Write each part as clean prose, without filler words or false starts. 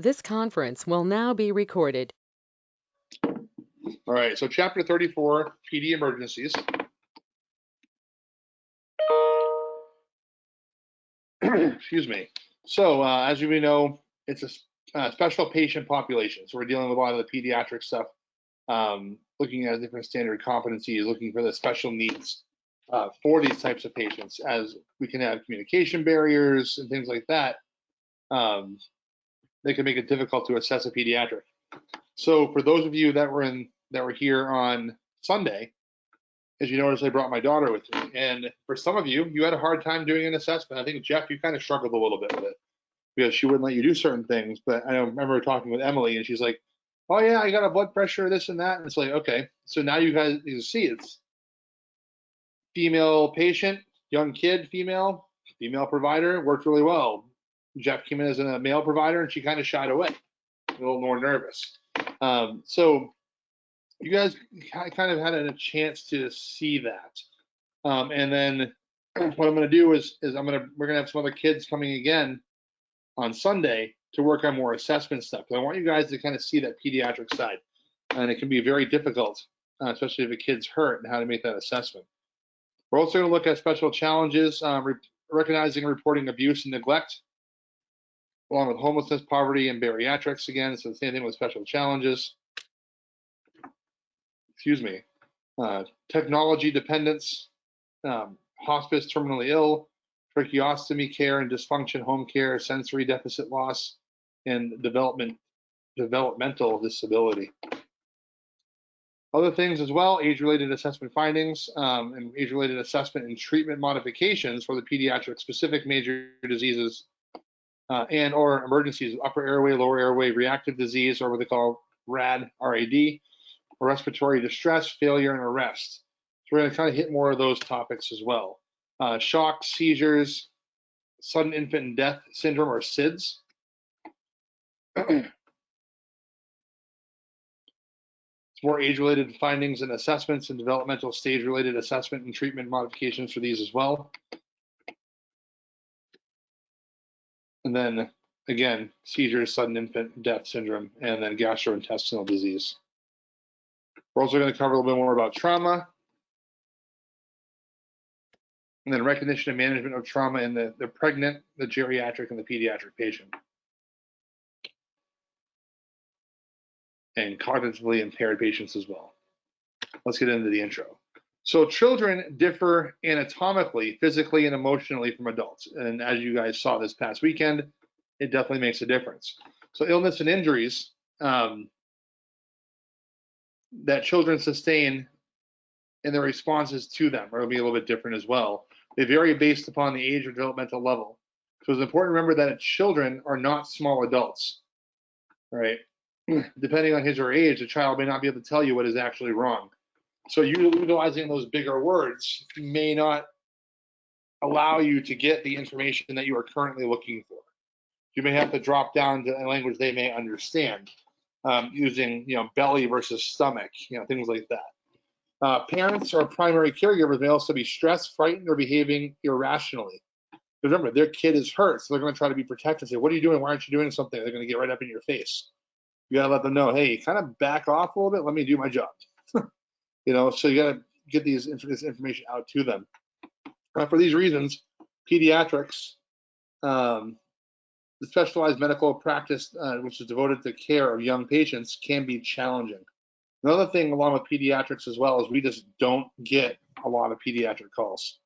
This conference will now be recorded. All right, so chapter 34, PD emergencies. Excuse me. So as you may know, it's a special patient population. So we're dealing with a lot of the pediatric stuff, looking at different standard competencies, looking for the special needs for these types of patients, as we can have communication barriers and things like that. They can make it difficult to assess a pediatric. So for those of you that were here on Sunday, as you notice, I brought my daughter with me. And for some of you, you had a hard time doing an assessment. I think, Jeff, you kind of struggled a little bit with it because she wouldn't let you do certain things. But I remember talking with Emily, and she's like, oh, yeah, I got a blood pressure, this and that. And it's like, okay, so now you guys you see it's female patient, young kid, female provider, worked really well. Jeff came in as a male provider, and she kind of shied away, a little more nervous. So you guys kind of had a chance to see that. And then what I'm going to do is we're going to have some other kids coming again on Sunday to work on more assessment stuff. I want you guys to kind of see that pediatric side. And it can be very difficult, especially if a kid's hurt, and how to make that assessment. We're also going to look at special challenges, recognizing and reporting abuse and neglect, along with homelessness, poverty, and bariatrics again. So the same thing with special challenges. Excuse me. Technology dependence, hospice, terminally ill, tracheostomy care and dysfunction, home care, sensory deficit loss, and developmental disability. Other things as well, age-related assessment findings and age-related assessment and treatment modifications for the pediatric specific major diseases and or emergencies, upper airway, lower airway, reactive disease, or what they call RAD, R-A-D, respiratory distress, failure, and arrest. So we're going to kind of hit more of those topics as well. Shock, seizures, sudden infant death syndrome, or SIDS. It's more age-related findings and assessments and developmental stage-related assessment and treatment modifications for these as well. And then, again, seizures, sudden infant death syndrome, and then gastrointestinal disease. We're also going to cover a little bit more about trauma, and then recognition and management of trauma in the pregnant, the geriatric, and the pediatric patient. And cognitively impaired patients as well. Let's get into the intro. So children differ anatomically, physically, and emotionally from adults. And as you guys saw this past weekend, it definitely makes a difference. So illness and injuries that children sustain and their responses to them are going to be a little bit different as well. They vary based upon the age or developmental level. So it's important to remember that children are not small adults, right? Depending on his or her age, the child may not be able to tell you what is actually wrong. So utilizing those bigger words may not allow you to get the information that you are currently looking for. You may have to drop down to a language they may understand, using belly versus stomach, things like that. Parents or primary caregivers may also be stressed, frightened, or behaving irrationally. Remember, their kid is hurt, so they're going to try to be protective. Say, what are you doing? Why aren't you doing something? They're going to get right up in your face. You got to let them know, hey, kind of back off a little bit. Let me do my job. So you got to get this information out to them. For these reasons, pediatrics, the specialized medical practice, which is devoted to care of young patients, can be challenging. Another thing along with pediatrics as well is we just don't get a lot of pediatric calls.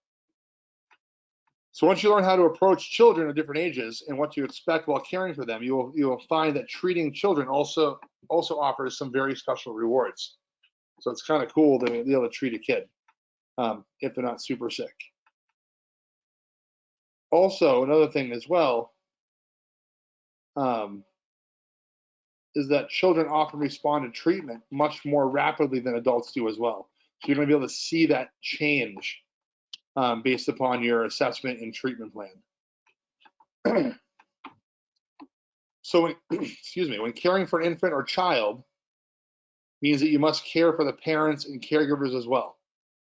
So once you learn how to approach children of different ages and what to expect while caring for them, you will find that treating children also offers some very special rewards. So it's kind of cool to be able to treat a kid if they're not super sick. Also, another thing as well is that children often respond to treatment much more rapidly than adults do as well. So you're going to be able to see that change based upon your assessment and treatment plan. So, when caring for an infant or child means that you must care for the parents and caregivers as well,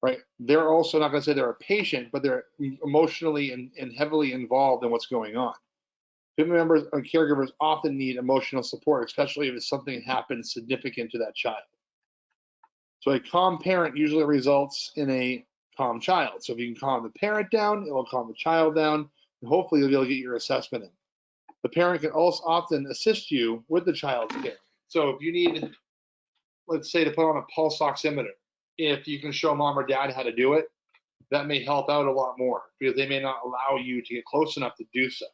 right? They're also not going to say they're a patient, but they're emotionally and heavily involved in what's going on. Family members and caregivers often need emotional support, especially if something happens significant to that child. So a calm parent usually results in a calm child. So if you can calm the parent down, it will calm the child down, and hopefully you'll be able to get your assessment in. The parent can also often assist you with the child's care. So if you need, let's say, to put on a pulse oximeter, if you can show mom or dad how to do it, that may help out a lot more because they may not allow you to get close enough to do so.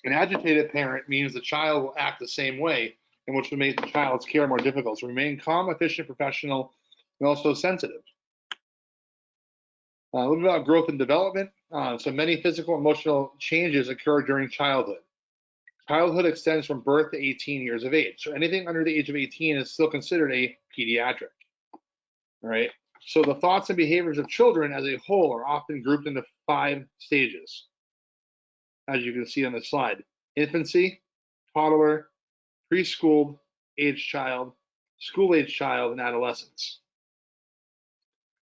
An agitated parent means the child will act the same way, and which will make the child's care more difficult. So remain calm, efficient, professional, and also sensitive. A little bit about growth and development. So many physical and emotional changes occur during childhood. Childhood extends from birth to 18 years of age. So anything under the age of 18 is still considered a pediatric. All right. So the thoughts and behaviors of children as a whole are often grouped into 5 stages, as you can see on the slide: infancy, toddler, preschool age child, school age child, and adolescence.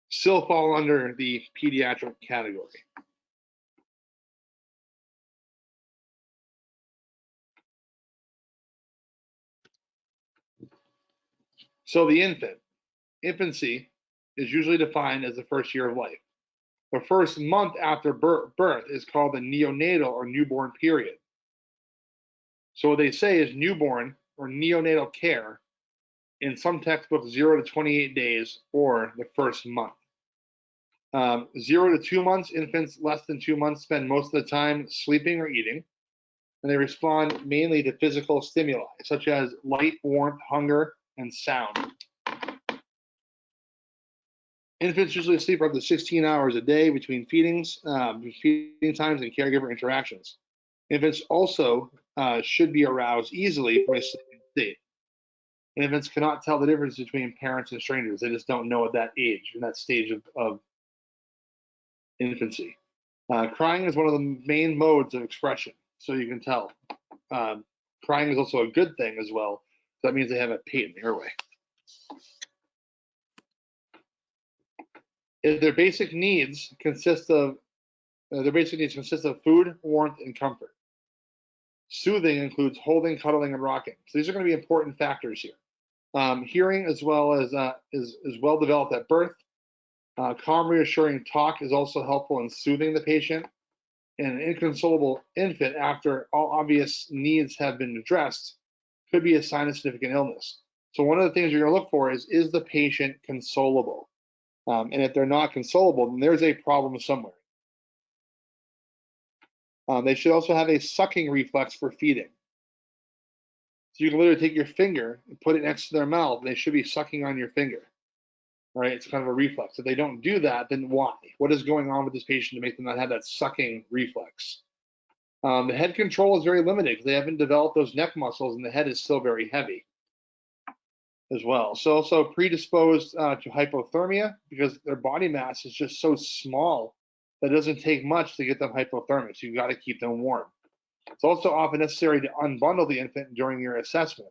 Still fall under the pediatric category. So the infancy is usually defined as the first year of life. The first month after birth is called the neonatal or newborn period. So what they say is newborn or neonatal care in some textbooks 0 to 28 days or the first month. 0 to 2 months, infants less than 2 months spend most of the time sleeping or eating, and they respond mainly to physical stimuli such as light, warmth, hunger, and sound. Infants usually sleep for up to 16 hours a day between feeding times and caregiver interactions. Infants also should be aroused easily from a sleeping state. Infants cannot tell the difference between parents and strangers. They just don't know at that age, in that stage of infancy. Crying is one of the main modes of expression, so you can tell. Crying is also a good thing as well. That means they have a patent airway. If their basic needs consist of food, warmth, and comfort. Soothing includes holding, cuddling, and rocking. So these are going to be important factors here. Hearing as well as is well developed at birth. Calm, reassuring talk is also helpful in soothing the patient. And an inconsolable infant, after all obvious needs have been addressed, could be a sign of significant illness. So one of the things you're going to look for is the patient consolable? And if they're not consolable, then there's a problem somewhere. They should also have a sucking reflex for feeding. So you can literally take your finger and put it next to their mouth, and they should be sucking on your finger. All right, it's kind of a reflex. If they don't do that, then why? What is going on with this patient to make them not have that sucking reflex? The head control is very limited because they haven't developed those neck muscles, and the head is still very heavy as well. So also predisposed to hypothermia because their body mass is just so small that it doesn't take much to get them hypothermic. So you've got to keep them warm. It's also often necessary to unbundle the infant during your assessment.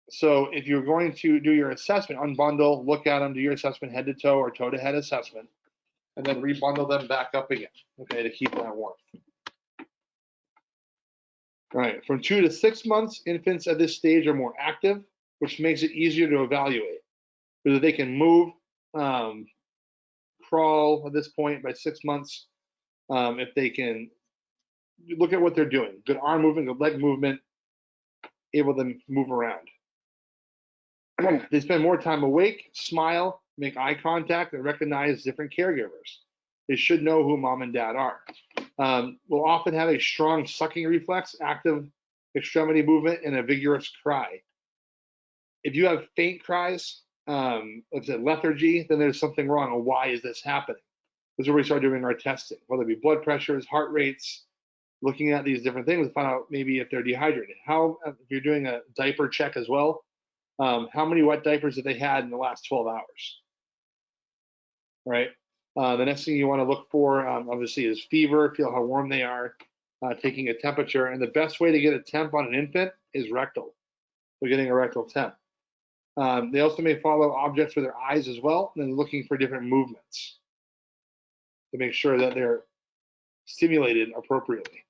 So if you're going to do your assessment, unbundle, look at them, do your assessment head to toe or toe to head assessment, and then rebundle them back up again, okay, to keep that warm. All right, from 2 to 6 months, infants at this stage are more active, which makes it easier to evaluate. Whether they can move, crawl at this point by 6 months, if they can look at what they're doing, good arm movement, good leg movement, able to move around. They spend more time awake, smile, make eye contact, and recognize different caregivers. They should know who mom and dad are. Will often have a strong sucking reflex, active extremity movement, and a vigorous cry. If you have faint cries, let's say lethargy, then there's something wrong. Or why is this happening? This is where we start doing our testing, whether it be blood pressures, heart rates, looking at these different things to find out maybe if they're dehydrated. If you're doing a diaper check as well, how many wet diapers have they had in the last 12 hours? Right. The next thing you want to look for, obviously, is fever, feel how warm they are, taking a temperature. And the best way to get a temp on an infant is rectal. So getting a rectal temp. They also may follow objects with their eyes as well, and then looking for different movements. to make sure that they're stimulated appropriately.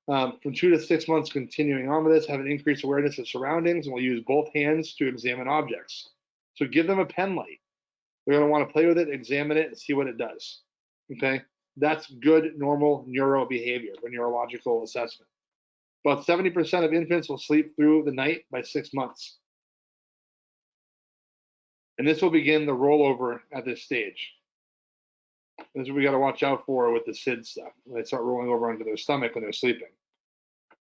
From 2 to 6 months continuing on with this, have an increased awareness of surroundings, and will use both hands to examine objects. So give them a pen light. They're going to want to play with it, examine it, and see what it does. Okay? That's good, normal neuro behavior for neurological assessment. About 70% of infants will sleep through the night by 6 months. And this will begin the rollover at this stage. This is what we got to watch out for with the SID stuff. When they start rolling over onto their stomach when they're sleeping.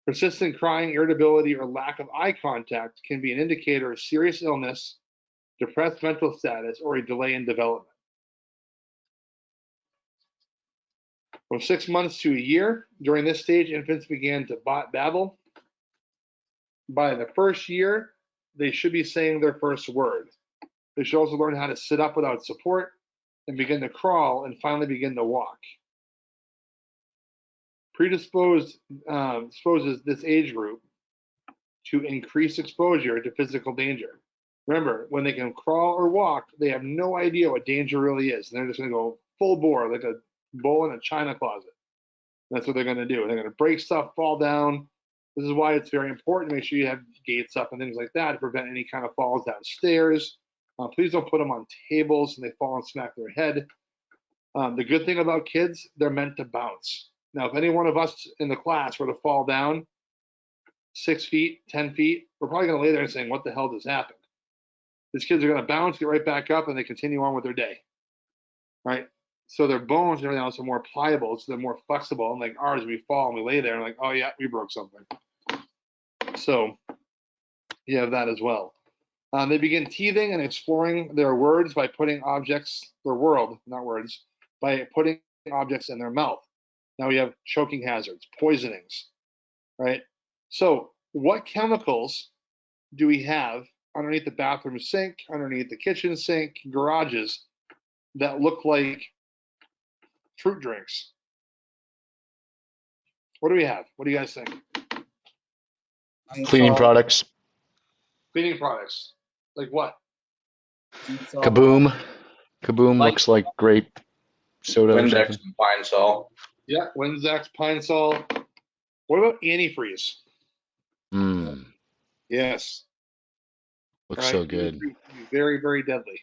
Persistent crying, irritability, or lack of eye contact can be an indicator of serious illness, depressed mental status, or a delay in development. From 6 months to a year, during this stage, infants began to babble. By the first year, they should be saying their first word. They should also learn how to sit up without support and begin to crawl and finally begin to walk. Disposes this age group to increase exposure to physical danger. Remember, when they can crawl or walk, they have no idea what danger really is. And they're just going to go full bore, like a bull in a china closet. That's what they're going to do. They're going to break stuff, fall down. This is why it's very important to make sure you have gates up and things like that to prevent any kind of falls downstairs. Please don't put them on tables and they fall and smack their head. The good thing about kids, they're meant to bounce. Now, if any one of us in the class were to fall down 6 feet, 10 feet, we're probably going to lay there and saying, what the hell just happened? These kids are going to bounce, get right back up, and they continue on with their day, right? So their bones and everything else are more pliable, so they're more flexible. And like ours, we fall and we lay there and like, oh yeah, we broke something. So you have that as well. They begin teething and exploring their words by putting objects, their world, not words, by putting objects in their mouth. Now we have choking hazards, poisonings, right? So what chemicals do we have underneath the bathroom sink, underneath the kitchen sink, garages that look like fruit drinks? What do we have? What do you guys think? Cleaning products. Cleaning products. Like what? Kaboom. Kaboom Like- looks like grape soda or Windex something. and Pine Sol. Yeah, Windex, Pine Sol. What about antifreeze? Mmm. Yes. Looks so good. Very, very deadly.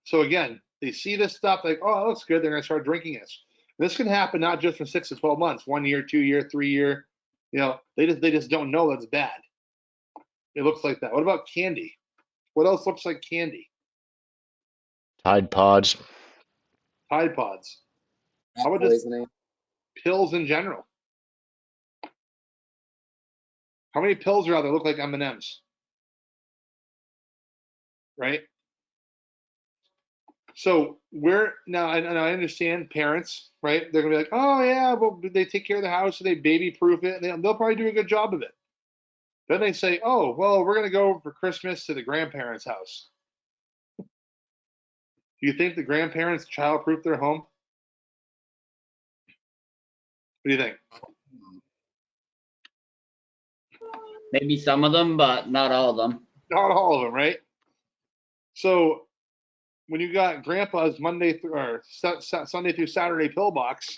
So again, they see this stuff like, oh, that looks good. They're going to start drinking this. This can happen not just from 6 to 12 months, 1 year, 2 year, 3 year. You know, they just don't know that's bad. It looks like that. What about candy? What else looks like candy? Tide Pods. Tide Pods. How about just pills in general? How many pills are out there look like M&Ms? Right? So we're now, and I understand parents, right? They're gonna be like, oh yeah, well they take care of the house and they baby proof it, and they'll probably do a good job of it. Then they say, oh well, we're gonna go for Christmas to the grandparents' house. Do you think the grandparents child-proof their home? What do you think? Maybe some of them, but not all of them. Not all of them, right? So when you got grandpa's Sunday through Saturday pill box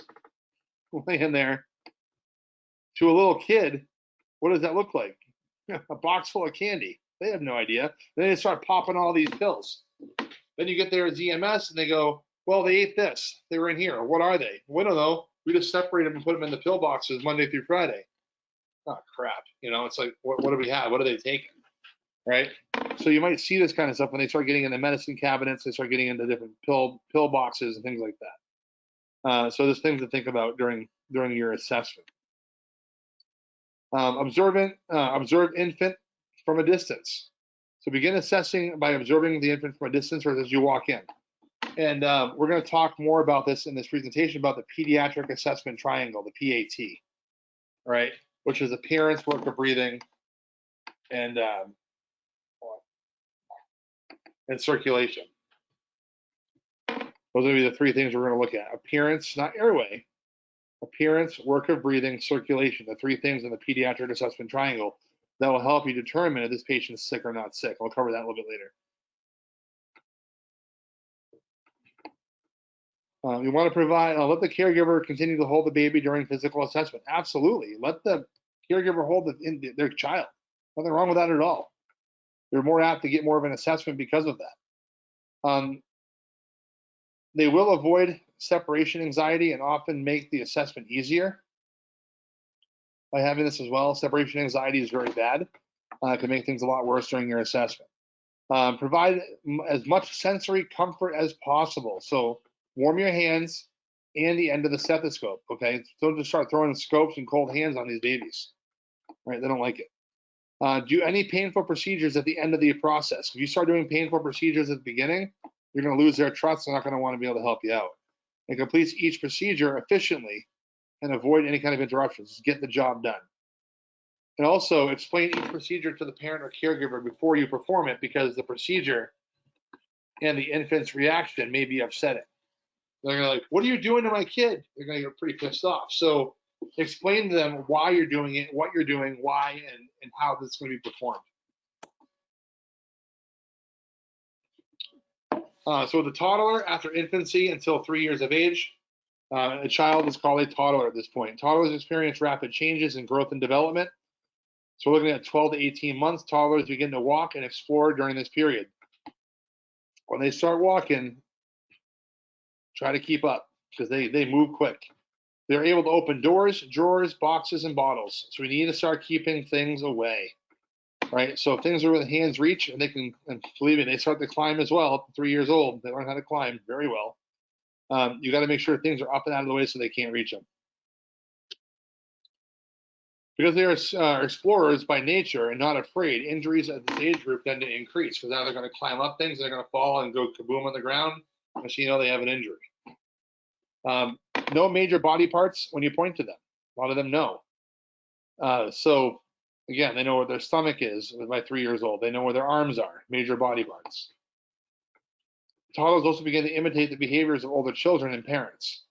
laying there to a little kid, what does that look like? A box full of candy. They have no idea. Then they start popping all these pills. Then you get there at ZMS and they go, well, they ate this. They were in here. What are they? We don't know. We just separate them and put them in the pill boxes Monday through Friday. Oh, crap. You know, it's like, what do we have? What are they taking? Right? So you might see this kind of stuff when they start getting into medicine cabinets. They start getting into different pill boxes and things like that. So there's things to think about during your assessment. Observe infant from a distance. So begin assessing by observing the infant from a distance or as you walk in. And we're going to talk more about this in this presentation about the pediatric assessment triangle, the PAT, right? Which is appearance, work of breathing, and circulation. Those will be the 3 things we're going to look at. Appearance, not airway. Appearance, work of breathing, circulation, the 3 things in the pediatric assessment triangle that will help you determine if this patient's sick or not sick. I'll cover that a little bit later. You want to provide, let the caregiver continue to hold the baby during physical assessment. Absolutely. Let the caregiver hold their child. Nothing wrong with that at all. They're more apt to get more of an assessment because of that. They will avoid separation anxiety and often make the assessment easier by having this as well. Separation anxiety is very bad. It can make things a lot worse during your assessment. Provide as much sensory comfort as possible. So warm your hands and the end of the stethoscope, okay? Don't just start throwing scopes and cold hands on these babies, right? They don't like it. Do any painful procedures at the end of the process. If you start doing painful procedures at the beginning, you're going to lose their trust. They're not going to want to be able to help you out. And complete each procedure efficiently and avoid any kind of interruptions. Just get the job done. And also explain each procedure to the parent or caregiver before you perform it, because the procedure and the infant's reaction may be upsetting. They're gonna like, what are you doing to my kid? They're gonna get pretty pissed off. So explain to them why you're doing it, what you're doing, why, and how this is going to be performed. So the toddler, after infancy until 3 years of age, a child is called a toddler at this point. Toddlers experience rapid changes in growth and development. So we're looking at 12 to 18 months. Toddlers begin to walk and explore during this period. When they start walking, try to keep up because they move quick. They're able to open doors, drawers, boxes, and bottles. So we need to start keeping things away, right? So if things are within hands reach, and they can, and believe me, they start to climb as well. Up to 3 years old, they learn how to climb very well. You got to make sure things are up and out of the way so they can't reach them. Because they are explorers by nature and not afraid, injuries at this age group tend to increase because now they're going to climb up things, they're going to fall and go kaboom on the ground. So you know they have an injury. No major body parts when you point to them. A lot of them know. So again, they know where their stomach is by 3 years old. They know where their arms are, major body parts. Toddlers also begin to imitate the behaviors of older children and parents.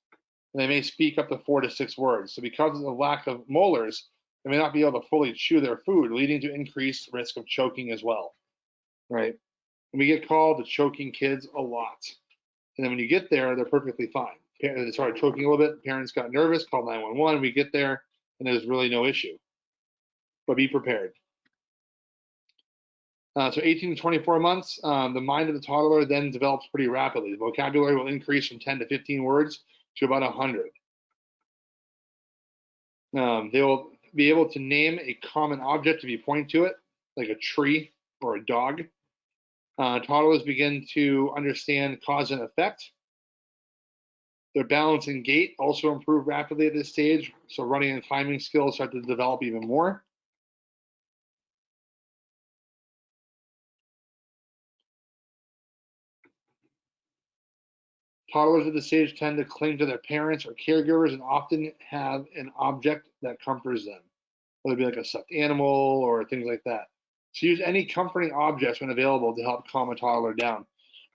And they may speak up to 4 to 6 words. So because of the lack of molars, they may not be able to fully chew their food, leading to increased risk of choking as well, right? And we get called the choking kids a lot. And then when you get there, they're perfectly fine. They started choking a little bit. Parents got nervous, called 911. We get there, and there's really no issue. But be prepared. So 18 to 24 months, the mind of the toddler then develops pretty rapidly. The vocabulary will increase from 10 to 15 words to about 100. They will be able to name a common object if you point to it, like a tree or a dog. Toddlers begin to understand cause and effect. Their balance and gait also improve rapidly at this stage, so running and climbing skills start to develop even more. Toddlers at this stage tend to cling to their parents or caregivers and often have an object that comforts them, whether it be like a stuffed animal or things like that. So use any comforting objects when available to help calm a toddler down.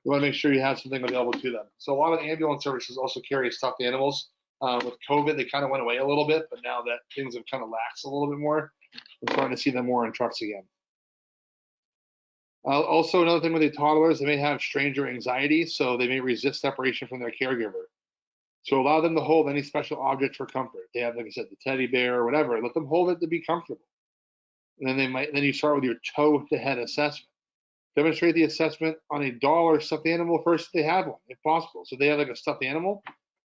You want to make sure you have something available to them. So a lot of ambulance services also carry stuffed animals. With COVID, they kind of went away a little bit, but now that things have kind of laxed a little bit more, we're starting to see them more in trucks again. Also, another thing with the toddlers, they may have stranger anxiety, so they may resist separation from their caregiver. So allow them to hold any special object for comfort. They have, like I said, the teddy bear or whatever. Let them hold it to be comfortable. And then you start with your toe to head assessment. Demonstrate the assessment on a doll or stuffed animal first if they have one, if possible. So they have like a stuffed animal.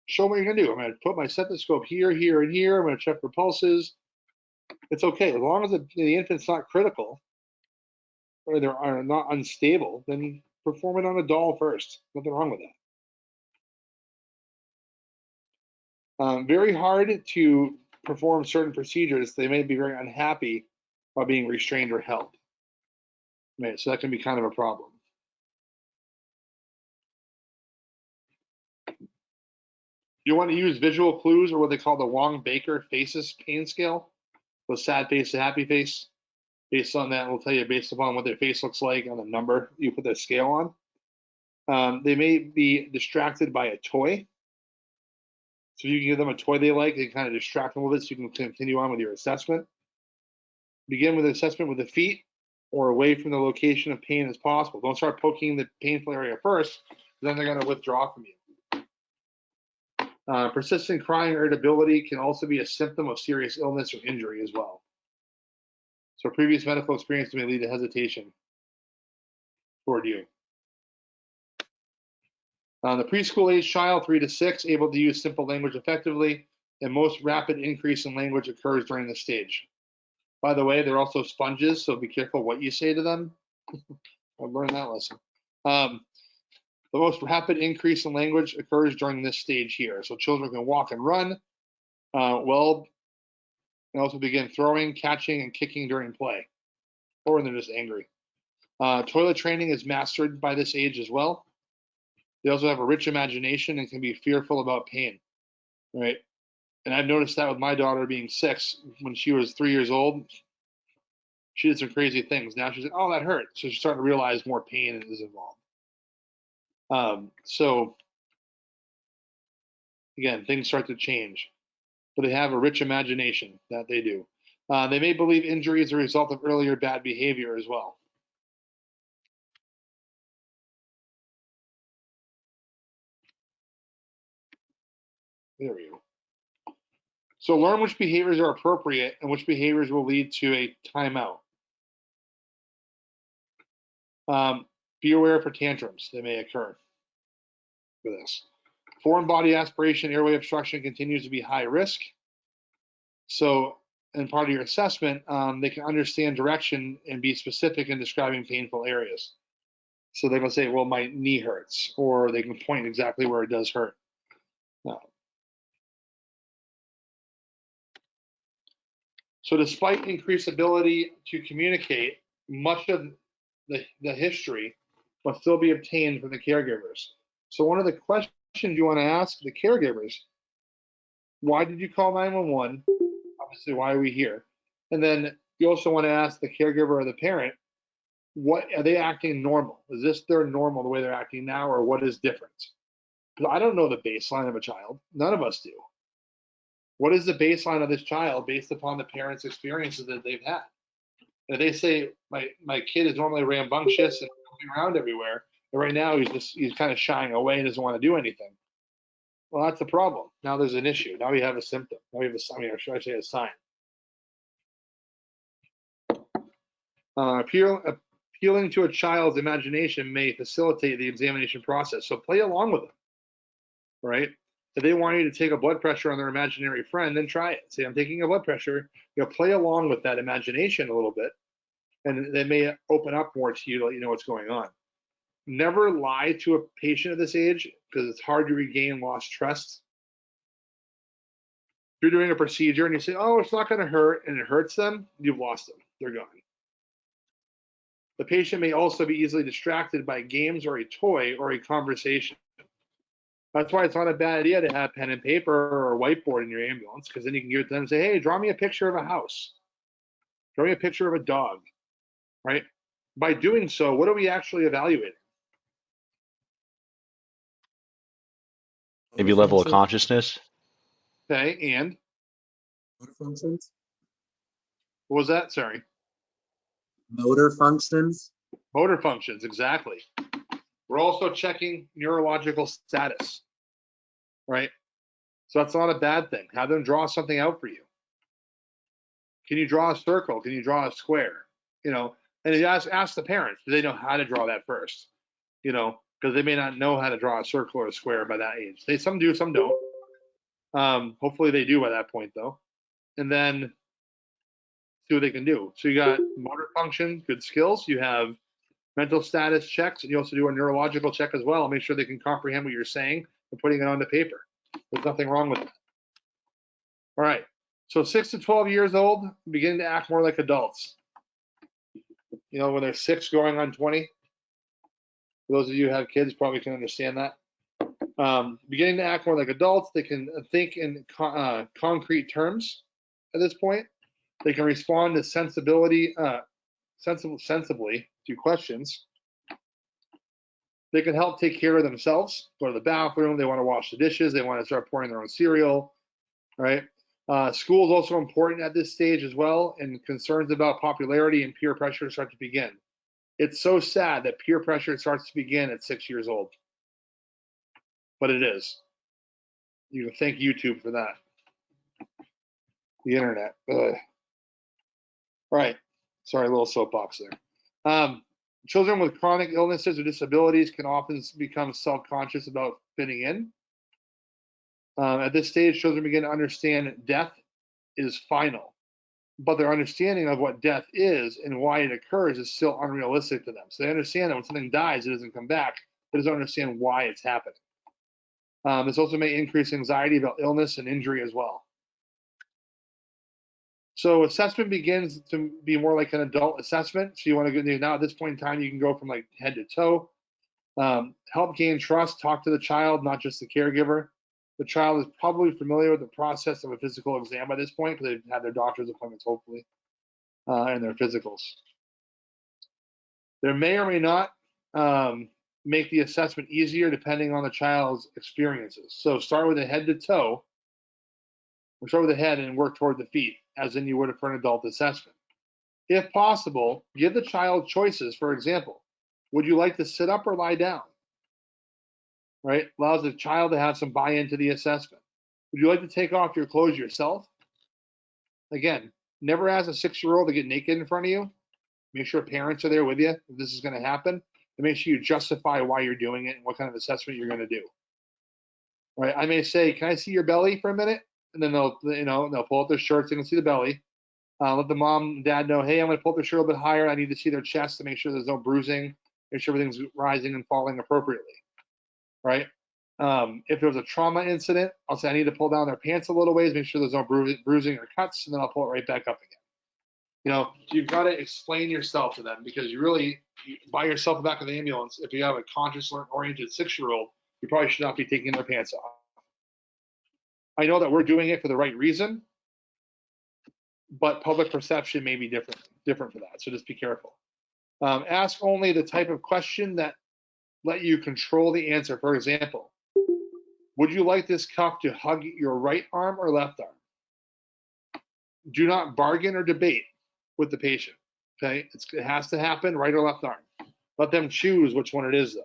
Show them what you're gonna do. I'm gonna put my stethoscope here, here, and here. I'm gonna check for pulses. It's okay as long as the infant's not critical or they are not unstable. Then perform it on a doll first. Nothing wrong with that. Very hard to perform certain procedures. They may be very unhappy while being restrained or held. Right, so that can be kind of a problem. You want to use visual clues or what they call the Wong-Baker faces pain scale. So sad face to happy face. Based on that, we'll tell you based upon what their face looks like on the number you put the scale on. They may be distracted by a toy. So you can give them a toy they like, they kind of distract them a little bit so you can continue on with your assessment. Begin with assessment with the feet or away from the location of pain as possible. Don't start poking the painful area first, then they're going to withdraw from you. Persistent crying or irritability can also be a symptom of serious illness or injury as well. So previous medical experience may lead to hesitation toward you. The preschool age child, 3 to 6, able to use simple language effectively, and most rapid increase in language occurs during this stage. By the way, they're also sponges, so be careful what you say to them. I've learned that lesson. The most rapid increase in language occurs during this stage here. So children can walk and run, and also begin throwing, catching, and kicking during play, or when they're just angry. Toilet training is mastered by this age as well. They also have a rich imagination and can be fearful about pain, right? And I've noticed that with my daughter being 6. When she was 3 years old, she did some crazy things. Now she's like, oh, that hurt. So she's starting to realize more pain is involved. So again, things start to change, but they have a rich imagination that they do. They may believe injury is a result of earlier bad behavior as well. There we go. So learn which behaviors are appropriate and which behaviors will lead to a timeout. Be aware for tantrums that may occur for this. Foreign body aspiration, airway obstruction continues to be high risk. So, in part of your assessment, they can understand direction and be specific in describing painful areas. So they will say, well, my knee hurts, or they can point exactly where it does hurt. So despite increased ability to communicate, much of the history must still be obtained from the caregivers. So one of the questions you want to ask the caregivers, why did you call 911? Obviously, why are we here? And then you also want to ask the caregiver or the parent, what are they acting normal? Is this their normal, the way they're acting now, or what is different? Because I don't know the baseline of a child. None of us do. What is the baseline of this child based upon the parents' experiences that they've had? If they say my kid is normally rambunctious and moving around everywhere, and right now he's kind of shying away and doesn't want to do anything. Well, that's the problem. Now there's an issue. Now we have a symptom. Now we have or should I say a sign? Appealing to a child's imagination may facilitate the examination process. So play along with them, right? If they want you to take a blood pressure on their imaginary friend, then try it. Say, I'm taking a blood pressure. Play along with that imagination a little bit, and they may open up more to you to let you know what's going on. Never lie to a patient at this age because it's hard to regain lost trust. If you're doing a procedure and you say, oh, it's not going to hurt, and it hurts them, you've lost them. They're gone. The patient may also be easily distracted by games or a toy or a conversation. That's why it's not a bad idea to have pen and paper or a whiteboard in your ambulance, because then you can give it to them and say, hey, draw me a picture of a house. Draw me a picture of a dog, right? By doing so, what are we actually evaluating? Maybe level of consciousness. Okay, and? Motor functions. What was that? Sorry. Motor functions. Motor functions, exactly. We're also checking neurological status, right? So that's not a bad thing. Have them draw something out for you. Can you draw a circle? Can you draw a square? And you ask the parents, do they know how to draw that first? Because they may not know how to draw a circle or a square by that age. Some do, some don't. Hopefully they do by that point, though. And then see what they can do. So you got motor function, good skills. You have mental status checks, and you also do a neurological check as well. Make sure they can comprehend what you're saying and putting it onto paper. There's nothing wrong with that. All right. So 6 to 12 years old, beginning to act more like adults. When they're 6 going on 20. For those of you who have kids, probably can understand that. Beginning to act more like adults, they can think in concrete terms at this point. They can respond to sensibly to questions. They can help take care of themselves, go to the bathroom, they want to wash the dishes, they want to start pouring their own cereal, right? School is also important at this stage as well, and concerns about popularity and peer pressure start to begin. It's so sad that peer pressure starts to begin at 6 years old, but it is. You can thank YouTube for that. The internet. Ugh. All right. Sorry, a little soapbox there. Children with chronic illnesses or disabilities can often become self-conscious about fitting in. At this stage, children begin to understand death is final, but their understanding of what death is and why it occurs is still unrealistic to them. So they understand that when something dies, it doesn't come back. They don't understand why it's happening. This also may increase anxiety about illness and injury as well. So assessment begins to be more like an adult assessment. So you want to go now at this point in time, you can go from like head to toe. Help gain trust, talk to the child, not just the caregiver. The child is probably familiar with the process of a physical exam by this point because they've had their doctor's appointments, hopefully, and their physicals. There may or may not make the assessment easier depending on the child's experiences. So start with the head to toe. We'll start with the head and work toward the feet, as in you would for an adult assessment. If possible, give the child choices. For example, would you like to sit up or lie down? Right? Allows the child to have some buy-in to the assessment. Would you like to take off your clothes yourself? Again, never ask a 6-year-old to get naked in front of you. Make sure parents are there with you if this is going to happen. And make sure you justify why you're doing it and what kind of assessment you're going to do. Right? I may say, "Can I see your belly for a minute?" And then they'll pull up their shirts. They can see the belly. Let the mom and dad know, "Hey, I'm going to pull up their shirt a little bit higher. I need to see their chest to make sure there's no bruising. Make sure everything's rising and falling appropriately." Right? If there was a trauma incident, I'll say I need to pull down their pants a little ways, make sure there's no bruising or cuts, and then I'll pull it right back up again. You've got to explain yourself to them because you really, by yourself back in the ambulance, if you have a conscious-oriented 6-year-old, you probably should not be taking their pants off. I know that we're doing it for the right reason, but public perception may be different for that, so just be careful. Ask only the type of question that let you control the answer. For example, would you like this cuff to hug your right arm or left arm? Do not bargain or debate with the patient. Okay, it has to happen right or left arm. Let them choose which one it is, though.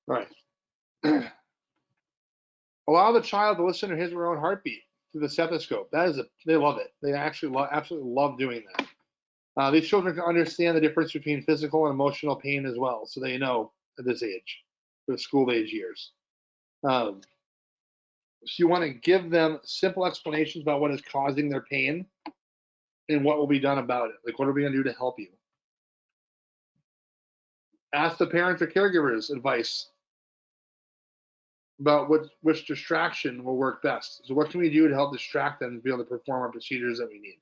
All right. Allow the child to listen to his or her own heartbeat through the stethoscope. They love it. They absolutely love doing that. These children can understand the difference between physical and emotional pain as well, so they know at this age, for the school age years. So you want to give them simple explanations about what is causing their pain and what will be done about it. Like, what are we going to do to help you? Ask the parents or caregivers advice about which distraction will work best. So what can we do to help distract them to be able to perform our procedures that we need?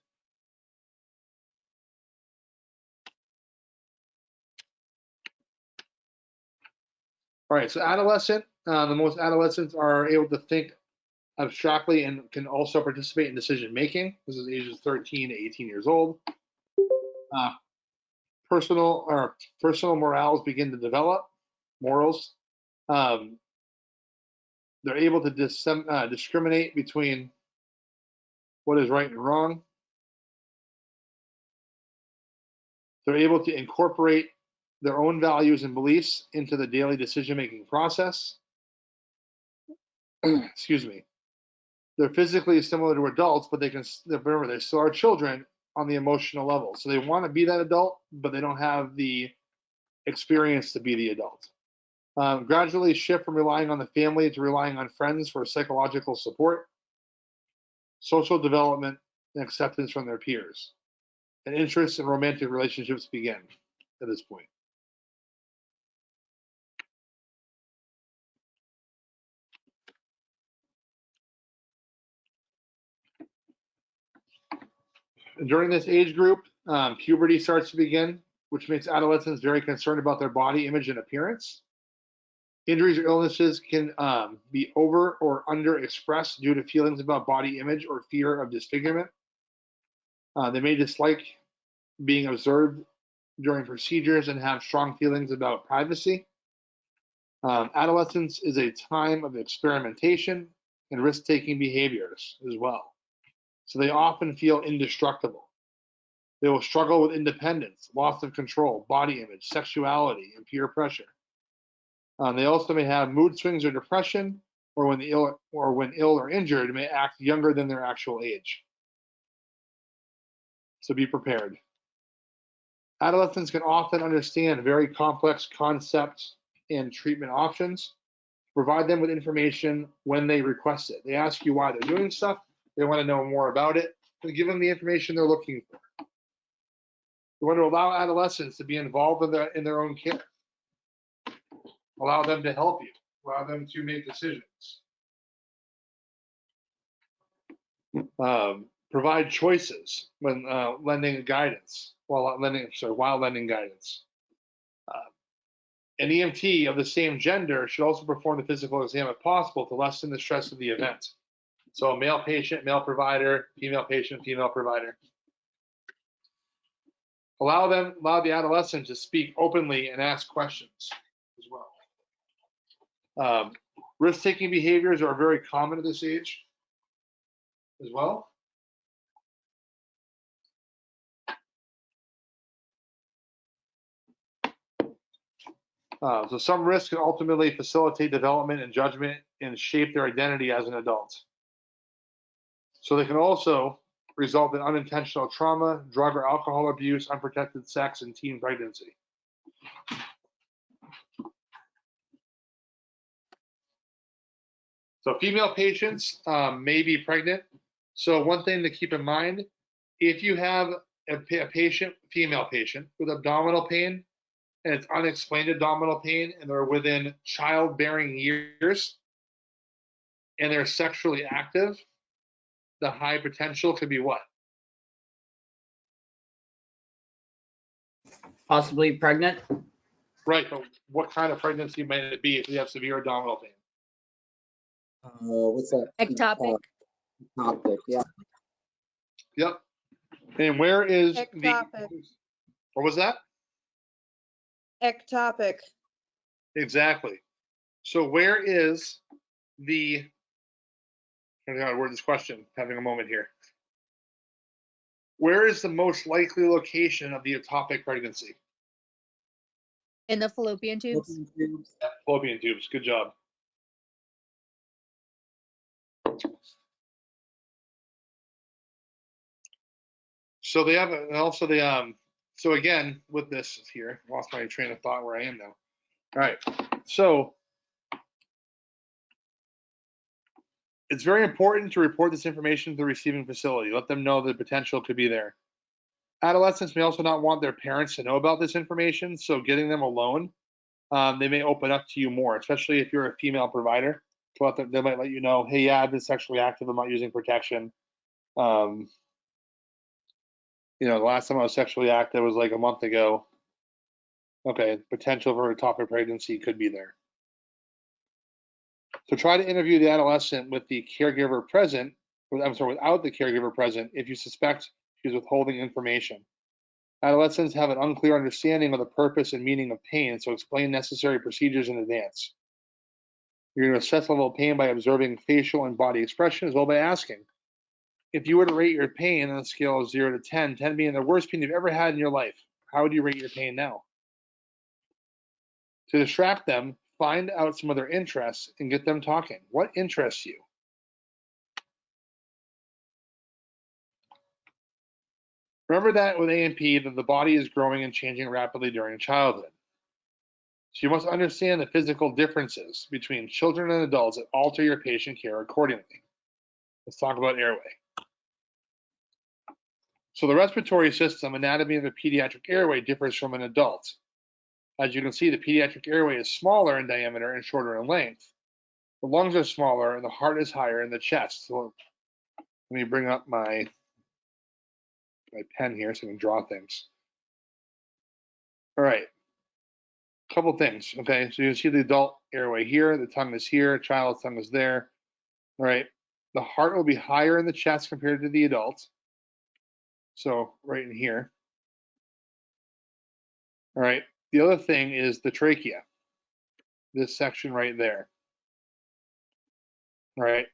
All right, so most adolescents are able to think abstractly and can also participate in decision making. This is ages 13 to 18 years old. Personal morals begin to develop, morals. They're able to discriminate between what is right and wrong. They're able to incorporate their own values and beliefs into the daily decision-making process. Excuse me. They're physically similar to adults, but remember, they still are children on the emotional level. So they want to be that adult, but they don't have the experience to be the adult. Gradually shift from relying on the family to relying on friends for psychological support, social development, and acceptance from their peers. And interest in romantic relationships begin at this point. During this age group, puberty starts to begin, which makes adolescents very concerned about their body image and appearance. Injuries or illnesses can be over or under expressed due to feelings about body image or fear of disfigurement. They may dislike being observed during procedures and have strong feelings about privacy. Adolescence is a time of experimentation and risk-taking behaviors as well. So they often feel indestructible. They will struggle with independence, loss of control, body image, sexuality, and peer pressure. They also may have mood swings or depression, or when ill or injured, may act younger than their actual age. So be prepared. Adolescents can often understand very complex concepts and treatment options. Provide them with information when they request it. They ask you why they're doing stuff. They want to know more about it. And give them the information they're looking for. You want to allow adolescents to be involved in their own care. Allow them to help you. Allow them to make decisions. Provide choices when lending guidance. While lending guidance. An EMT of the same gender should also perform the physical exam if possible to lessen the stress of the event. So a male patient, male provider, female patient, female provider. Allow the adolescent to speak openly and ask questions as well. Risk-taking behaviors are very common at this age as well. So some risks can ultimately facilitate development and judgment and shape their identity as an adult. So they can also result in unintentional trauma, drug or alcohol abuse, unprotected sex, and teen pregnancy. So female patients may be pregnant. So one thing to keep in mind, if you have a patient, female patient with abdominal pain, and it's unexplained abdominal pain, and they're within childbearing years, and they're sexually active, the high potential could be what? Possibly pregnant. Right, but what kind of pregnancy might it be if you have severe abdominal pain? What's that? Ectopic. Ectopic, yeah. Yep. And where is Ectopic. what was that? Ectopic. Exactly. So where is the, I'm going to word this question, having a moment here. Where is the most likely location of the ectopic pregnancy? In the fallopian tubes. Fallopian tubes. Fallopian tubes. Good job. So they have, and also they, so again, with this here, lost my train of thought where I am now. All right. So it's very important to report this information to the receiving facility. Let them know the potential could be there. Adolescents may also not want their parents to know about this information, so getting them alone, they may open up to you more, especially if you're a female provider. They might let you know, hey, yeah, I've been sexually active, I'm not using protection. The last time I was sexually active was like a month ago. Okay, potential for ectopic pregnancy could be there. So try to interview the adolescent with the caregiver present, without the caregiver present if you suspect she's withholding information. Adolescents have an unclear understanding of the purpose and meaning of pain, so explain necessary procedures in advance. You're going to assess level of pain by observing facial and body expression, as well by asking. If you were to rate your pain on a scale of 0 to 10, 10 being the worst pain you've ever had in your life, how would you rate your pain now? To distract them, find out some of their interests and get them talking. What interests you? Remember that with A&P, that the body is growing and changing rapidly during childhood. So you must understand the physical differences between children and adults that alter your patient care accordingly. Let's talk about airway. So the respiratory system, anatomy of the pediatric airway differs from an adult. As you can see, the pediatric airway is smaller in diameter and shorter in length. The lungs are smaller and the heart is higher in the chest. So let me bring up my pen here so I can draw things. All right. A couple things. Okay, so you can see the adult airway here, the tongue is here, child's tongue is there. All right. The heart will be higher in the chest compared to the adult. So right in here. All right. The other thing is the trachea. this section right there. All right,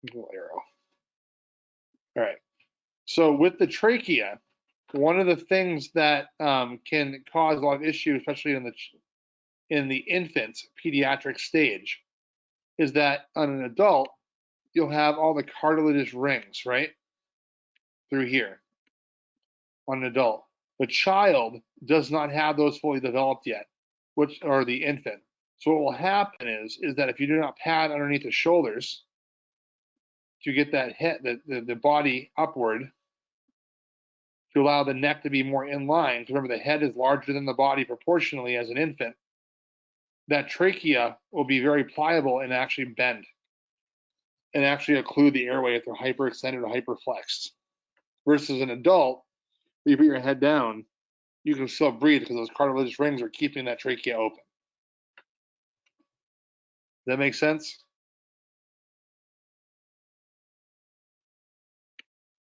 little arrow. All right. So with the trachea, one of the things that can cause a lot of issues, especially in the infant pediatric stage, is that on an adult, you'll have all the cartilaginous rings, right? Through here on an adult. The child does not have those fully developed yet, or the infant. So what will happen is that if you do not pad underneath the shoulders to get that head, the body upward, to allow the neck to be more in line, because remember the head is larger than the body proportionally as an infant, that trachea will be very pliable and actually bend and actually occlude the airway if they're hyperextended or hyperflexed. Versus an adult, you put your head down, you can still breathe because those cartilaginous rings are keeping that trachea open. Does that make sense?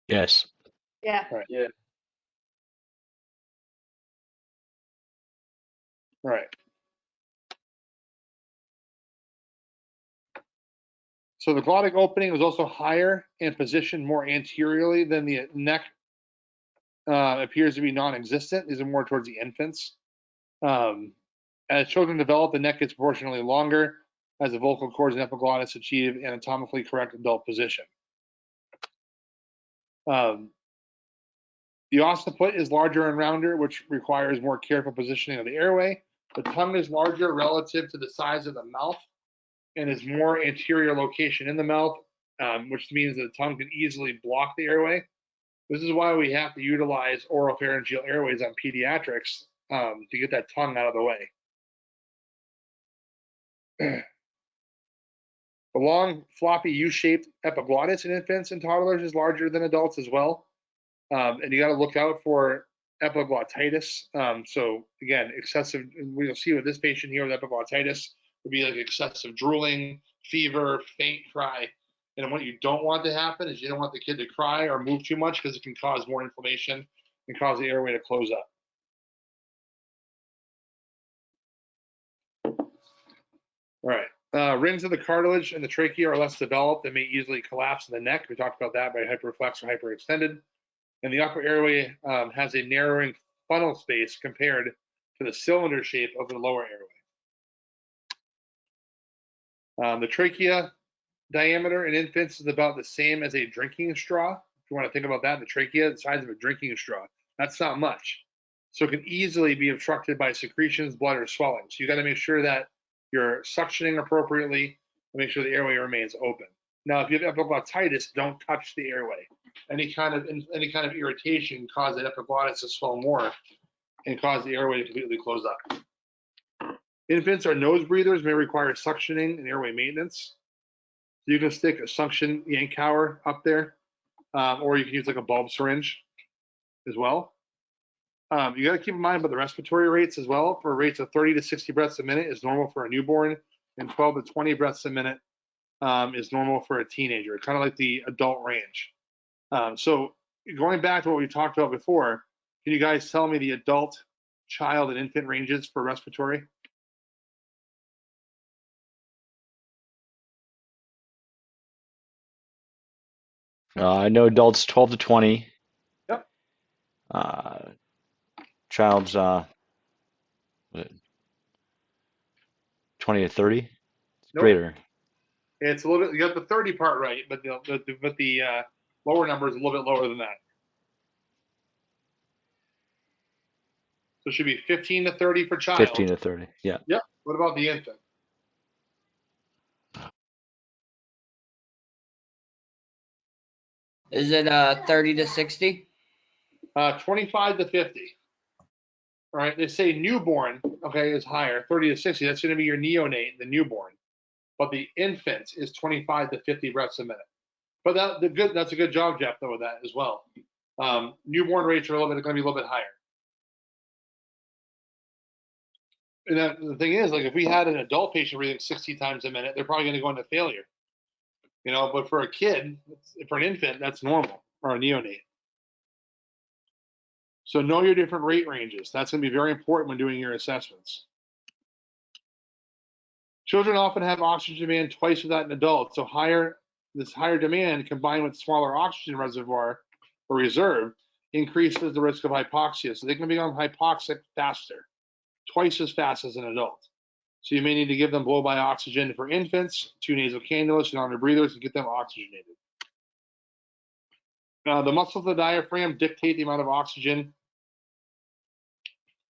Yes. Yeah. Right. Yeah. Right. So the glottic opening is also higher and positioned more anteriorly than the neck appears to be non-existent. These are more towards the infants. As children develop, the neck gets proportionally longer as the vocal cords and epiglottis achieve anatomically correct adult position. The occiput is larger and rounder, which requires more careful positioning of the airway. The tongue is larger relative to the size of the mouth and is more anterior location in the mouth, which means that the tongue can easily block the airway. This is why we have to utilize oropharyngeal airways on pediatrics to get that tongue out of the way. The long, floppy U-shaped epiglottis in infants and toddlers is larger than adults as well. And you got to look out for epiglottitis. So again, excessive, we'll see with this patient here with epiglottitis would be like excessive drooling, fever, faint cry. And what you don't want to happen is you don't want the kid to cry or move too much because it can cause more inflammation and cause the airway to close up. All right. Rings of the cartilage and the trachea are less developed and may easily collapse in the neck. We talked about that by hyperflex or hyperextended. And the upper airway has a narrowing funnel space compared to the cylinder shape of the lower airway. The trachea diameter in infants is about the same as a drinking straw. If you want to think about that, the trachea, the size of a drinking straw. That's not much. So it can easily be obstructed by secretions, blood, or swelling. So you got to make sure that you're suctioning appropriately and make sure the airway remains open. Now, if you have epiglottitis, don't touch the airway. Any kind of irritation can cause the epiglottis to swell more and cause the airway to completely close up. Infants or nose breathers may require suctioning and airway maintenance. So you can stick a suction yank cower up there, or you can use like a bulb syringe as well. You got to keep in mind about the respiratory rates as well. For rates of 30 to 60 breaths a minute is normal for a newborn, and 12 to 20 breaths a minute is normal for a teenager, kind of like the adult range. So going back to what we talked about before, can you guys tell me the adult, child, and infant ranges for respiratory? I know adults 12 to 20. Yep. Child's 20 to 30. It's Nope. greater. It's a little bit. You got the 30 part right, but the lower number is a little bit lower than that. So it should be 15 to 30 for child. 15 to 30. Yeah. Yep. What about the infant? Is it 30 to 60? 25 to 50. All right. They say newborn, okay, is higher, 30 to 60. That's going to be your neonate, the newborn. But the infant is 25 to 50 breaths a minute. But that's a good job, Jeff, though, with that as well. Newborn rates are going to be a little bit higher. And the thing is, like if we had an adult patient breathing 60 times a minute, they're probably going to go into failure. But for a kid, for an infant, that's normal, or a neonate. So know your different rate ranges. That's going to be very important when doing your assessments. Children often have oxygen demand twice of that in adults, so this higher demand combined with smaller oxygen reservoir or reserve increases the risk of hypoxia. So they can become hypoxic faster, twice as fast as an adult. So you may need to give them blow-by oxygen for infants, 2 nasal cannulas, and on breathers to get them oxygenated. The muscles of the diaphragm dictate the amount of oxygen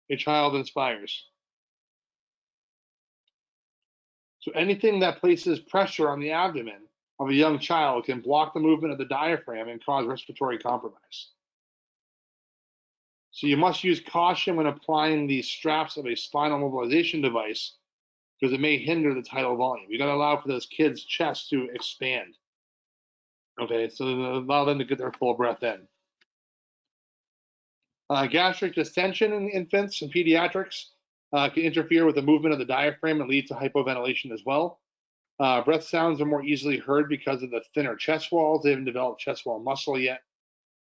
a child inspires. So anything that places pressure on the abdomen of a young child can block the movement of the diaphragm and cause respiratory compromise. So you must use caution when applying the straps of a spinal mobilization device because it may hinder the tidal volume. You got to allow for those kids' chests to expand. Okay, so allow them to get their full breath in. Gastric distension in infants and pediatrics can interfere with the movement of the diaphragm and lead to hypoventilation as well. Breath sounds are more easily heard because of the thinner chest walls. They haven't developed chest wall muscle yet.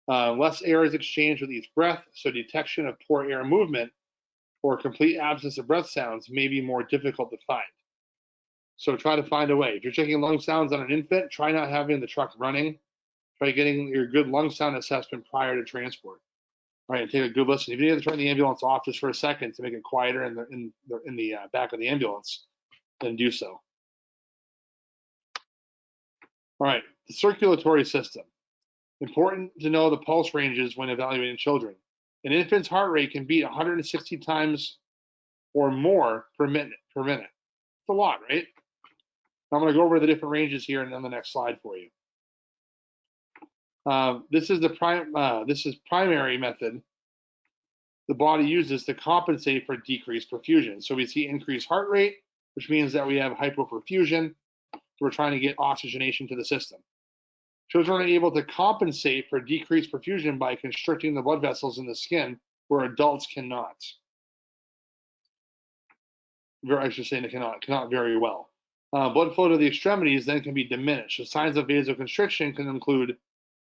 Less air is exchanged with each breath, so detection of poor air movement or complete absence of breath sounds may be more difficult to find. So try to find a way. If you're checking lung sounds on an infant, try not having the truck running. Try getting your good lung sound assessment prior to transport. All right, take a good listen. If you need to turn the ambulance off just for a second to make it quieter in the back of the ambulance, then do so. All right, the circulatory system. Important to know the pulse ranges when evaluating children. An infant's heart rate can beat 160 times or more per minute. It's a lot, right? I'm going to go over the different ranges here and on the next slide for you. This is primary method the body uses to compensate for decreased perfusion. So we see increased heart rate, which means that we have hypoperfusion. So we're trying to get oxygenation to the system. Children are able to compensate for decreased perfusion by constricting the blood vessels in the skin where adults cannot. I should say they cannot very well. Blood flow to the extremities then can be diminished. So signs of vasoconstriction can include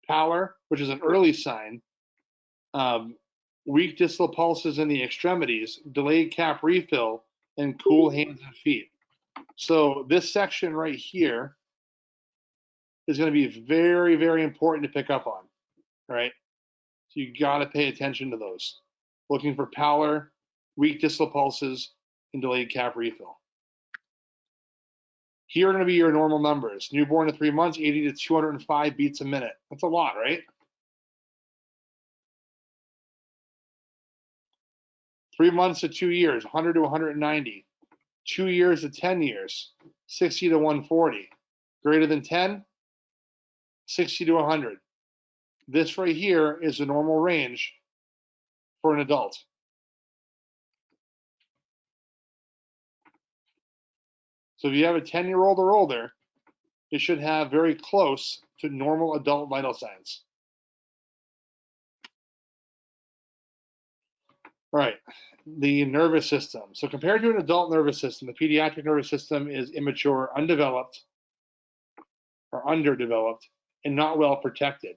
pallor, which is an early sign, weak distal pulses in the extremities, delayed cap refill, and cool hands and feet. So this section right here is going to be very, very important to pick up on, right? So you got to pay attention to those. Looking for pallor, weak distal pulses, and delayed cap refill. Here are going to be your normal numbers. Newborn to 3 months, 80 to 205 beats a minute. That's a lot, right? 3 months to 2 years, 100 to 190. 2 years to 10 years, 60 to 140. Greater than 10, 60 to 100. This right here is the normal range for an adult. So if you have a 10-year-old or older, it should have very close to normal adult vital signs. All right, the nervous system. So compared to an adult nervous system, the pediatric nervous system is immature, undeveloped, or underdeveloped, and not well protected.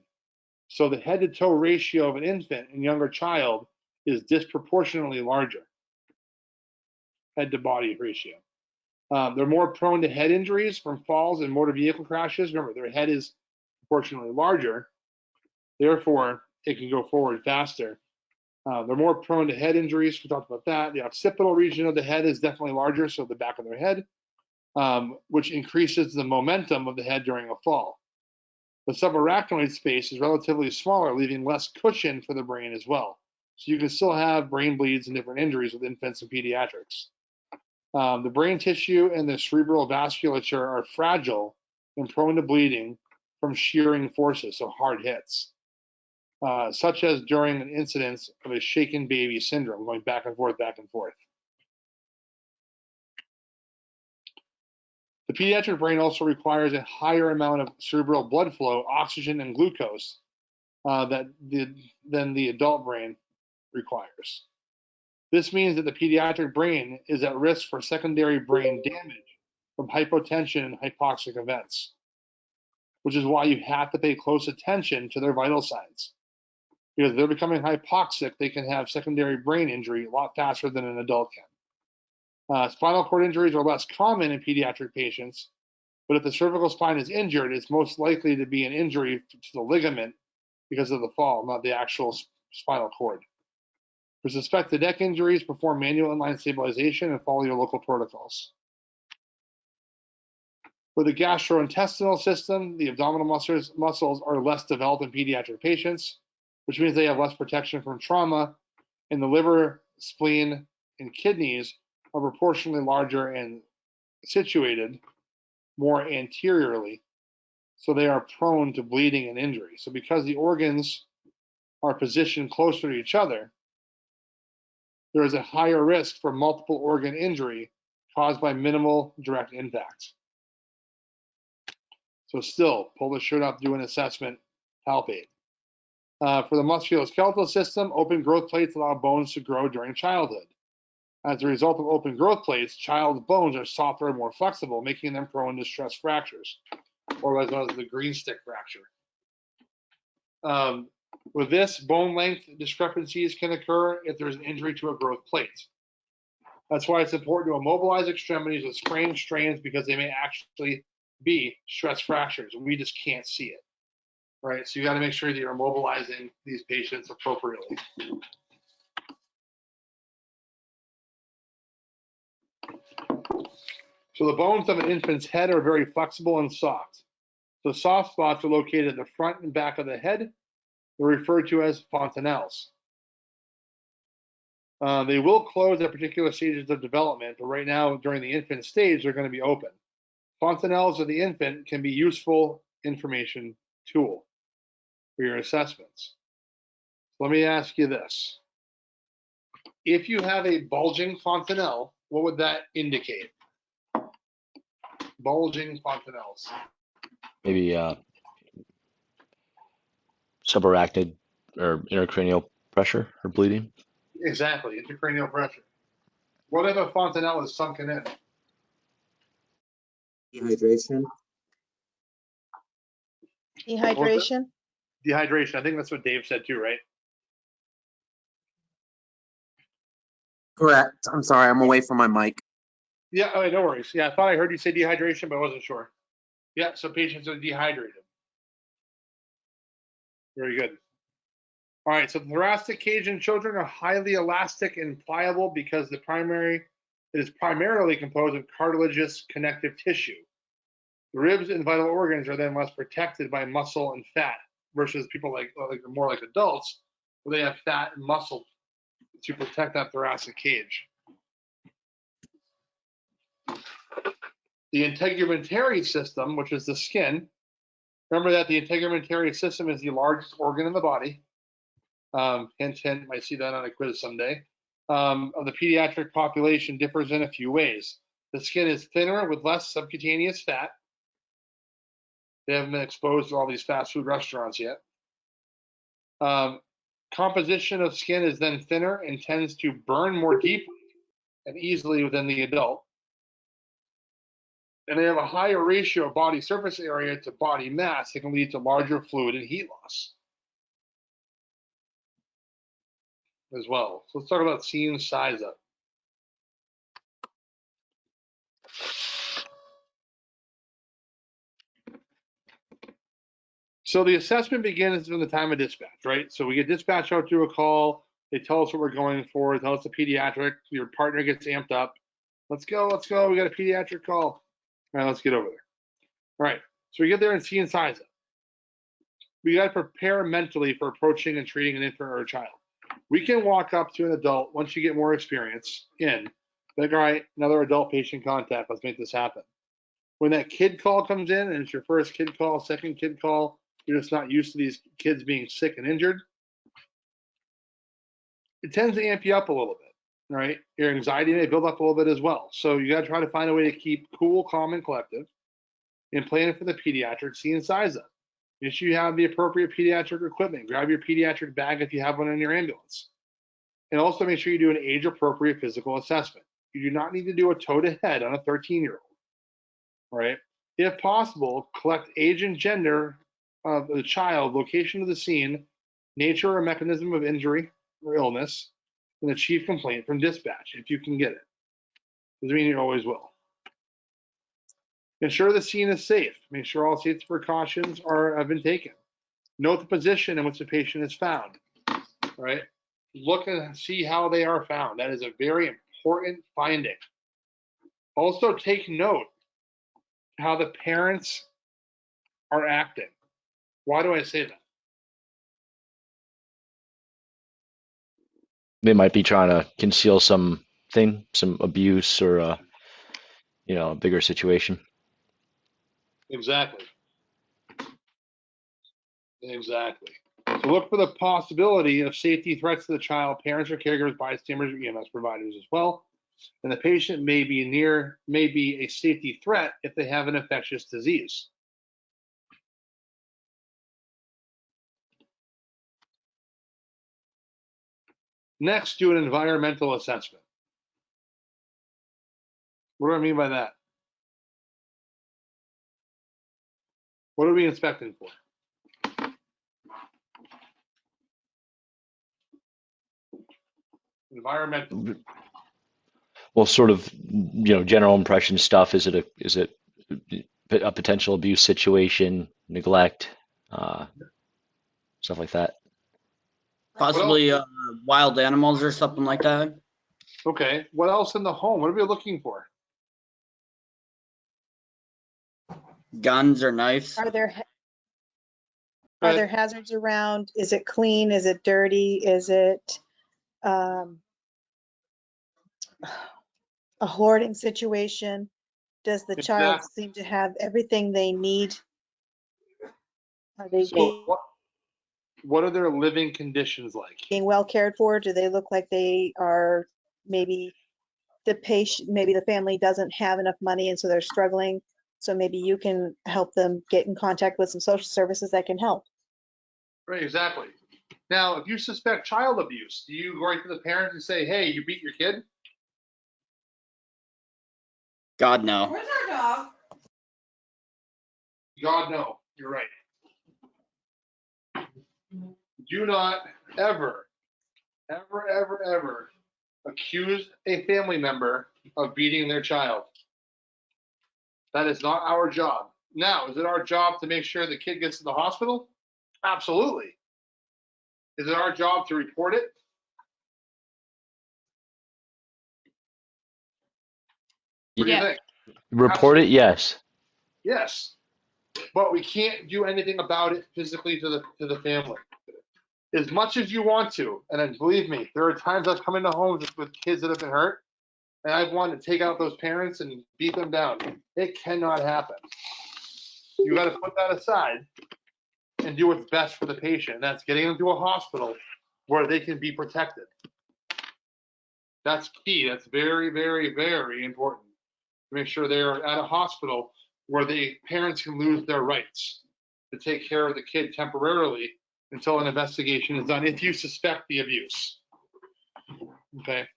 So the head to toe ratio of an infant and younger child is disproportionately larger. Head to body ratio. They're more prone to head injuries from falls and motor vehicle crashes. Remember, their head is proportionally larger. Therefore, it can go forward faster. They're more prone to head injuries. We talked about that. The occipital region of the head is definitely larger, so the back of their head, which increases the momentum of the head during a fall. The subarachnoid space is relatively smaller, leaving less cushion for the brain as well. So you can still have brain bleeds and different injuries with infants and pediatrics. The brain tissue and the cerebral vasculature are fragile and prone to bleeding from shearing forces, so hard hits, such as during an incidence of a shaken baby syndrome, going back and forth, back and forth. The pediatric brain also requires a higher amount of cerebral blood flow, oxygen, and glucose than the adult brain requires. This means that the pediatric brain is at risk for secondary brain damage from hypotension and hypoxic events, which is why you have to pay close attention to their vital signs. Because if they're becoming hypoxic, they can have secondary brain injury a lot faster than an adult can. Spinal cord injuries are less common in pediatric patients, but if the cervical spine is injured, it's most likely to be an injury to the ligament because of the fall, not the actual spinal cord. For suspected neck injuries, perform manual inline stabilization and follow your local protocols. For the gastrointestinal system, the abdominal muscles are less developed in pediatric patients, which means they have less protection from trauma, and the liver, spleen, and kidneys are proportionally larger and situated more anteriorly, so they are prone to bleeding and injury. So because the organs are positioned closer to each other, there is a higher risk for multiple organ injury caused by minimal direct impact. So still, pull the shirt up, do an assessment, palpate. For the musculoskeletal system, open growth plates allow bones to grow during childhood. As a result of open growth plates, child's bones are softer and more flexible, making them prone to stress fractures, or as well as the green stick fracture. With this, bone length discrepancies can occur if there's an injury to a growth plate. That's why it's important to immobilize extremities with sprains, strains, because they may actually be stress fractures, and we just can't see it, right? So you got to make sure that you're immobilizing these patients appropriately. So the bones of an infant's head are very flexible and soft. So soft spots are located at the front and back of the head. They're referred to as fontanelles. They will close at particular stages of development, but right now, during the infant stage, they're going to be open. Fontanelles of the infant can be useful information tool for your assessments. Let me ask you this. If you have a bulging fontanelle, what would that indicate? Bulging fontanelles. Maybe subarachnoid or intracranial pressure or bleeding. Exactly, intracranial pressure. What if a fontanelle is sunken in? Dehydration. Dehydration. Dehydration. I think that's what Dave said too, right? Correct. I'm sorry, I'm away from my mic. Yeah, oh, no worries. Yeah, I thought I heard you say dehydration, but I wasn't sure. Yeah, so patients are dehydrated. Very good. All right, so the thoracic cage in children are highly elastic and pliable because it is primarily composed of cartilaginous connective tissue. The ribs and vital organs are then less protected by muscle and fat versus people more like adults, where they have fat and muscle to protect that thoracic cage. The integumentary system, which is the skin, remember that the integumentary system is the largest organ in the body. Hint, hint, might see that on a quiz someday. Of the pediatric population differs in a few ways. The skin is thinner with less subcutaneous fat. They haven't been exposed to all these fast food restaurants yet. Composition of skin is then thinner and tends to burn more deeply and easily than the adult. And they have a higher ratio of body surface area to body mass that can lead to larger fluid and heat loss as well. So let's talk about scene size up. So the assessment begins from the time of dispatch, right? So we get dispatched out to a call. They tell us what we're going for. They tell us the pediatric. Your partner gets amped up. Let's go, let's go. We got a pediatric call. All right, let's get over there. All right, so we get there and see and size up. We got to prepare mentally for approaching and treating an infant or a child. We can walk up to an adult once you get more experience like, all right, another adult patient contact. Let's make this happen. When that kid call comes in and it's your first kid call, second kid call, you're just not used to these kids being sick and injured, it tends to amp you up a little bit, right? Your anxiety may build up a little bit as well. So you got to try to find a way to keep cool, calm, and collective and plan for the pediatric scene size up. Make sure you have the appropriate pediatric equipment. Grab your pediatric bag if you have one in your ambulance. And also make sure you do an age-appropriate physical assessment. You do not need to do a toe-to-head on a 13-year-old, right? If possible, collect age and gender of the child, location of the scene, nature or mechanism of injury or illness, and the chief complaint from dispatch, if you can get it. Doesn't mean you always will. Ensure the scene is safe. Make sure all safety precautions have been taken. Note the position in which the patient is found. Right? Look and see how they are found. That is a very important finding. Also take note how the parents are acting. Why do I say that? They might be trying to conceal some abuse or a bigger situation. Exactly. Exactly. So look for the possibility of safety threats to the child, parents or caregivers, bystanders, or EMS providers as well. And the patient may be a safety threat if they have an infectious disease. Next, do an environmental assessment. What do I mean by that? What are we inspecting for? Environmental. Well, sort of, general impression stuff. Is it a potential abuse situation, neglect, stuff like that? Possibly wild animals or something like that. Okay. What else in the home? What are we looking for? Guns or knives. Are there hazards around? Is it clean? Is it dirty? Is it a hoarding situation? Does the child seem to have everything they need? Are they So what are their living conditions like? being well cared for? Do they look like they are maybe the family doesn't have enough money and so they're struggling? So maybe you can help them get in contact with some social services that can help. Right, exactly. Now, if you suspect child abuse, do you go right to the parents and say, hey, you beat your kid? God, no. Where's our dog? God, no. You're right. Do not ever, ever, ever, ever accuse a family member of beating their child. That is not our job. Now, is it our job to make sure the kid gets to the hospital? Absolutely. Is it our job to report it? What do you think? Report it, yes. Yes. But we can't do anything about it physically to the family. As much as you want to, and then believe me, there are times I've come into homes with kids that have been hurt, and I've wanted to take out those parents and beat them down. It cannot happen. You got to put that aside and do what's best for the patient. And that's getting them to a hospital where they can be protected. That's key. That's very, very, very important to make sure they are at a hospital where the parents can lose their rights to take care of the kid temporarily until an investigation is done if you suspect the abuse. Okay.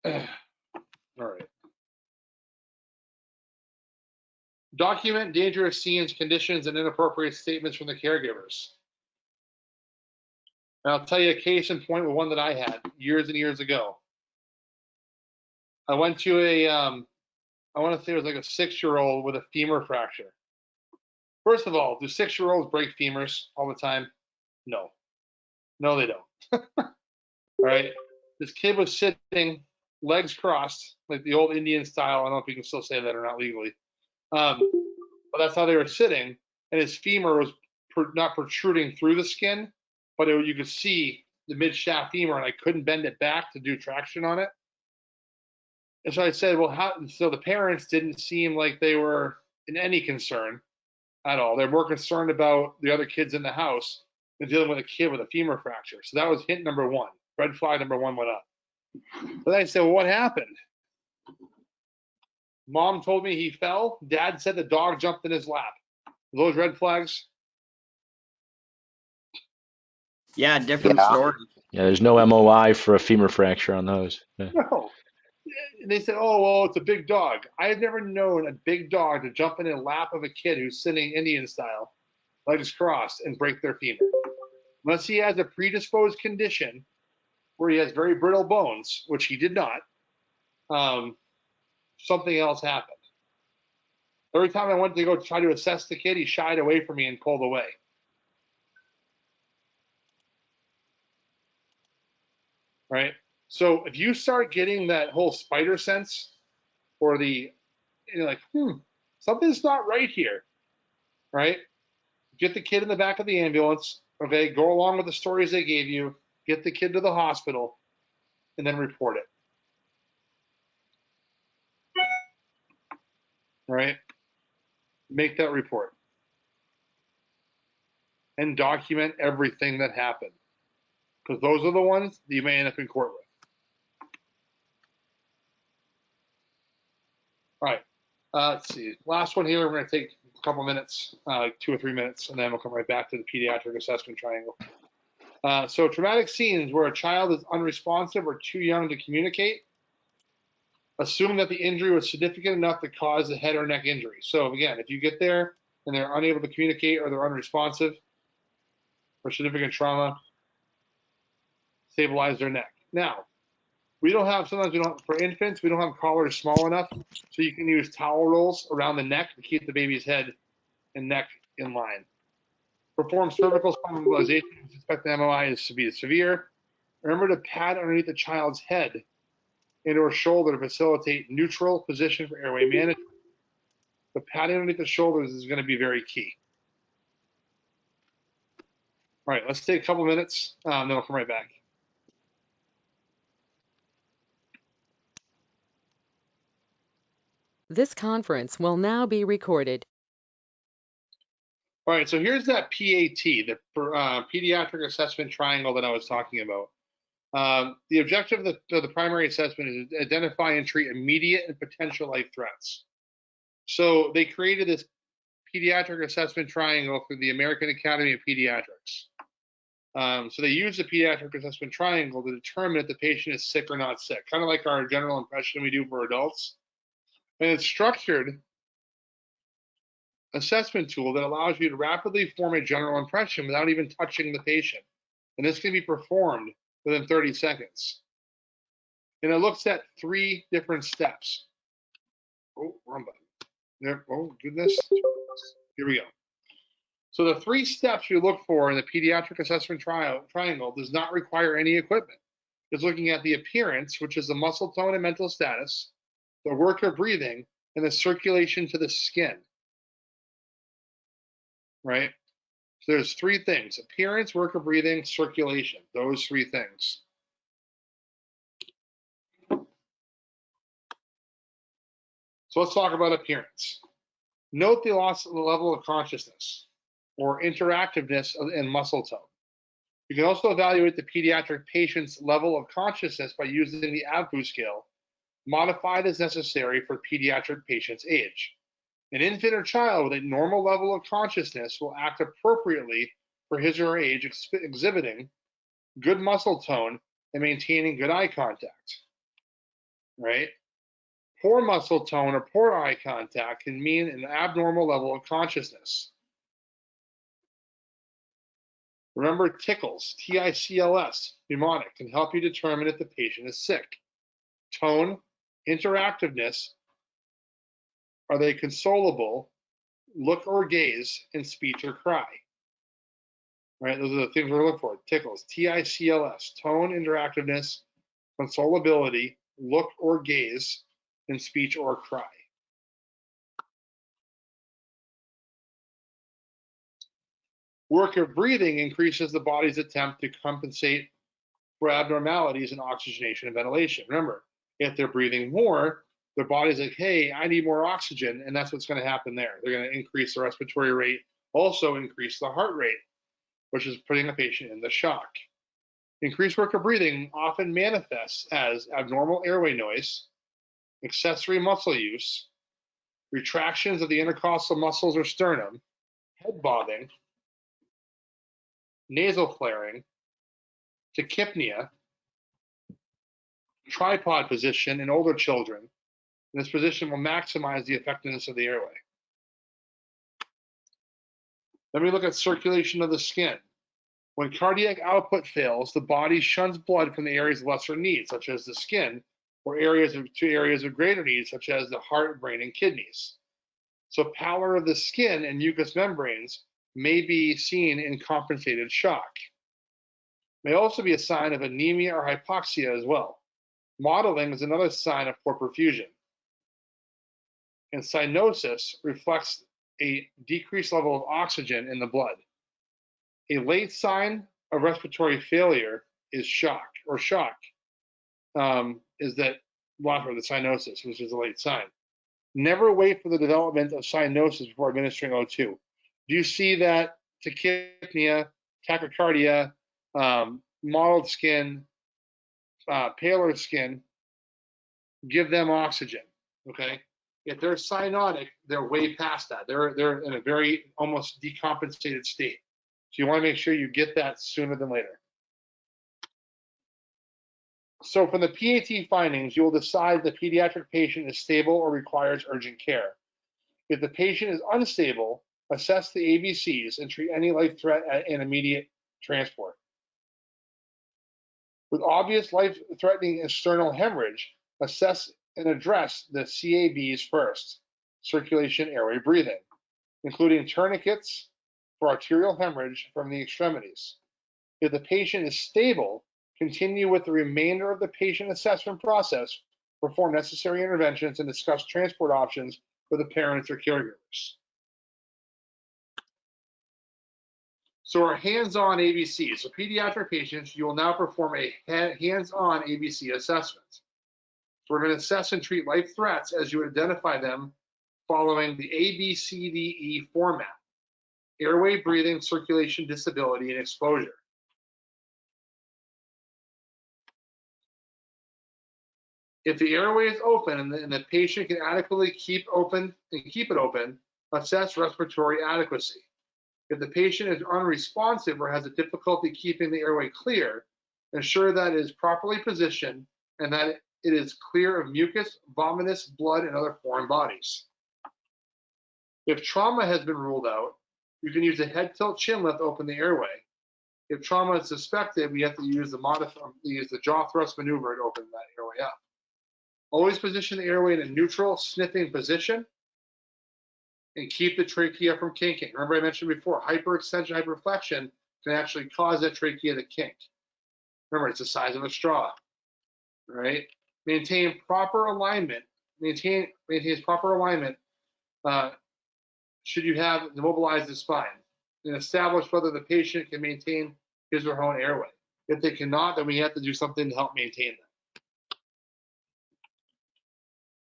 All right. Document dangerous scenes, conditions, and inappropriate statements from the caregivers. And I'll tell you a case in point with one that I had years and years ago. I went to I want to say it was like a 6-year-old with a femur fracture. First of all, do 6-year-olds break femurs all the time? No. No, they don't. All right. This kid was sitting, legs crossed, like the old Indian style. I don't know if you can still say that or not legally. But that's how they were sitting. And his femur was not protruding through the skin, but you could see the mid-shaft femur, and I couldn't bend it back to do traction on it. And so I said, well, how? So the parents didn't seem like they were in any concern at all. They're more concerned about the other kids in the house than dealing with a kid with a femur fracture. So that was hint number one. Red flag number one went up. But I said, well, what happened? Mom told me he fell. Dad said the dog jumped in his lap. Those red flags? Yeah, different Yeah. story. Yeah, there's no MOI for a femur fracture on those. Yeah. No. And they said, oh, well, it's a big dog. I have never known a big dog to jump in the lap of a kid who's sitting Indian style, legs crossed, and break their femur. Unless he has a predisposed condition where he has very brittle bones, which he did not, something else happened. Every time I went to go try to assess the kid, he shied away from me and pulled away. Right? So if you start getting that whole spider sense, or you're like, something's not right here, right? Get the kid in the back of the ambulance, okay? Go along with the stories they gave you, get the kid to the hospital, and then report it. Right? Make that report. And document everything that happened. Because those are the ones that you may end up in court with. All right. Let's see. Last one here. We're going to take a couple minutes, 2 or 3 minutes, and then we'll come right back to the pediatric assessment triangle. So traumatic scenes where a child is unresponsive or too young to communicate. Assume that the injury was significant enough to cause a head or neck injury. So again, if you get there and they're unable to communicate or they're unresponsive or significant trauma, stabilize their neck. Now, sometimes we don't, for infants, we don't have collars small enough, so you can use towel rolls around the neck to keep the baby's head and neck in line. Perform cervical stabilization if you suspect the MOI is to be severe. Remember to pad underneath the child's head and or shoulder to facilitate neutral position for airway management. The padding underneath the shoulders is going to be very key. All right, let's take a couple minutes, then we'll come right back. This conference will now be recorded. All right, so here's that PAT, the pediatric assessment triangle that I was talking about. The objective of the primary assessment is to identify and treat immediate and potential life threats. So they created this pediatric assessment triangle for the American Academy of Pediatrics. So they use the pediatric assessment triangle to determine if the patient is sick or not sick, kind of like our general impression we do for adults. And it's structured assessment tool that allows you to rapidly form a general impression without even touching the patient. And this can be performed within 30 seconds. And it looks at 3 different steps. Oh, wrong button. There, oh, goodness. Here we go. So the 3 steps you look for in the pediatric assessment triangle does not require any equipment. It's looking at the appearance, which is the muscle tone and mental status, the work of breathing, and the circulation to the skin. Right? So there's 3 things: appearance, work of breathing, circulation. Those 3 things. So let's talk about appearance. Note the loss of the level of consciousness or interactiveness in muscle tone. You can also evaluate the pediatric patient's level of consciousness by using the ABPU scale, modified as necessary for pediatric patient's age. An infant or child with a normal level of consciousness will act appropriately for his or her age, exhibiting good muscle tone and maintaining good eye contact. Right? Poor muscle tone or poor eye contact can mean an abnormal level of consciousness. Remember tickles, T-I-C-L-S, mnemonic, can help you determine if the patient is sick. Tone, interactiveness, are they consolable, look or gaze, and speech or cry? Right, those are the things we're looking for. Tickles, T-I-C-L-S, tone, interactiveness, consolability, look or gaze, and speech or cry. Work of breathing increases the body's attempt to compensate for abnormalities in oxygenation and ventilation. Remember, if they're breathing more, their body's like, hey, I need more oxygen, and that's what's going to happen there. They're going to increase the respiratory rate, also increase the heart rate, which is putting a patient in the shock. Increased work of breathing often manifests as abnormal airway noise, accessory muscle use, retractions of the intercostal muscles or sternum, head bobbing, nasal flaring, tachypnea, tripod position in older children. And this position will maximize the effectiveness of the airway. Then we look at circulation of the skin. When cardiac output fails, the body shuns blood from the areas of lesser need, such as the skin, or to areas of greater need, such as the heart, brain, and kidneys. So pallor of the skin and mucous membranes may be seen in compensated shock. May also be a sign of anemia or hypoxia as well. Mottling is another sign of poor perfusion. And cyanosis reflects a decreased level of oxygen in the blood. A late sign of respiratory failure is shock, is that the cyanosis, which is a late sign. Never wait for the development of cyanosis before administering O2. Do you see that tachypnea, tachycardia, mottled skin, paler skin? Give them oxygen, okay? If they're cyanotic, they're way past that. They're in a very almost decompensated state. So you want to make sure you get that sooner than later. So from the PAT findings, you will decide if the pediatric patient is stable or requires urgent care. If the patient is unstable, assess the ABCs and treat any life threat and immediate transport. With obvious life-threatening external hemorrhage, assess and address the CABs first, circulation, airway, breathing, including tourniquets for arterial hemorrhage from the extremities. If the patient is stable, continue with the remainder of the patient assessment process, perform necessary interventions, and discuss transport options for the parents or caregivers. So our hands-on ABC. So pediatric patients, you will now perform a hands-on ABC assessment. So we're going to assess and treat life threats as you identify them following the ABCDE format: airway, breathing, circulation, disability, and exposure. If the airway is open and the patient can adequately keep it open, assess respiratory adequacy. If the patient is unresponsive or has a difficulty keeping the airway clear, ensure that it is properly positioned and that it is clear of mucus, vomitus, blood, and other foreign bodies. If trauma has been ruled out, you can use a head tilt chin lift to open the airway. If trauma is suspected, we have to use the jaw thrust maneuver to open that airway up. Always position the airway in a neutral sniffing position and keep the trachea from kinking. Remember I mentioned before, hyperextension, hyperflexion can actually cause that trachea to kink. Remember, it's the size of a straw, right? Maintain proper alignment. Maintains proper alignment should you have immobilized the spine, and establish whether the patient can maintain his or her own airway. If they cannot, then we have to do something to help maintain them.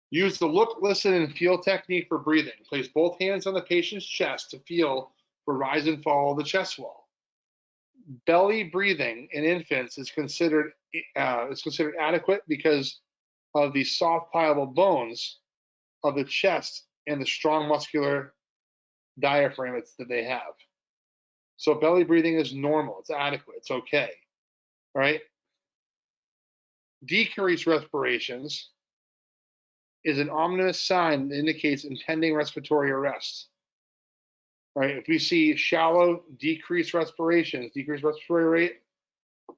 Use the look, listen, and feel technique for breathing. Place both hands on the patient's chest to feel for rise and fall of the chest wall. Belly breathing in infants is considered adequate because of the soft pliable bones of the chest and the strong muscular diaphragm that they have. So belly breathing is normal. It's adequate. It's okay. All right. Decreased respirations is an ominous sign that indicates impending respiratory arrest. Right? If we see shallow, decreased respirations, decreased respiratory rate,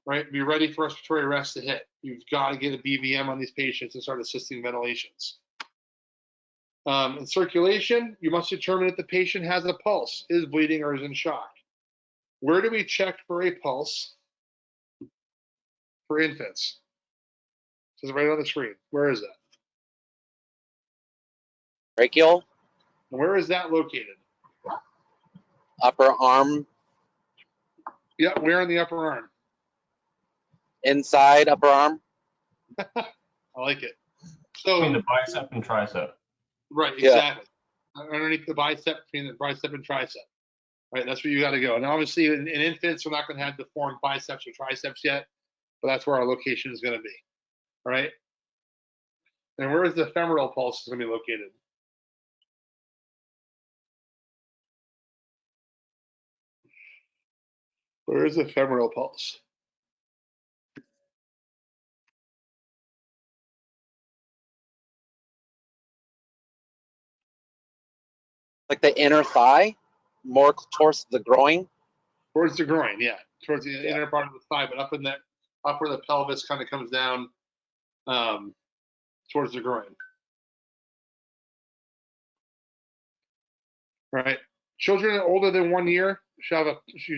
right? Be ready for respiratory arrest to hit. You've got to get a BVM on these patients and start assisting ventilations. In circulation, you must determine if the patient has a pulse, is bleeding, or is in shock. Where do we check for a pulse for infants? It says right on the screen. Where is that? Brachial, Where is that located? upper arm, Yeah, where in the upper arm? inside upper arm. I like it. Between So, the bicep and tricep. right, Yeah. exactly. Underneath the bicep, between the bicep and tricep. Right, that's where you got to go. And obviously, in infants, we're not going to have deformed biceps or triceps yet, but that's where our location is going to be. All right. And where is the femoral pulse going to be located? Where is the femoral pulse? Like the inner thigh, more towards the groin. Towards the groin, yeah. Towards the Yeah. inner part of the thigh, but up where the pelvis kind of comes down. towards the groin. Right. Children older than 1 year should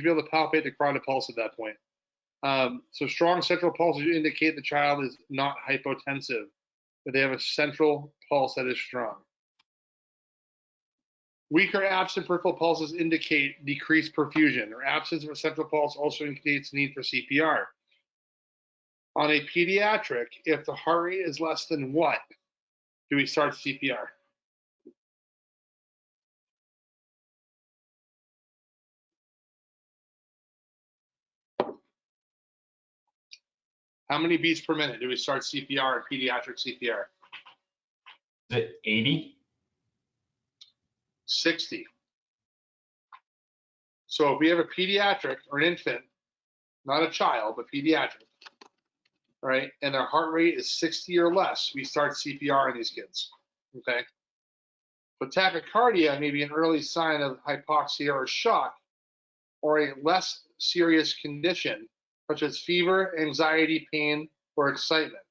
be able to palpate the carotid pulse at that point. So strong central pulses indicate the child is not hypotensive, that they have a central pulse that is strong. Weak or absent peripheral pulses indicate decreased perfusion, or absence of a central pulse also indicates need for CPR. On a pediatric, if the heart rate is less than what, do we start CPR? How many beats per minute do we start CPR in pediatric CPR? Is it 80? 60. So if we have a pediatric or an infant, not a child, but pediatric, right, and their heart rate is 60 or less, we start CPR in these kids, okay? But tachycardia may be an early sign of hypoxia or shock, or a less serious condition, such as fever, anxiety, pain, or excitement.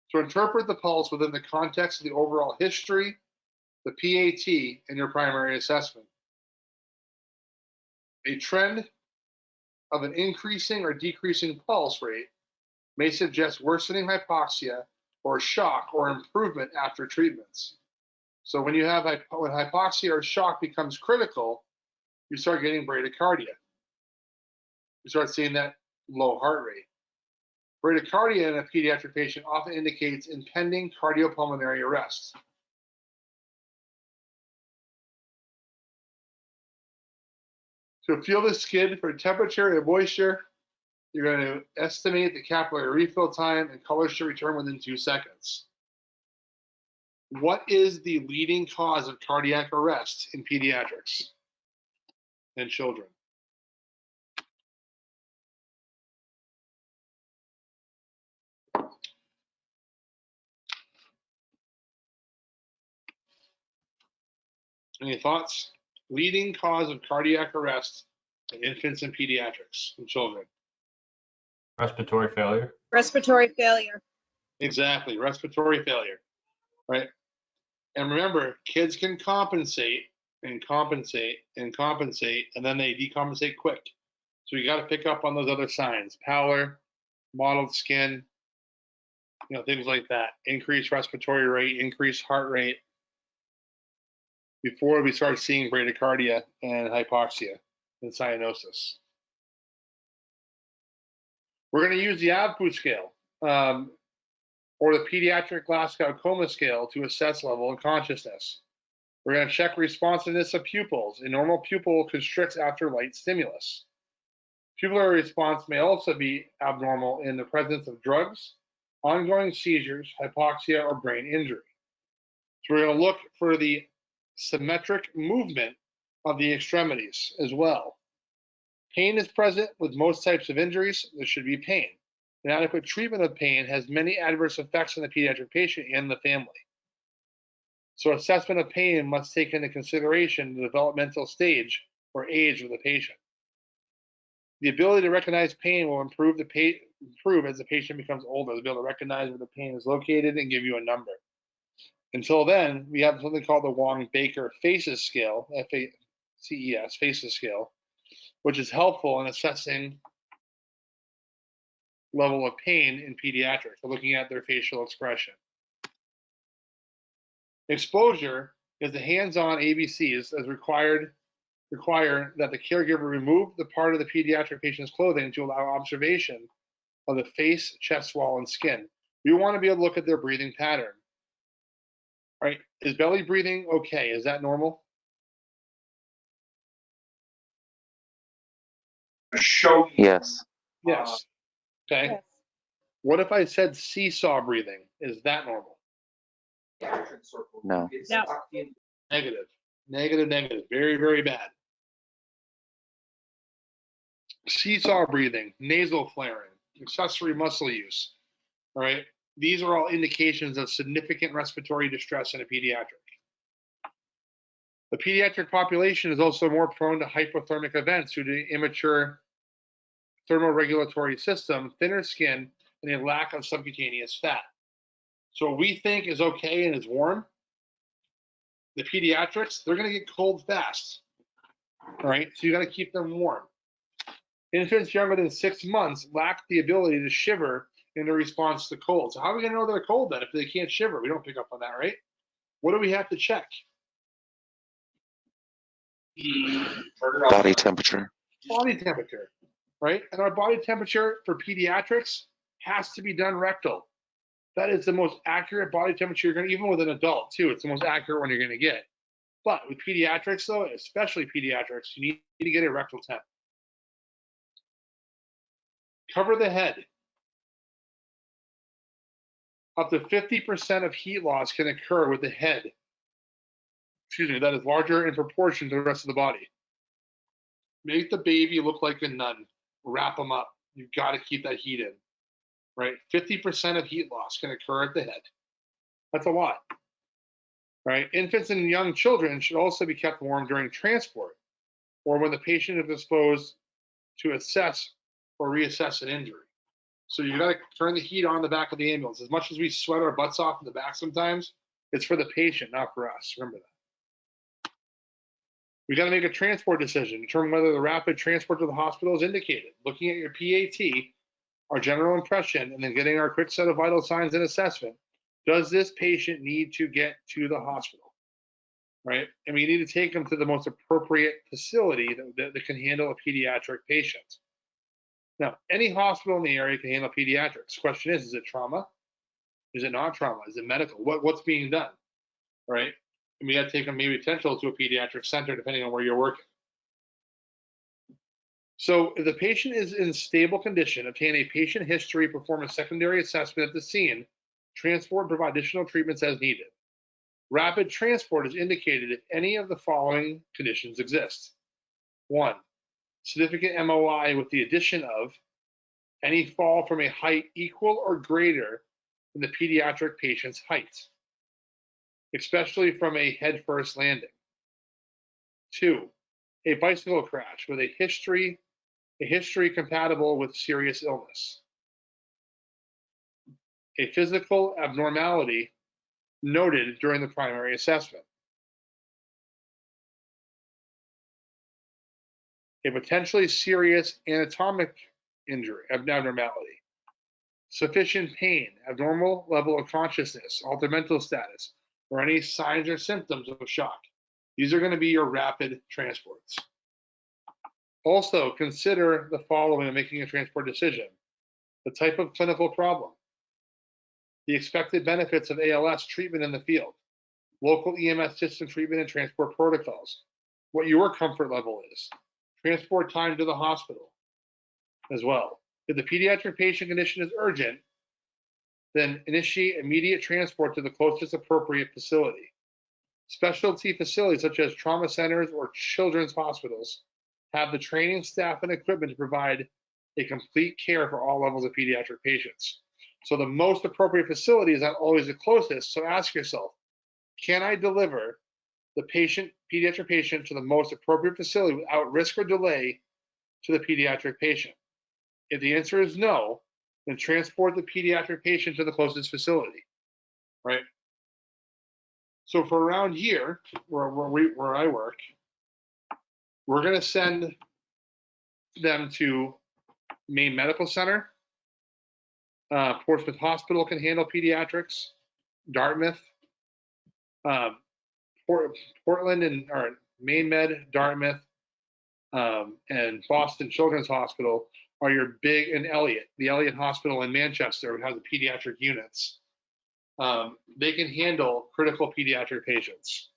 To interpret the pulse within the context of the overall history, the PAT, and your primary assessment. A trend of an increasing or decreasing pulse rate may suggest worsening hypoxia or shock or improvement after treatments. So when when hypoxia or shock becomes critical, you start getting bradycardia. You start seeing that low heart rate. Bradycardia in a pediatric patient often indicates impending cardiopulmonary arrest. To feel the skin for temperature and moisture, you're going to estimate the capillary refill time, and color should return within 2 seconds. What is the leading cause of cardiac arrest in pediatrics and children? Any thoughts? Leading cause of cardiac arrest in infants and pediatrics and children. Respiratory failure. Respiratory failure. Exactly, respiratory failure, right? And remember, kids can compensate and compensate and compensate, and then they decompensate quick. So you got to pick up on those other signs: pallor, mottled skin, things like that. Increased respiratory rate, increased heart rate, before we start seeing bradycardia and hypoxia and cyanosis. We're going to use the AVPU scale, or the pediatric Glasgow coma scale, to assess level of consciousness. We're going to check responsiveness of pupils. A normal pupil constricts after light stimulus. Pupillary response may also be abnormal in the presence of drugs, ongoing seizures, hypoxia, or brain injury. So we're going to look for the symmetric movement of the extremities as well. Pain is present with most types of injuries. There should be pain. Inadequate treatment of pain has many adverse effects on the pediatric patient and the family. So assessment of pain must take into consideration the developmental stage or age of the patient. The ability to recognize pain will improve as the patient becomes older. They'll be able to recognize where the pain is located and give you a number. Until then, we have something called the Wong-Baker Faces Scale, FACES, Faces Scale, which is helpful in assessing level of pain in pediatrics, looking at their facial expression. Exposure is the hands-on ABCs as require that the caregiver remove the part of the pediatric patient's clothing to allow observation of the face, chest wall, and skin. We want to be able to look at their breathing pattern. All right, is belly breathing okay? Is that normal? Yes. Yes. Okay. Yes. What if I said seesaw breathing? Is that normal? No. No. Negative. Negative, negative. Very, very bad. Seesaw breathing, nasal flaring, accessory muscle use. All right. These are all indications of significant respiratory distress in a pediatric. The pediatric population is also more prone to hypothermic events due to immature thermoregulatory system, thinner skin, and a lack of subcutaneous fat. So what we think is okay and is warm, the pediatrics, they're going to get cold fast. All right, so you got to keep them warm. Infants younger than 6 months lack the ability to shiver in their response to cold. So how are we going to know they're cold then if they can't shiver? We don't pick up on that, right? What do we have to check? Body temperature. Body temperature, right? And our body temperature for pediatrics has to be done rectal. That is the most accurate body temperature you're going to, even with an adult too, it's the most accurate one you're going to get. But with pediatrics though, especially pediatrics, you need to get a rectal temp. Cover the head. Up to 50% of heat loss can occur with the head. Excuse me, that is larger in proportion to the rest of the body. Make the baby look like a nun. Wrap them up. You've got to keep that heat in, right? 50% of heat loss can occur at the head. That's a lot, right? Infants and young children should also be kept warm during transport or when the patient is disposed to assess or reassess an injury. So you got to turn the heat on the back of the ambulance. As much as we sweat our butts off in the back sometimes, it's for the patient, not for us. Remember that. We got to make a transport decision, determine whether the rapid transport to the hospital is indicated. Looking at your PAT, our general impression, and then getting our quick set of vital signs and assessment. Does this patient need to get to the hospital? Right? And we need to take them to the most appropriate facility that can handle a pediatric patient. Now, any hospital in the area can handle pediatrics. The question is it trauma? Is it not trauma? Is it medical? What's being done? Right? And we got to take them maybe potential to a pediatric center depending on where you're working. So if the patient is in stable condition, obtain a patient history, perform a secondary assessment at the scene, transport, and provide additional treatments as needed. Rapid transport is indicated if any of the following conditions exist. 1, significant MOI with the addition of any fall from a height equal or greater than the pediatric patient's height, especially from a head-first landing. 2, a bicycle crash with a history compatible with serious illness. A physical abnormality noted during the primary assessment. A potentially serious anatomic injury, abnormality. Sufficient pain, abnormal level of consciousness, altered mental status, or any signs or symptoms of shock. These are going to be your rapid transports. Also, consider the following when making a transport decision. The type of clinical problem, the expected benefits of ALS treatment in the field, local EMS system treatment and transport protocols, what your comfort level is, transport time to the hospital as well. If the pediatric patient condition is urgent, then initiate immediate transport to the closest appropriate facility. Specialty facilities such as trauma centers or children's hospitals have the training, staff, and equipment to provide a complete care for all levels of pediatric patients. So the most appropriate facility is not always the closest. So ask yourself, can I deliver the pediatric patient to the most appropriate facility without risk or delay to the pediatric patient? If the answer is no, then transport the pediatric patient to the closest facility, right? So for around here, where I work, we're going to send them to Maine Medical Center. Portsmouth Hospital can handle pediatrics. Dartmouth, Portland or Maine Med, Dartmouth, and Boston Children's Hospital are your big, and Elliott, the Elliott Hospital in Manchester, which has the pediatric units. They can handle critical pediatric patients.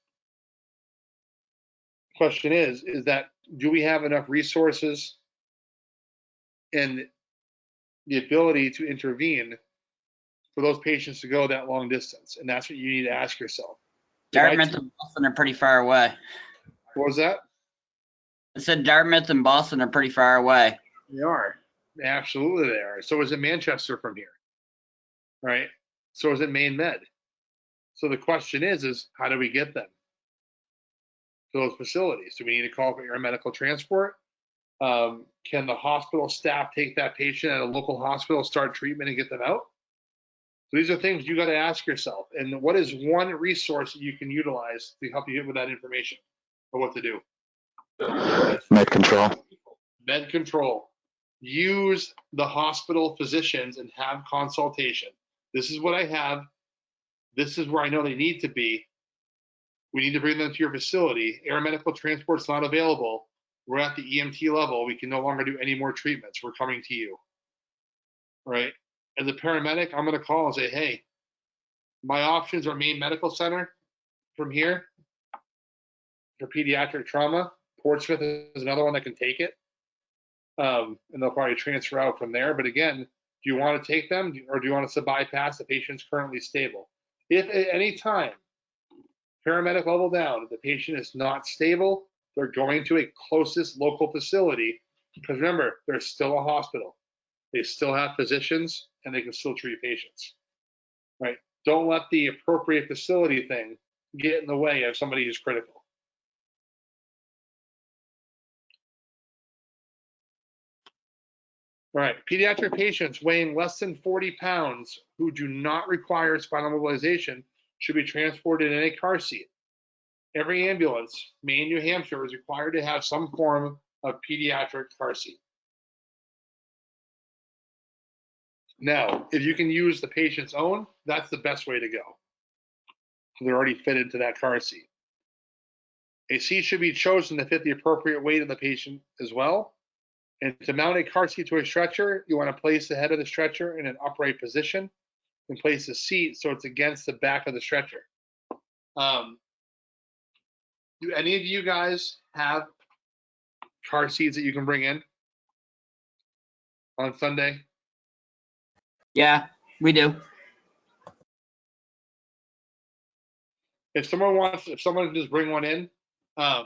Question is that do we have enough resources and the ability to intervene for those patients to go that long distance? And that's what you need to ask yourself. Dartmouth and Boston are pretty far away. What was that? I said Dartmouth and Boston are pretty far away. They are. Absolutely they are. So is it Manchester from here, right? So is it Maine Med. So the question is how do we get them to those facilities? Do we need to call for air medical transport? Can the hospital staff take that patient at a local hospital, start treatment, and get them out? These are things you got to ask yourself. And what is one resource that you can utilize to help you get with that information or what to do? Med control. Med control. Use the hospital physicians and have consultation. This is what I have. This is where I know they need to be. We need to bring them to your facility. Air medical transport is not available. We're at the EMT level. We can no longer do any more treatments. We're coming to you. Right? As a paramedic, I'm going to call and say, hey, my options are Maine Medical Center from here for pediatric trauma. Portsmouth is another one that can take it. And they'll probably transfer out from there. But again, do you want to take them or do you want us to bypass the patient's currently stable? If at any time, paramedic level down, if the patient is not stable, they're going to a closest local facility because remember, they're still a hospital. They still have physicians and they can still treat patients, right? Don't let the appropriate facility thing get in the way of somebody who's critical. All right, pediatric patients weighing less than 40 pounds who do not require spinal mobilization should be transported in a car seat. Every ambulance, Maine, New Hampshire, is required to have some form of pediatric car seat. Now, if you can use the patient's own, that's the best way to go. So they're already fitted to that car seat. A seat should be chosen to fit the appropriate weight of the patient as well. And to mount a car seat to a stretcher, you want to place the head of the stretcher in an upright position and place the seat so it's against the back of the stretcher. Do any of you guys have car seats that you can bring in on Sunday? Yeah, we do. If someone can just bring one in, I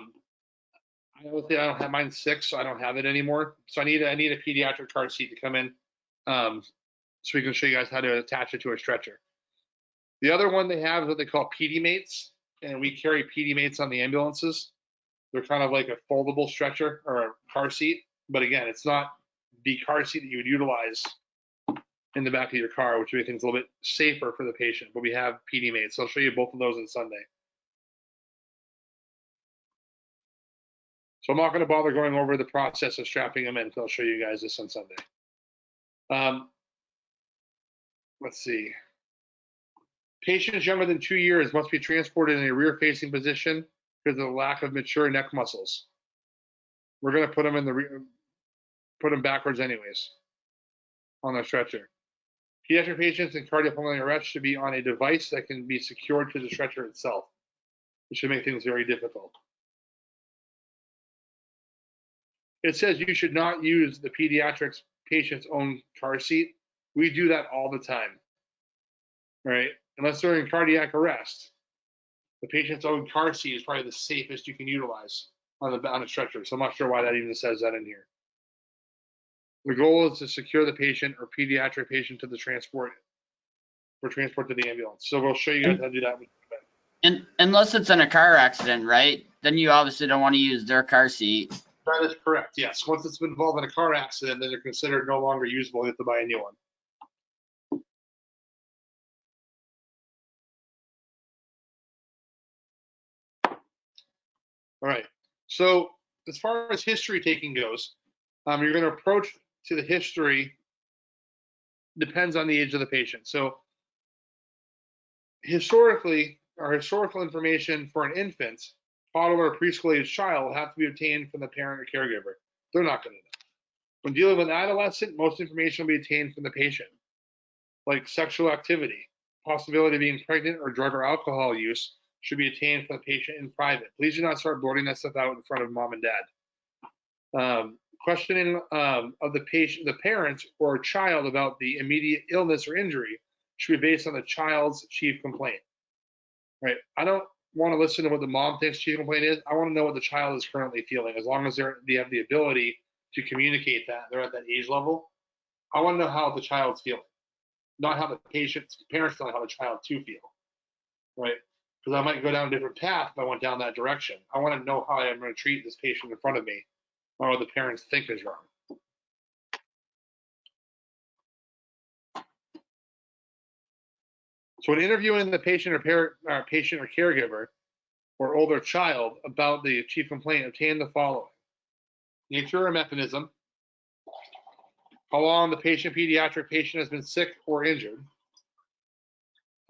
don't have mine 6, so I don't have it anymore. So I need a pediatric car seat to come in, so we can show you guys how to attach it to a stretcher. The other one they have is what they call PD mates, and we carry PD mates on the ambulances. They're kind of like a foldable stretcher or a car seat, but again, it's not the car seat that you would utilize in the back of your car, which makes things a little bit safer for the patient. But we have PD mates, so I'll show you both of those on Sunday. So I'm not going to bother going over the process of strapping them in, because I'll show you guys this on Sunday. Let's see. Patients younger than 2 years must be transported in a rear-facing position because of the lack of mature neck muscles. We're going to put them in put them backwards anyways on the stretcher. Pediatric patients in cardiopulmonary arrest should be on a device that can be secured to the stretcher itself. It should make things very difficult. It says you should not use the pediatrics patient's own car seat. We do that all the time, right? Unless they're in cardiac arrest. The patient's own car seat is probably the safest you can utilize on a stretcher. So I'm not sure why that even says that in here. The goal is to secure the patient or pediatric patient to the transport to the ambulance. So we'll show you guys how to do that. And unless it's in a car accident, right? Then you obviously don't want to use their car seat. That is correct. Yes. Once it's been involved in a car accident, then they're considered no longer usable. You have to buy a new one. All right. So as far as history taking goes, you're going to approach to the history depends on the age of the patient. So historically, our historical information for an infant, toddler, or preschool age child will have to be obtained from the parent or caregiver. They're not going to know. When dealing with an adolescent, most information will be obtained from the patient, like sexual activity, possibility of being pregnant, or drug or alcohol use should be obtained from the patient in private. Please do not start blurting that stuff out in front of mom and dad. Questioning of the patient, the parent or child about the immediate illness or injury should be based on the child's chief complaint. Right? I don't want to listen to what the mom thinks chief complaint is. I want to know what the child is currently feeling. As long as they have the ability to communicate that, they're at that age level. I want to know how the child's feeling, not how the parents tell how the child to feel, right? Because I might go down a different path if I went down that direction. I want to know how I'm going to treat this patient in front of me, or what the parents think is wrong. So when interviewing the patient or patient or caregiver or older child about the chief complaint, obtain the following: nature or mechanism, how long the pediatric patient has been sick or injured,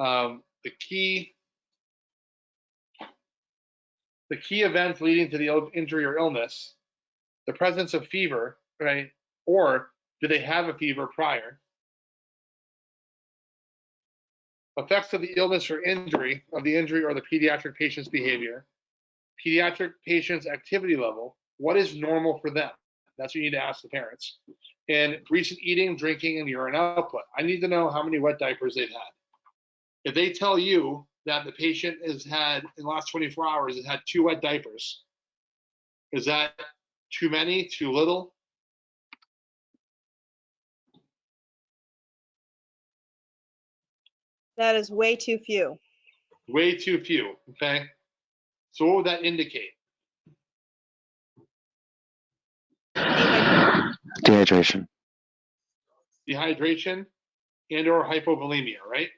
the key events leading to the injury or illness, the presence of fever, right? Or do they have a fever prior? Effects of the illness or injury, or the pediatric patient's behavior, pediatric patient's activity level, what is normal for them? That's what you need to ask the parents. And recent eating, drinking, and urine output. I need to know how many wet diapers they've had. If they tell you that the patient has had, in the last 24 hours, has had 2 wet diapers, is that too many, too little? That is way too few. Way too few, okay? So what would that indicate? Dehydration. Dehydration and or hypovolemia, right?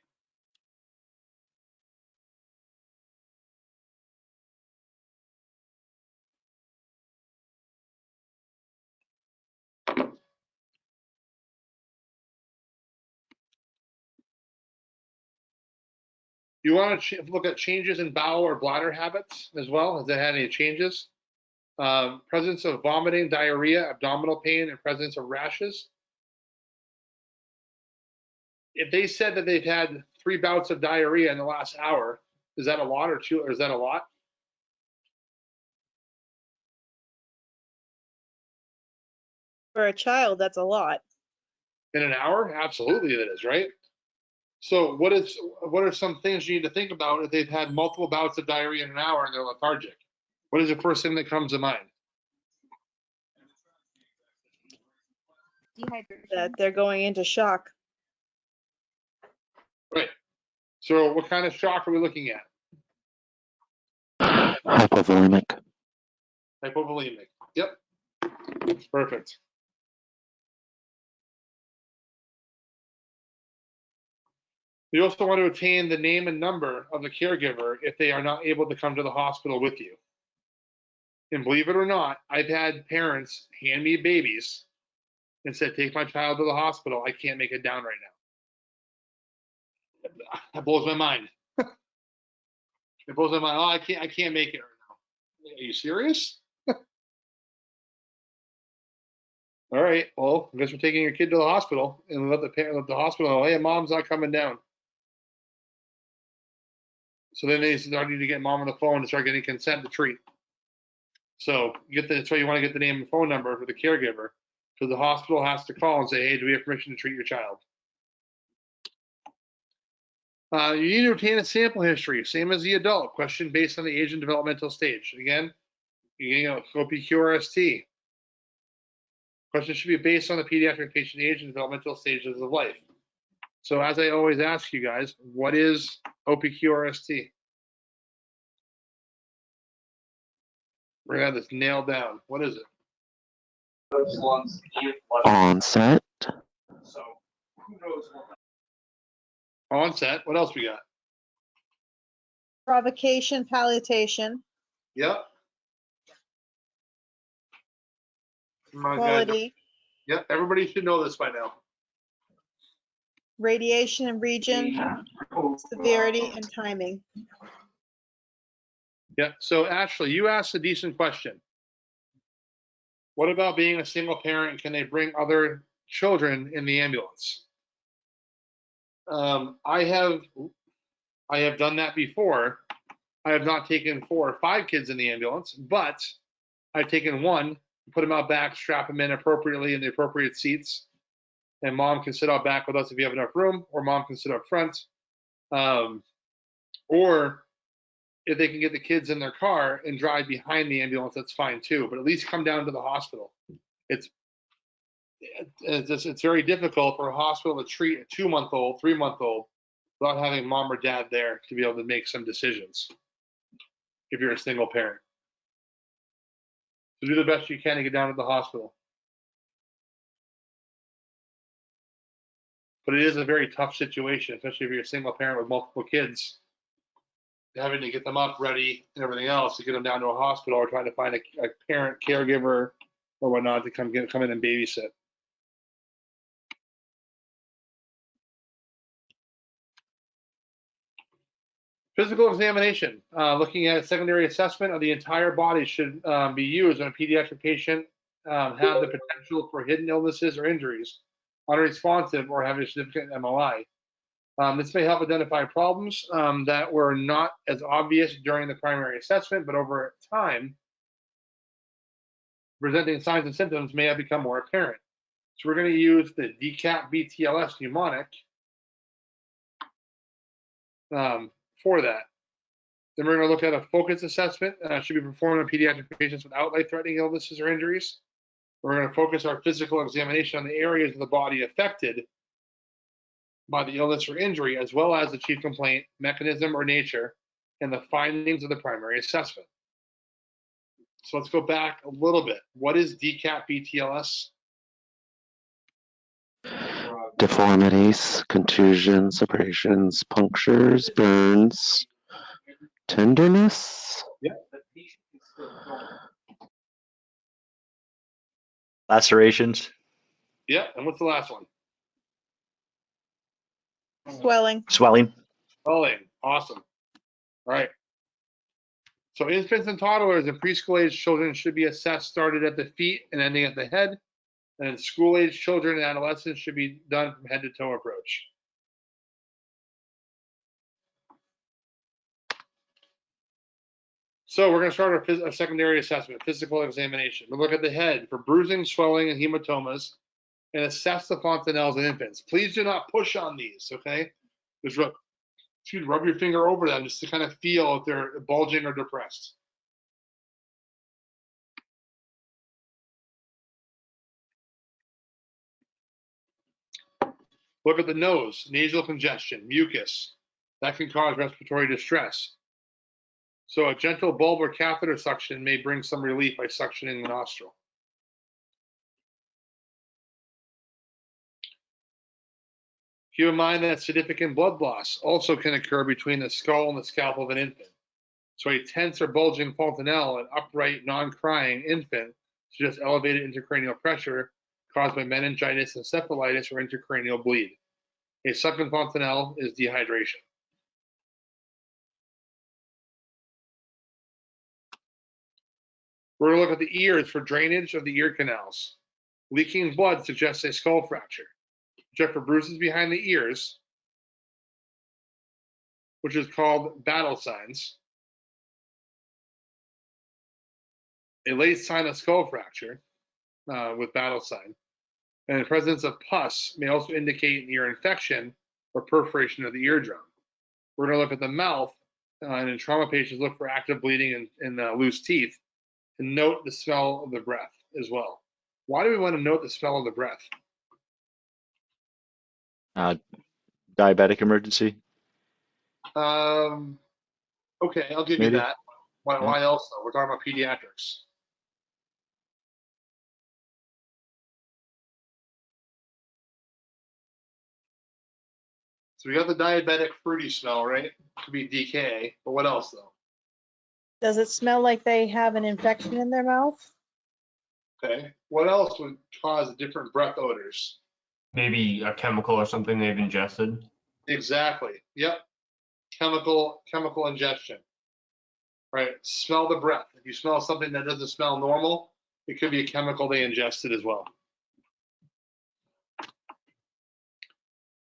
You want to look at changes in bowel or bladder habits as well. Has it had any changes? Presence of vomiting, diarrhea, abdominal pain, and presence of rashes. If they said that they've had 3 bouts of diarrhea in the last hour, is that a lot or 2, or is that a lot? For a child, that's a lot. In an hour? Absolutely it is, right? So what are some things you need to think about if they've had multiple bouts of diarrhea in an hour and they're lethargic? What is the first thing that comes to mind? That they're going into shock. Right. So what kind of shock are we looking at? Hypovolemic. Hypovolemic. Yep. Perfect. You also want to obtain the name and number of the caregiver if they are not able to come to the hospital with you. And believe it or not, I've had parents hand me babies and said, take my child to the hospital. I can't make it down right now. That blows my mind. It blows my mind. Oh, I can't make it right now. Are you serious? All right. Well, I guess we're taking your kid to the hospital and let the hospital know, hey, mom's not coming down. So then they start to get mom on the phone and start getting consent to treat. So that's why you want to get the name and phone number for the caregiver. So the hospital has to call and say, hey, do we have permission to treat your child? You need to obtain a sample history, same as the adult. Question based on the age and developmental stage. Again, you're getting a OPQRST. Question should be based on the pediatric patient age and developmental stages of life. So as I always ask you guys, what is OPQRST? We're gonna have this nailed down. What is it? Onset. Onset. What else we got? Provocation, palliation, Yep. Come on, guys. quality, Yep. Everybody should know this by now. radiation and region, severity, and timing. Yeah. So Ashley, you asked a decent question. What about being a single parent? Can they bring other children in the ambulance? I have done that before. I have not taken 4 or 5 kids in the ambulance, but I've taken one, put them out back, strap them in appropriately in the appropriate seats, and mom can sit out back with us if you have enough room, or mom can sit up front. Or if they can get the kids in their car and drive behind the ambulance, that's fine too, but at least come down to the hospital. It's very difficult for a hospital to treat a 2-month-old, 3-month-old without having mom or dad there to be able to make some decisions if you're a single parent. So do the best you can to get down to the hospital. but it is a very tough situation, especially if you're a single parent with multiple kids, having to get them up, ready, and everything else to get them down to a hospital, or trying to find a parent, caregiver, or whatnot to come in and babysit. Physical examination, looking at a secondary assessment of the entire body should be used when a pediatric patient have the potential for hidden illnesses or injuries, unresponsive, or having a significant MLI. This may help identify problems that were not as obvious during the primary assessment, but over time, presenting signs and symptoms may have become more apparent. So we're going to use the DCAP BTLS mnemonic for that. Then we're going to look at a focus assessment should be performed on pediatric patients without life-threatening illnesses or injuries. We're going to focus our physical examination on the areas of the body affected by the illness or injury, as well as the chief complaint, mechanism or nature, and the findings of the primary assessment. So let's go back a little bit. What is DCAP BTLS? Deformities, contusions, abrasions, punctures, burns, tenderness. Lacerations. Yeah, and what's the last one? Swelling. Swelling. Swelling. Awesome. All right. So infants and toddlers and preschool age children should be assessed started at the feet and ending at the head. And school age children and adolescents should be done from head to toe approach. So we're going to start our secondary assessment, physical examination. We'll look at the head for bruising, swelling, and hematomas, and assess the fontanelles in infants. Please do not push on these, okay? Just rub your finger over them just to kind of feel if they're bulging or depressed. Look at the nose, nasal congestion, mucus. That can cause respiratory distress. So a gentle bulb or catheter suction may bring some relief by suctioning the nostril. Keep in mind that significant blood loss also can occur between the skull and the scalp of an infant. So a tense or bulging fontanelle, an upright, non-crying infant, suggests elevated intracranial pressure caused by meningitis, encephalitis, or intracranial bleed. A sucking fontanelle is dehydration. We're going to look at the ears for drainage of the ear canals. Leaking blood suggests a skull fracture. Check for bruises behind the ears, which is called battle signs. A late sign of skull fracture with battle sign. And the presence of pus may also indicate an ear infection or perforation of the eardrum. We're going to look at the mouth, and in trauma patients, look for active bleeding and loose teeth, and note the smell of the breath as well. Why do we want to note the smell of the breath? Diabetic emergency. Okay, I'll give Maybe. you that. Why else though? We're talking about pediatrics. So we got the diabetic fruity smell, right? Could be DKA, but what else though? Does it smell like they have an infection in their mouth? Okay. What else would cause different breath odors? Maybe a chemical or something they've ingested. Exactly. Yep. Chemical ingestion. Right. Smell the breath. If you smell something that doesn't smell normal, it could be a chemical they ingested as well.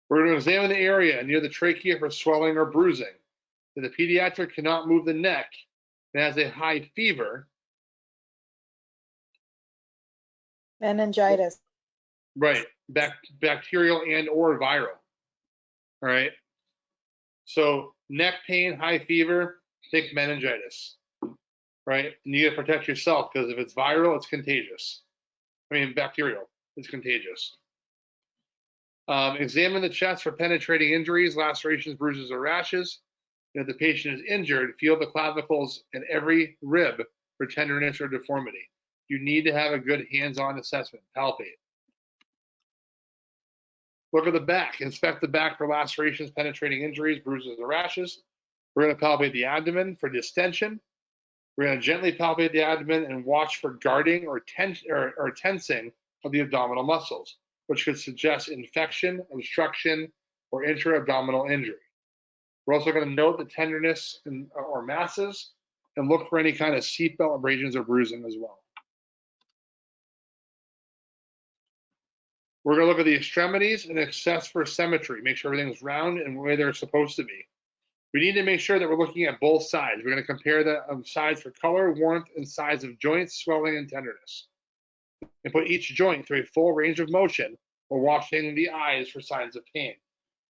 We're going to examine the area near the trachea for swelling or bruising. If the pediatric cannot move the neck and has a high fever, Meningitis. right, bacterial and or viral. All right. So neck pain, high fever, think meningitis. Right. And you got to protect yourself because if it's viral, it's contagious. I mean, bacterial, it's contagious. Examine the chest for penetrating injuries, lacerations, bruises, or rashes. If the patient is injured, feel the clavicles and every rib for tenderness or deformity. You need to have a good hands-on assessment, palpate. Look at the back. Inspect the back for lacerations, penetrating injuries, bruises, or rashes. We're going to palpate the abdomen for distension. We're going to gently palpate the abdomen and watch for guarding or tensing of the abdominal muscles, which could suggest infection, obstruction, or intra-abdominal injury. We're also going to note the tenderness or masses and look for any kind of seatbelt abrasions or bruising as well. We're going to look at the extremities and assess for symmetry, make sure everything's round and where they're supposed to be. We need to make sure that we're looking at both sides. We're going to compare the sides for color, warmth, and size of joints, swelling, and tenderness. And put each joint through a full range of motion while watching the eyes for signs of pain.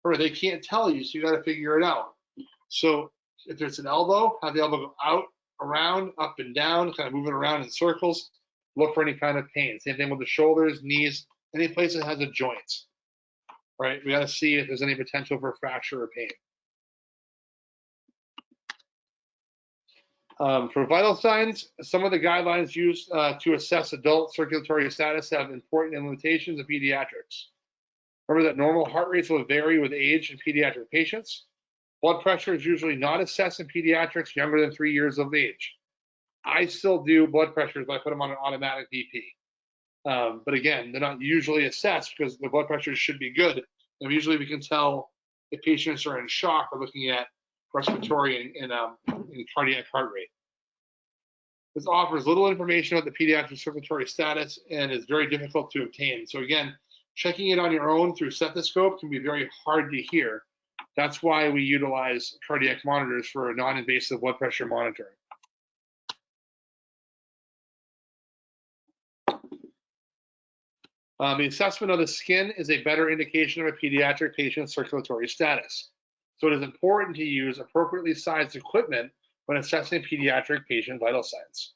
Remember, they can't tell you, so you got to figure it out. So if there's an elbow, have the elbow go out, around, up and down, kind of moving around in circles. Look for any kind of pain. Same thing with the shoulders, knees, any place that has a joint. Right? We got to see if there's any potential for fracture or pain. For vital signs, some of the guidelines used to assess adult circulatory status have important limitations in pediatrics. Remember that normal heart rates will vary with age in pediatric patients. Blood pressure is usually not assessed in pediatrics younger than 3 years of age. I still do blood pressures, but I put them on an automatic BP. But again, they're not usually assessed because the blood pressures should be good. And usually we can tell if patients are in shock or looking at respiratory and cardiac heart rate. This offers little information about the pediatric circulatory status and is very difficult to obtain. So again, checking it on your own through stethoscope can be very hard to hear. That's why we utilize cardiac monitors for non-invasive blood pressure monitoring. The assessment of the skin is a better indication of a pediatric patient's circulatory status. So it is important to use appropriately sized equipment when assessing pediatric patient vital signs.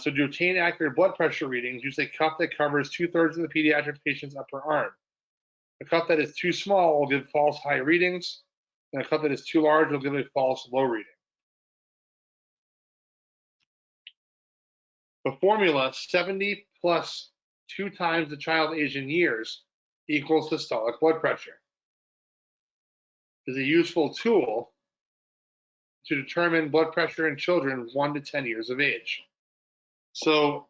So to obtain accurate blood pressure readings, use a cuff that covers 2/3 of the pediatric patient's upper arm. A cuff that is too small will give false high readings, and a cuff that is too large will give a false low reading. The formula 70 plus 2 times the child's age in years equals systolic blood pressure is a useful tool to determine blood pressure in children 1 to 10 years of age. So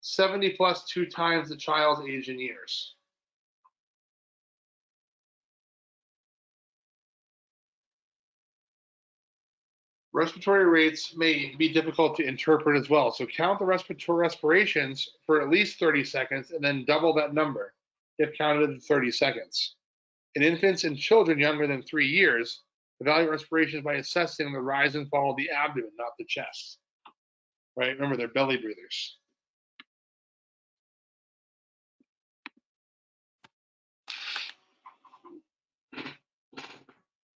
70 plus 2 times the child's age in years. Respiratory rates may be difficult to interpret as well. So count the respirations for at least 30 seconds and then double that number if counted at 30 seconds. In infants and children younger than 3 years, evaluate respirations by assessing the rise and fall of the abdomen, not the chest. Right? Remember, they're belly breathers.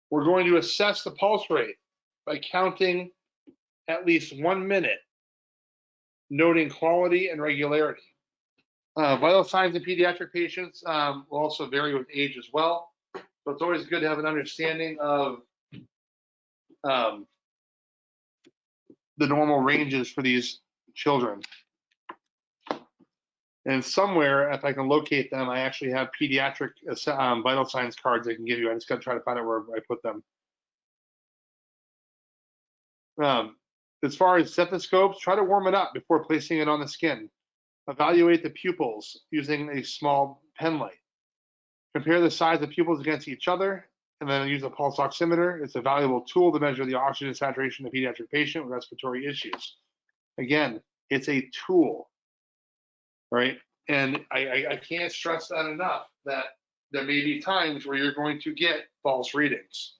We're going to assess the pulse rate by counting at least 1 minute, noting quality and regularity. Vital signs in pediatric patients will also vary with age as well. So it's always good to have an understanding of the normal ranges for these children. And somewhere, if I can locate them, I actually have pediatric vital signs cards I can give you. I just got to try to find out where I put them. As far as stethoscopes, try to warm it up before placing it on the skin. Evaluate the pupils using a small pen light. Compare the size of pupils against each other, and then use a pulse oximeter. It's a valuable tool to measure the oxygen saturation of a pediatric patient with respiratory issues. Again, it's a tool, right? And I can't stress that enough, that there may be times where you're going to get false readings.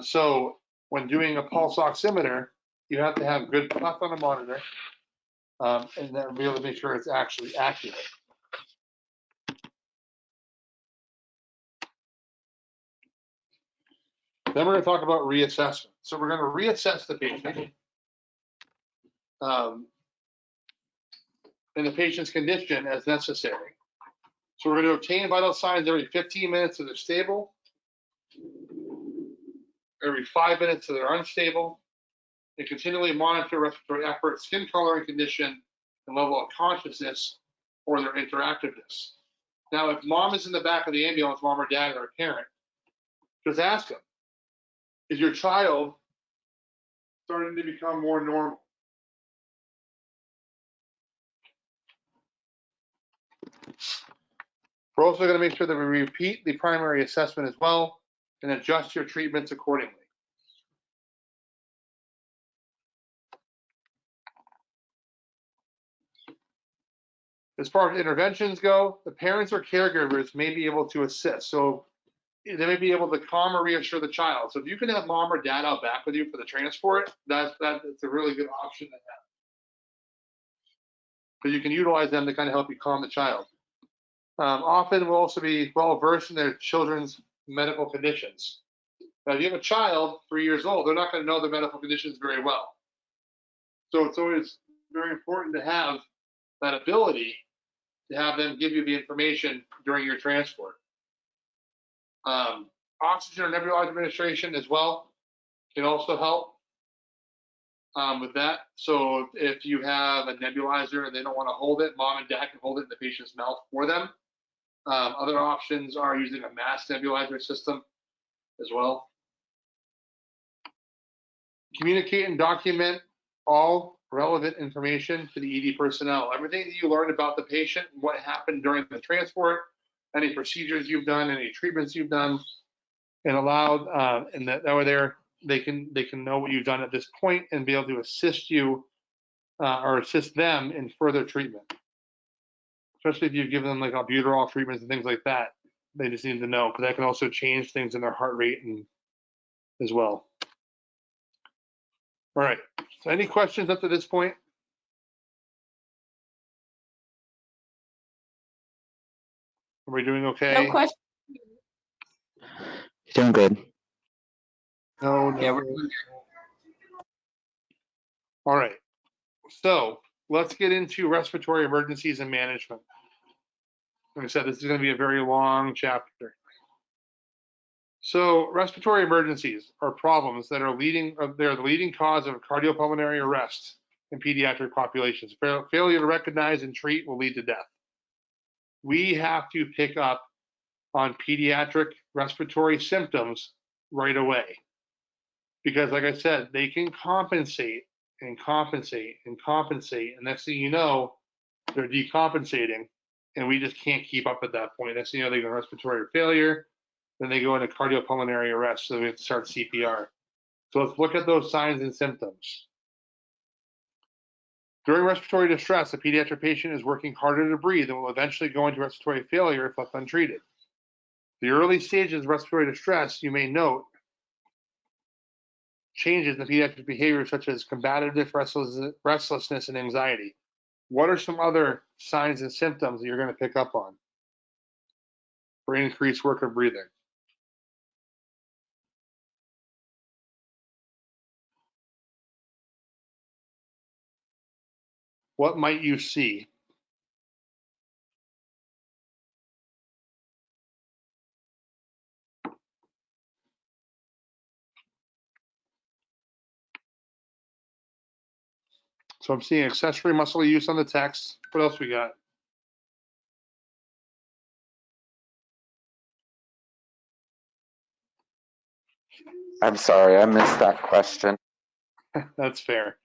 So when doing a pulse oximeter, you have to have good puff on a monitor, and then be able to make sure it's actually accurate. Then we're going to talk about reassessment. So we're going to reassess the patient and the patient's condition as necessary. So we're going to obtain vital signs every 15 minutes if they're stable, every 5 minutes if they're unstable, and continually monitor respiratory effort, skin color and condition, and level of consciousness or their interactiveness. Now, if mom is in the back of the ambulance, mom or dad or a parent, just ask them, is your child starting to become more normal? We're also going to make sure that we repeat the primary assessment as well and adjust your treatments accordingly. As far as interventions go, the parents or caregivers may be able to assist. So they may be able to calm or reassure the child. So if you can have mom or dad out back with you for the transport, that's a really good option to have. Because you can utilize them to kind of help you calm the child. Often will also be well versed in their children's medical conditions. Now, if you have a child 3 years old, they're not going to know their medical conditions very well. So it's always very important to have that ability to have them give you the information during your transport. Oxygen or nebulizer administration as well can also help with that. So if you have a nebulizer and they don't want to hold it, mom and dad can hold it in the patient's mouth for them. Other options are using a mass nebulizer system as well. Communicate and document all relevant information to the ED personnel. Everything that you learned about the patient, what happened during the transport, any procedures you've done, any treatments you've done, and allowed, and that way they can know what you've done at this point and be able to assist you or assist them in further treatment. Especially if you've given them like albuterol treatments and things like that, they just need to know because that can also change things in their heart rate and as well. All right. So any questions up to this point? Are we doing okay? No question. You're doing good. No. Yeah, All right. So let's get into respiratory emergencies and management. Like I said, this is going to be a very long chapter. So respiratory emergencies are problems that are they're the leading cause of cardiopulmonary arrest in pediatric populations. Failure to recognize and treat will lead to death. We have to pick up on pediatric respiratory symptoms right away. Because like I said, they can compensate and compensate and compensate. And next thing you know, they're decompensating and we just can't keep up at that point. Next thing you know, they go into respiratory failure, then they go into cardiopulmonary arrest. So we have to start CPR. So let's look at those signs and symptoms. During respiratory distress, a pediatric patient is working harder to breathe and will eventually go into respiratory failure if left untreated. The early stages of respiratory distress, you may note, changes in pediatric behavior such as combativeness, restlessness, and anxiety. What are some other signs and symptoms that you're going to pick up on for increased work of breathing? What might you see? So I'm seeing accessory muscle use on the text. What else we got? I'm sorry, I missed that question. That's fair.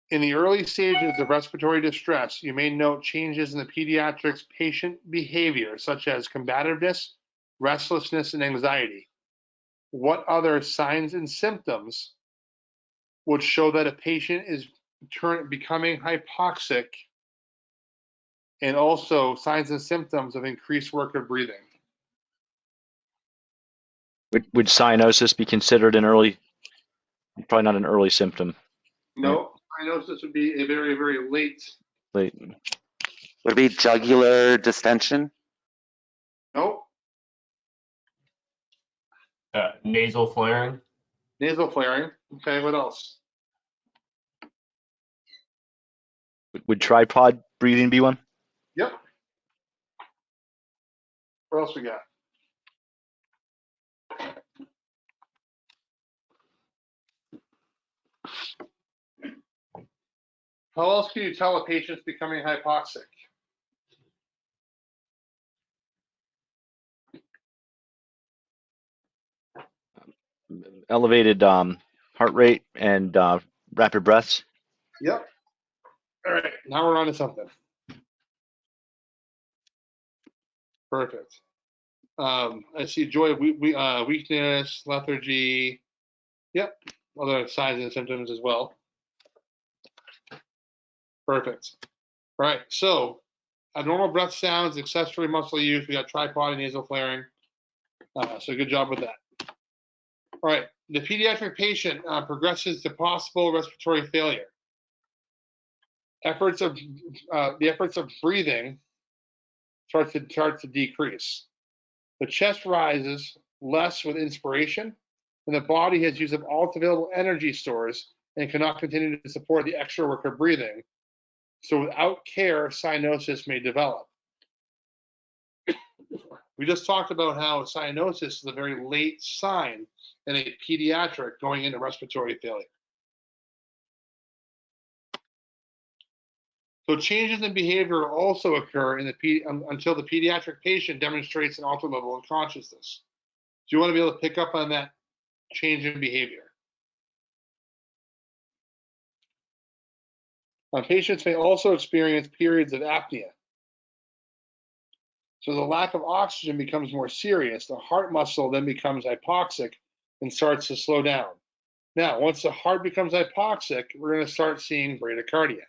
In the early stages of respiratory distress, you may note changes in the pediatrics patient behavior, such as combativeness, restlessness, and anxiety. What other signs and symptoms would show that a patient is becoming hypoxic, and also signs and symptoms of increased work of breathing? Would cyanosis be considered an early, probably not an early symptom? No, cyanosis would be a very, very late. Late. Would it be jugular distension? Nope. Nasal flaring. Nasal flaring. Okay, what else? Would tripod breathing be one? Yep. What else we got? How else can you tell a patient's becoming hypoxic? elevated heart rate and rapid breaths. Yep. All right, now we're on to something. Perfect. I see joy, weakness, lethargy. Yep, other signs and symptoms as well. Perfect. All right, so abnormal breath sounds, accessory muscle use. We got tripod and nasal flaring. So good job with that. All right, the pediatric patient progresses to possible respiratory failure. The efforts of breathing starts to decrease. The chest rises less with inspiration, and the body has used up all its available energy stores and cannot continue to support the extra work of breathing. So without care, cyanosis may develop. We just talked about how cyanosis is a very late sign in a pediatric going into respiratory failure. So changes in behavior also occur until the pediatric patient demonstrates an altered level of consciousness. So you want to be able to pick up on that change in behavior. Patients may also experience periods of apnea. So the lack of oxygen becomes more serious. The heart muscle then becomes hypoxic and starts to slow down. Now, once the heart becomes hypoxic, we're going to start seeing bradycardia.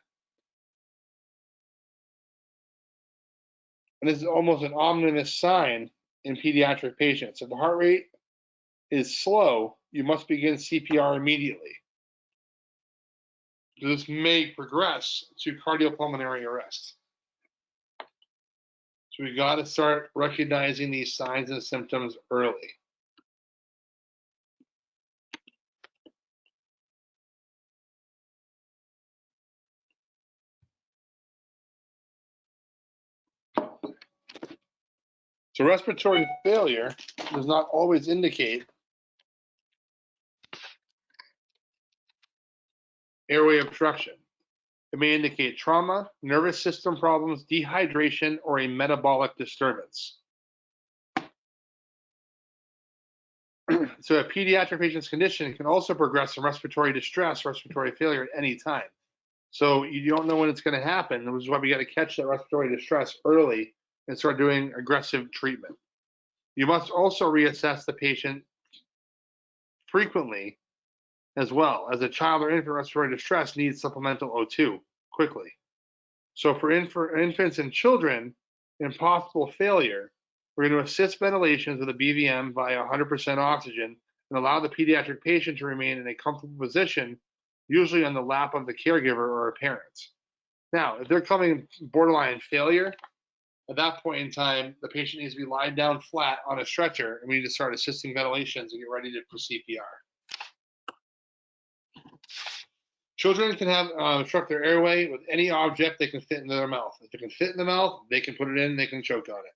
And this is almost an ominous sign in pediatric patients. If the heart rate is slow, you must begin CPR immediately. This may progress to cardiopulmonary arrest. So we got to start recognizing these signs and symptoms early. So respiratory failure does not always indicate airway obstruction. It may indicate trauma, nervous system problems, dehydration, or a metabolic disturbance. So a pediatric patient's condition can also progress from respiratory distress, respiratory failure at any time. So you don't know when it's going to happen. Which is why we got to catch that respiratory distress early and start doing aggressive treatment. You must also reassess the patient frequently as well, as a child or infant respiratory distress needs supplemental O2 quickly. So for infants and children in possible failure, we're going to assist ventilations with a BVM via 100% oxygen and allow the pediatric patient to remain in a comfortable position, usually on the lap of the caregiver or a parent. Now, if they're coming borderline failure, at that point in time, the patient needs to be lied down flat on a stretcher, and we need to start assisting ventilations and get ready for CPR. Children can have obstruct their airway with any object they can fit into their mouth. If it can fit in the mouth, they can put it in, they can choke on it.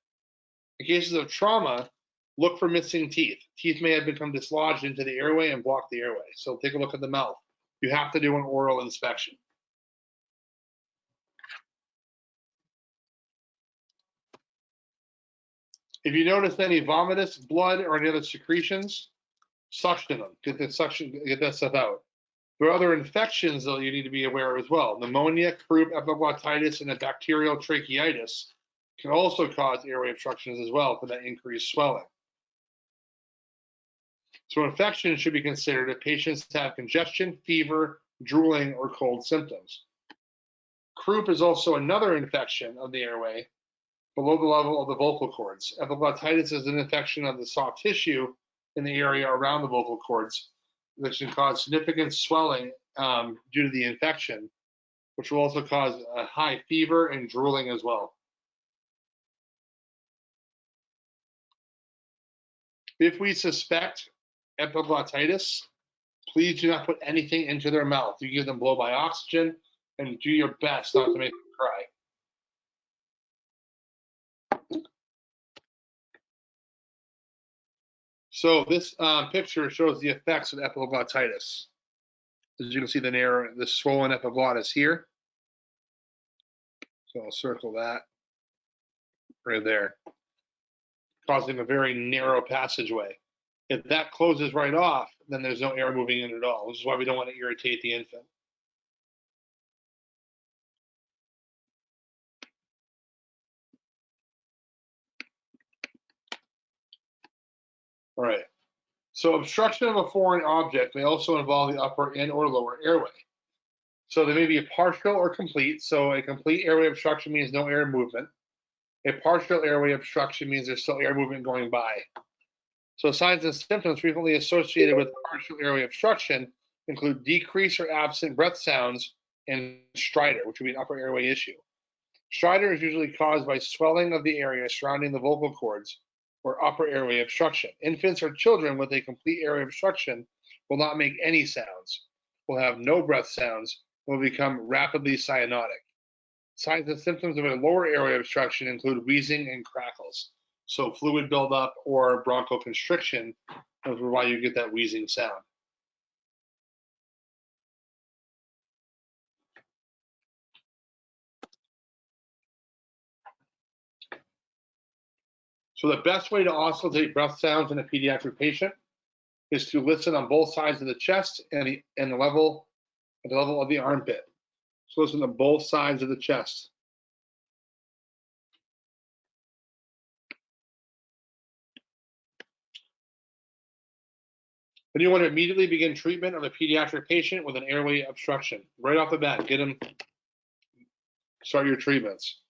In cases of trauma, look for missing teeth. Teeth may have become dislodged into the airway and block the airway. So take a look at the mouth. You have to do an oral inspection. If you notice any vomitus, blood, or any other secretions, suction them. Get that stuff out. There are other infections that you need to be aware of as well. Pneumonia, croup, epiglottitis, and a bacterial tracheitis can also cause airway obstructions as well for that increased swelling. So infection should be considered if patients have congestion, fever, drooling, or cold symptoms. Croup is also another infection of the airway below the level of the vocal cords. Epiglottitis is an infection of the soft tissue in the area around the vocal cords, which can cause significant swelling due to the infection, which will also cause a high fever and drooling as well. If we suspect epiglottitis, please do not put anything into their mouth. You give them blow by oxygen and do your best not to make them cry. So this picture shows the effects of epiglottitis. As you can see, the swollen epiglottis here. So I'll circle that right there, causing a very narrow passageway. If that closes right off, then there's no air moving in at all, which is why we don't want to irritate the infant. All right. So obstruction of a foreign object may also involve the upper and or lower airway. So there may be a partial or complete. So a complete airway obstruction means no air movement. A partial airway obstruction means there's still air movement going by. So signs and symptoms frequently associated with partial airway obstruction include decreased or absent breath sounds and stridor, which would be an upper airway issue. Stridor is usually caused by swelling of the area surrounding the vocal cords or upper airway obstruction. Infants or children with a complete airway obstruction will not make any sounds, will have no breath sounds, and will become rapidly cyanotic. Signs and symptoms of a lower airway obstruction include wheezing and crackles. So fluid buildup or bronchoconstriction is why you get that wheezing sound. So the best way to oscillate breath sounds in a pediatric patient is to listen on both sides of the chest and the level of the armpit. So listen to both sides of the chest. Then you want to immediately begin treatment of a pediatric patient with an airway obstruction. Right off the bat, start your treatments.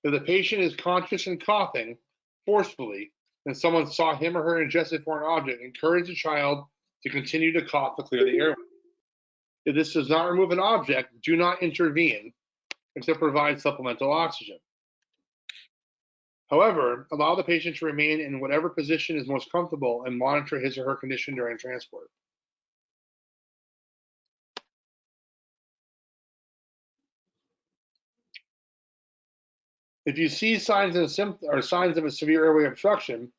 If the patient is conscious and coughing forcefully, and someone saw him or her ingest a foreign object, encourage the child to continue to cough to clear the airway. If this does not remove an object, do not intervene except provide supplemental oxygen. However, allow the patient to remain in whatever position is most comfortable and monitor his or her condition during transport. If you see signs of a severe airway obstruction,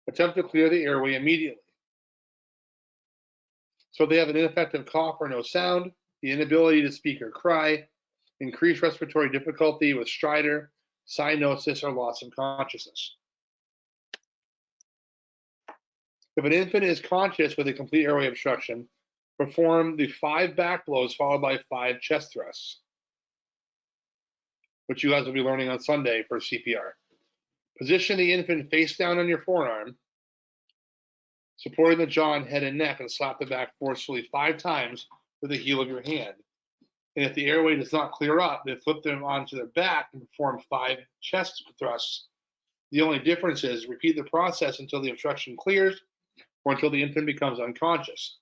attempt to clear the airway immediately. So if they have an ineffective cough or no sound, the inability to speak or cry, increased respiratory difficulty with stridor, cyanosis, or loss of consciousness. If an infant is conscious with a complete airway obstruction, perform the 5 back blows followed by 5 chest thrusts, which you guys will be learning on Sunday for CPR. Position the infant face down on your forearm, supporting the jaw and head and neck, and slap the back forcefully 5 times with the heel of your hand. And if the airway does not clear up, then flip them onto their back and perform 5 chest thrusts. The only difference is repeat the process until the obstruction clears or until the infant becomes unconscious.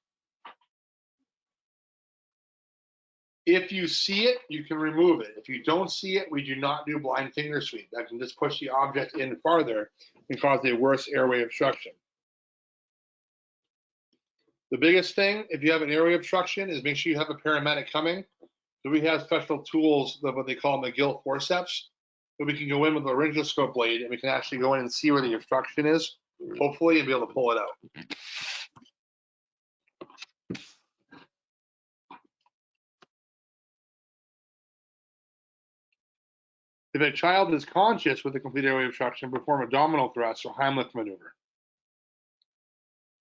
If you see it, you can remove it. If you don't see it, we do not do blind finger sweep. That can just push the object in farther and cause a worse airway obstruction. The biggest thing, if you have an airway obstruction, is make sure you have a paramedic coming. So we have special tools, what they call McGill forceps, so we can go in with a laryngoscope blade and we can actually go in and see where the obstruction is, hopefully, and be able to pull it out. If a child is conscious with a complete airway obstruction, perform abdominal thrust or Heimlich maneuver.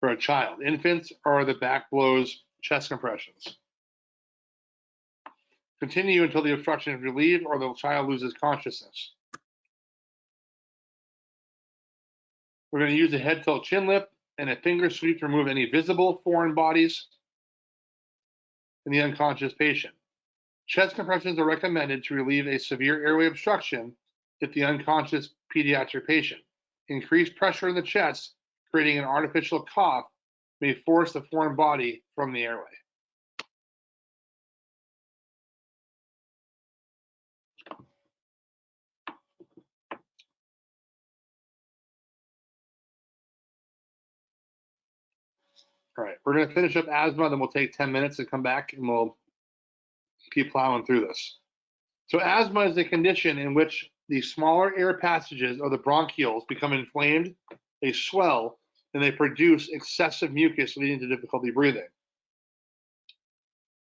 For a child, infants are the back blows, chest compressions. Continue until the obstruction is relieved or the child loses consciousness. We're going to use a head tilt chin lip and a finger sweep to remove any visible foreign bodies in the unconscious patient. Chest compressions are recommended to relieve a severe airway obstruction if the unconscious pediatric patient. Increased pressure in the chest, creating an artificial cough, may force the foreign body from the airway. All right, we're going to finish up asthma, then we'll take 10 minutes to come back and we'll keep plowing through this. So asthma is a condition in which the smaller air passages of the bronchioles become inflamed, they swell, and they produce excessive mucus, leading to difficulty breathing.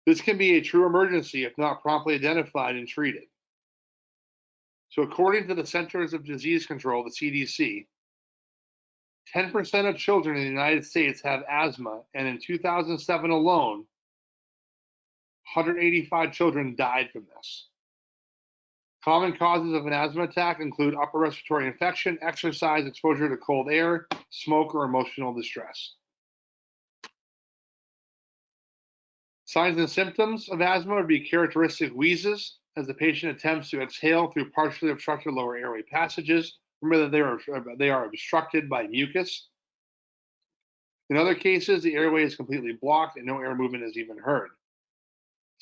This can be a true emergency if not promptly identified and treated. So according to the Centers of Disease Control, the CDC, 10% of children in the United States have asthma, and in 2007 alone, 185 children died from this. Common causes of an asthma attack include upper respiratory infection, exercise, exposure to cold air, smoke, or emotional distress. Signs and symptoms of asthma would be characteristic wheezes as the patient attempts to exhale through partially obstructed lower airway passages. Remember that they are obstructed by mucus. In other cases, the airway is completely blocked and no air movement is even heard.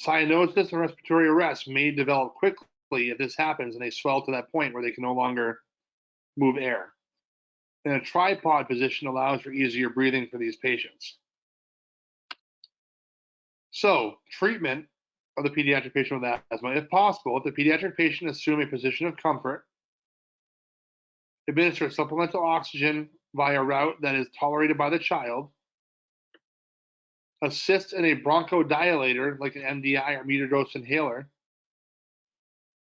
Cyanosis and respiratory arrest may develop quickly if this happens and they swell to that point where they can no longer move air. And a tripod position allows for easier breathing for these patients. So, treatment of the pediatric patient with asthma, if possible, if the pediatric patient assume a position of comfort, administer supplemental oxygen via a route that is tolerated by the child, assist in a bronchodilator like an MDI or metered-dose inhaler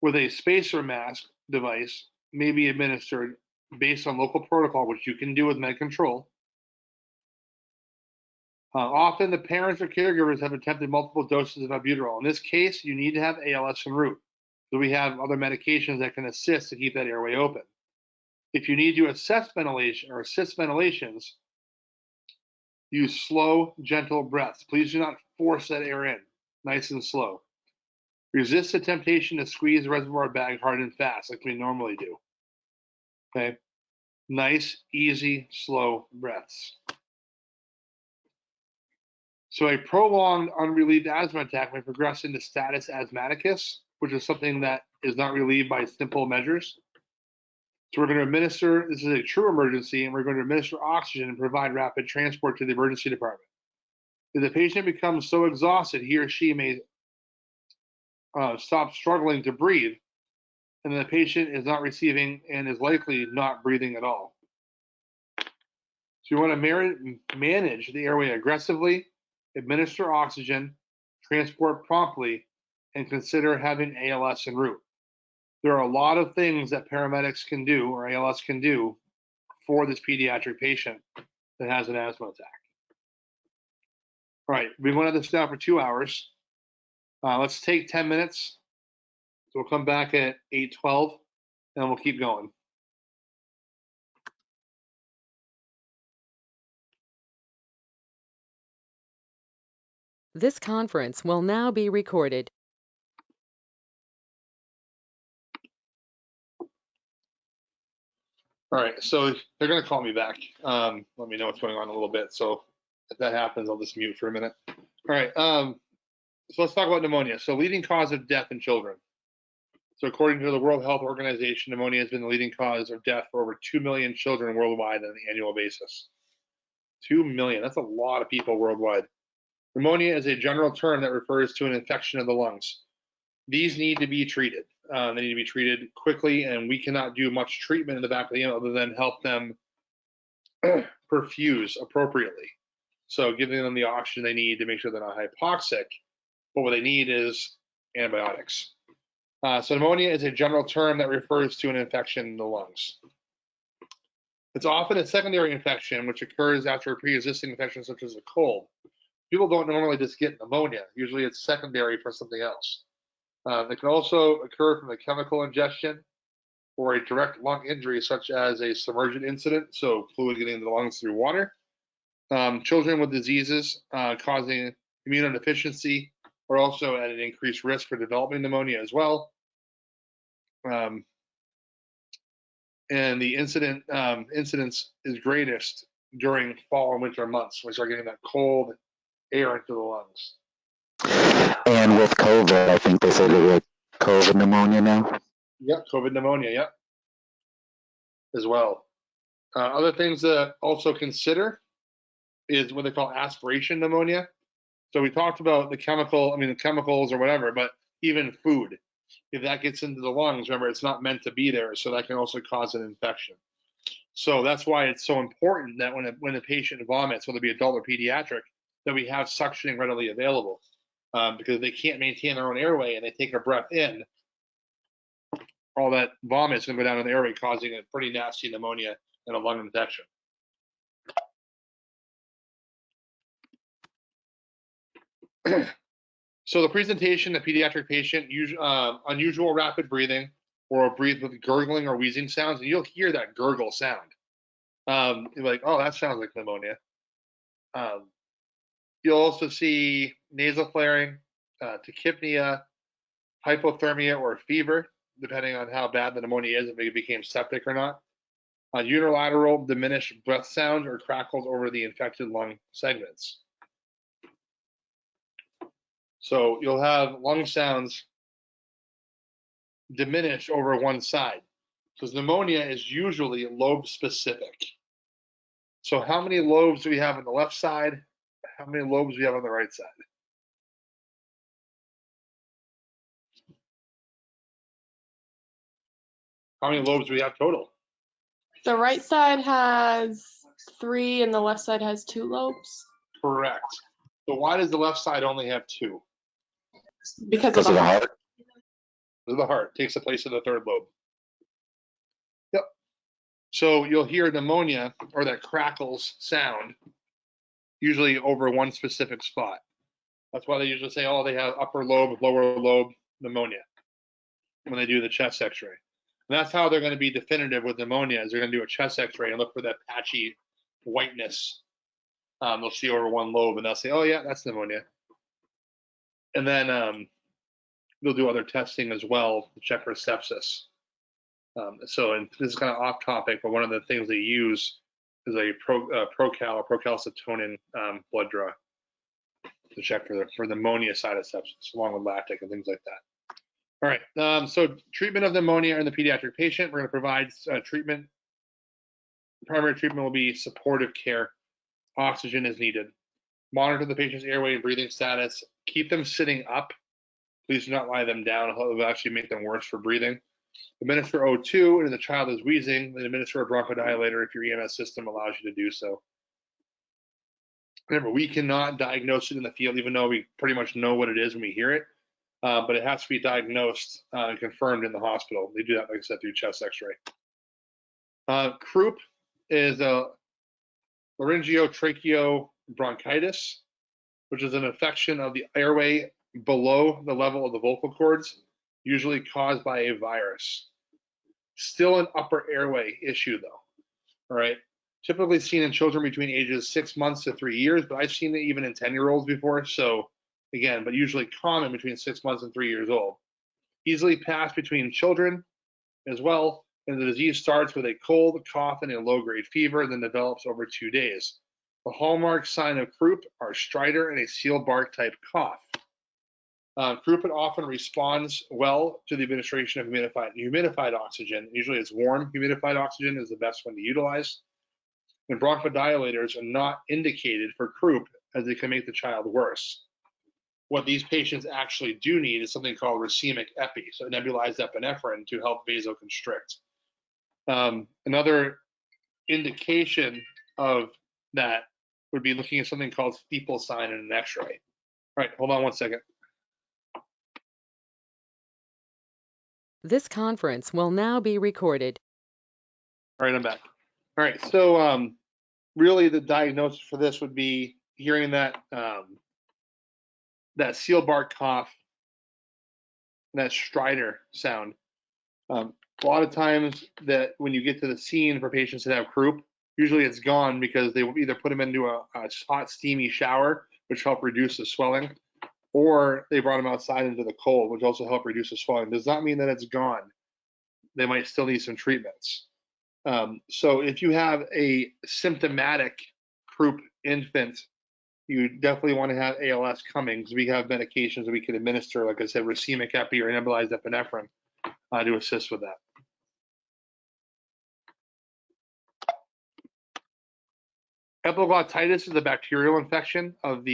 with a spacer mask device may be administered based on local protocol, which you can do with med control. Often the parents or caregivers have attempted multiple doses of albuterol. In this case, you need to have ALS en route. So we have other medications that can assist to keep that airway open. If you need to assess ventilation or assist ventilations, use slow, gentle breaths. Please do not force that air in, nice and slow. Resist the temptation to squeeze the reservoir bag hard and fast like we normally do. Okay? Nice, easy, slow breaths. So a prolonged unrelieved asthma attack may progress into status asthmaticus, which is something that is not relieved by simple measures. So we're going to administer, this is a true emergency, and we're going to administer oxygen and provide rapid transport to the emergency department. If the patient becomes so exhausted, he or she may stop struggling to breathe, and the patient is not receiving and is likely not breathing at all. So you want to manage the airway aggressively, administer oxygen, transport promptly, and consider having ALS en route. There are a lot of things that paramedics can do or ALS can do for this pediatric patient that has an asthma attack. All right, we've been at this now for 2 hours. Let's take 10 minutes. So we'll come back at 8:12 and we'll keep going. This conference will now be recorded. All right, so they're going to call me back. Let me know what's going on a little bit. So if that happens, I'll just mute for a minute. All right, so let's talk about pneumonia. So leading cause of death in children. So according to the World Health Organization, pneumonia has been the leading cause of death for over 2 million children worldwide on an annual basis. 2 million, that's a lot of people worldwide. Pneumonia is a general term that refers to an infection of the lungs. These need to be treated. They need to be treated quickly, and we cannot do much treatment in the back of the unit other than help them perfuse appropriately. So giving them the oxygen they need to make sure they're not hypoxic, but what they need is antibiotics. So pneumonia is a general term that refers to an infection in the lungs. It's often a secondary infection which occurs after a pre-existing infection such as a cold. People don't normally just get pneumonia. Usually it's secondary for something else. It can also occur from a chemical ingestion or a direct lung injury such as a submersion incident, so fluid getting into the lungs through water. Children with diseases causing immunodeficiency are also at an increased risk for developing pneumonia as well. And the incidence is greatest during fall and winter months. We start getting that cold air into the lungs. And with COVID, I think they say they get COVID pneumonia now. Yep, COVID pneumonia, yep, as well. Other things to also consider is what they call aspiration pneumonia. So we talked about the chemicals or whatever, but even food, if that gets into the lungs, remember, it's not meant to be there, so that can also cause an infection. So that's why it's so important that when a patient vomits, whether it be adult or pediatric, that we have suctioning readily available, because they can't maintain their own airway and they take a breath in, all that vomit is going to go down in the airway, causing a pretty nasty pneumonia and a lung infection. So the presentation, the pediatric patient, unusual rapid breathing or breathe with gurgling or wheezing sounds, and you'll hear that gurgle sound. You're like, oh, that sounds like pneumonia. You'll also see nasal flaring, tachypnea, hypothermia, or fever, depending on how bad the pneumonia is, if it became septic or not. Unilateral diminished breath sounds or crackles over the infected lung segments. So you'll have lung sounds diminish over one side, because pneumonia is usually lobe specific. So how many lobes do we have on the left side? How many lobes do we have on the right side? How many lobes do we have total? The right side has 3 and the left side has 2 lobes Correct. So why does the left side only have 2? because of Because the of the heart. heart. The heart takes the place of the third lobe. Yep. So you'll hear pneumonia or that crackles sound usually over one specific spot. That's why they usually say, oh, they have upper lobe, lower lobe pneumonia when they do the chest x-ray. And that's how they're going to be definitive with pneumonia, is they're going to do a chest x-ray and look for that patchy whiteness. They'll see over one lobe and they'll say, oh yeah, that's pneumonia. And then they'll do other testing as well to check for sepsis. And this is kind of off topic, but one of the things they use is a procalcitonin blood draw to check for the pneumonia side of sepsis, along with lactic and things like that. All right, so treatment of pneumonia in the pediatric patient, we're going to provide treatment. Primary treatment will be supportive care. Oxygen is needed. Monitor the patient's airway and breathing status. Keep them sitting up. Please do not lie them down. It will actually make them worse for breathing. Administer O2, and if the child is wheezing, then administer a bronchodilator if your EMS system allows you to do so. Remember, we cannot diagnose it in the field, even though we pretty much know what it is when we hear it. But it has to be diagnosed and confirmed in the hospital. They do that, like I said, through chest x-ray. Croup is a laryngeotracheal bronchitis, which is an infection of the airway below the level of the vocal cords, usually caused by a virus. Still an upper airway issue, though. All right. Typically seen in children between ages 6 months to 3 years, but I've seen it even in 10-year-olds before. So, again, but usually common between 6 months and 3 years old. Easily passed between children as well. And the disease starts with a cold, cough, and a low-grade fever, and then develops over 2 days. The hallmark sign of croup are stridor and a seal bark type cough. Croup often responds well to the administration of humidified oxygen. Usually it's warm humidified oxygen is the best one to utilize. And bronchodilators are not indicated for croup, as they can make the child worse. What these patients actually do need is something called racemic epi, so nebulized epinephrine to help vasoconstrict. Another indication of that would be looking at something called steeple sign in an x-ray. All right, hold on one second. This conference will now be recorded. All right, I'm back. All right, so really the diagnosis for this would be hearing that that seal bark cough, that stridor sound. A lot of times that when you get to the scene for patients that have croup, usually it's gone because they will either put them into a hot, steamy shower, which help reduce the swelling, or they brought them outside into the cold, which also help reduce the swelling. Does not mean that it's gone. They might still need some treatments. So if you have a symptomatic croup infant, you definitely want to have ALS coming, because we have medications that we can administer, like I said, racemic epi or nebulized epinephrine to assist with that. Epiglottitis is a bacterial infection of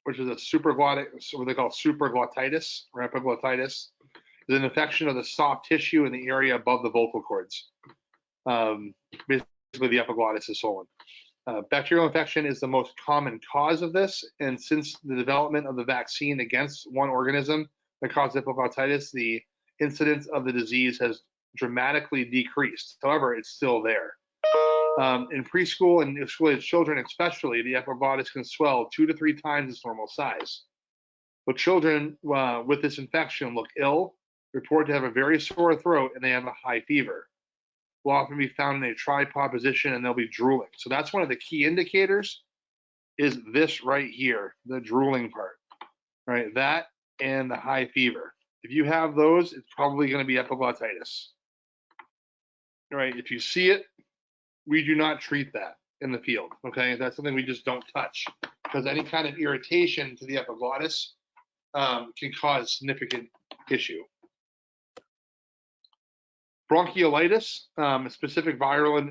which is a supraglottic, what they call supraglottitis or epiglottitis. It's an infection of the soft tissue in the area above the vocal cords. Basically, the epiglottis is swollen. Bacterial infection is the most common cause of this, and since the development of the vaccine against one organism that causes epiglottitis, the incidence of the disease has dramatically decreased. However, it's still there. In preschool and school-age children especially, the epiglottis can swell 2 to 3 times its normal size. But children with this infection look ill, report to have a very sore throat, and they have a high fever. Will often be found in a tripod position, and they'll be drooling. So that's one of the key indicators, is this right here, the drooling part, right? That and the high fever. If you have those, it's probably going to be epiglottitis. Right? If you see it, we do not treat that in the field. Okay, that's something we just don't touch, because any kind of irritation to the epiglottis can cause significant issue. Bronchiolitis, a specific viral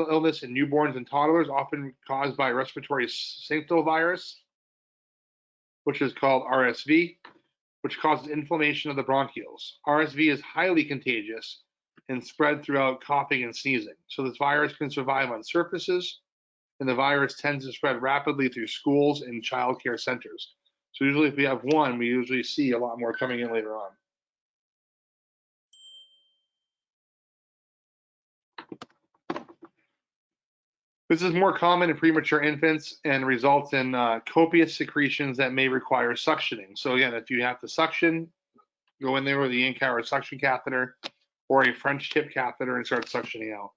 illness in newborns and toddlers, often caused by respiratory syncytial virus, which is called RSV, which causes inflammation of the bronchioles. RSV is highly contagious and spread throughout coughing and sneezing. So this virus can survive on surfaces, and the virus tends to spread rapidly through schools and child care centers. So usually if we have one, we usually see a lot more coming in later on. This is more common in premature infants and results in copious secretions that may require suctioning. So again, if you have to suction, go in there with the in-car suction catheter or a French tip catheter and start suctioning out.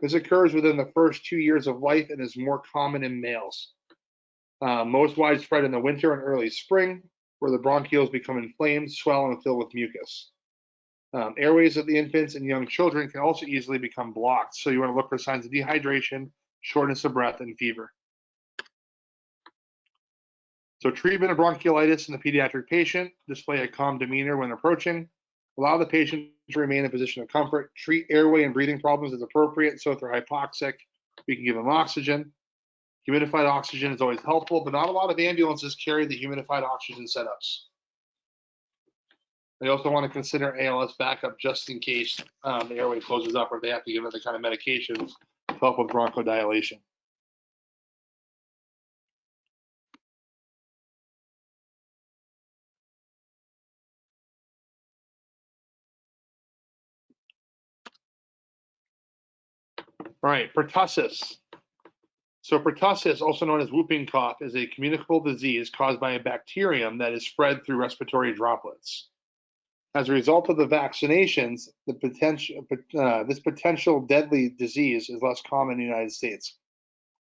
This occurs within the first 2 years of life and is more common in males. Most widespread in the winter and early spring, where the bronchioles become inflamed, swell, and fill with mucus. Airways of the infants and young children can also easily become blocked. So you want to look for signs of dehydration, shortness of breath, and fever. So treatment of bronchiolitis in the pediatric patient: display a calm demeanor when approaching. Allow the patient to remain in a position of comfort. Treat airway and breathing problems as appropriate. So if they're hypoxic, we can give them oxygen. Humidified oxygen is always helpful, but not a lot of ambulances carry the humidified oxygen setups. They also want to consider ALS backup just in case the airway closes up, or they have to give other kind of medications to help with bronchodilation. All right, pertussis. So pertussis, also known as whooping cough, is a communicable disease caused by a bacterium that is spread through respiratory droplets. As a result of the vaccinations, this potential deadly disease is less common in the United States.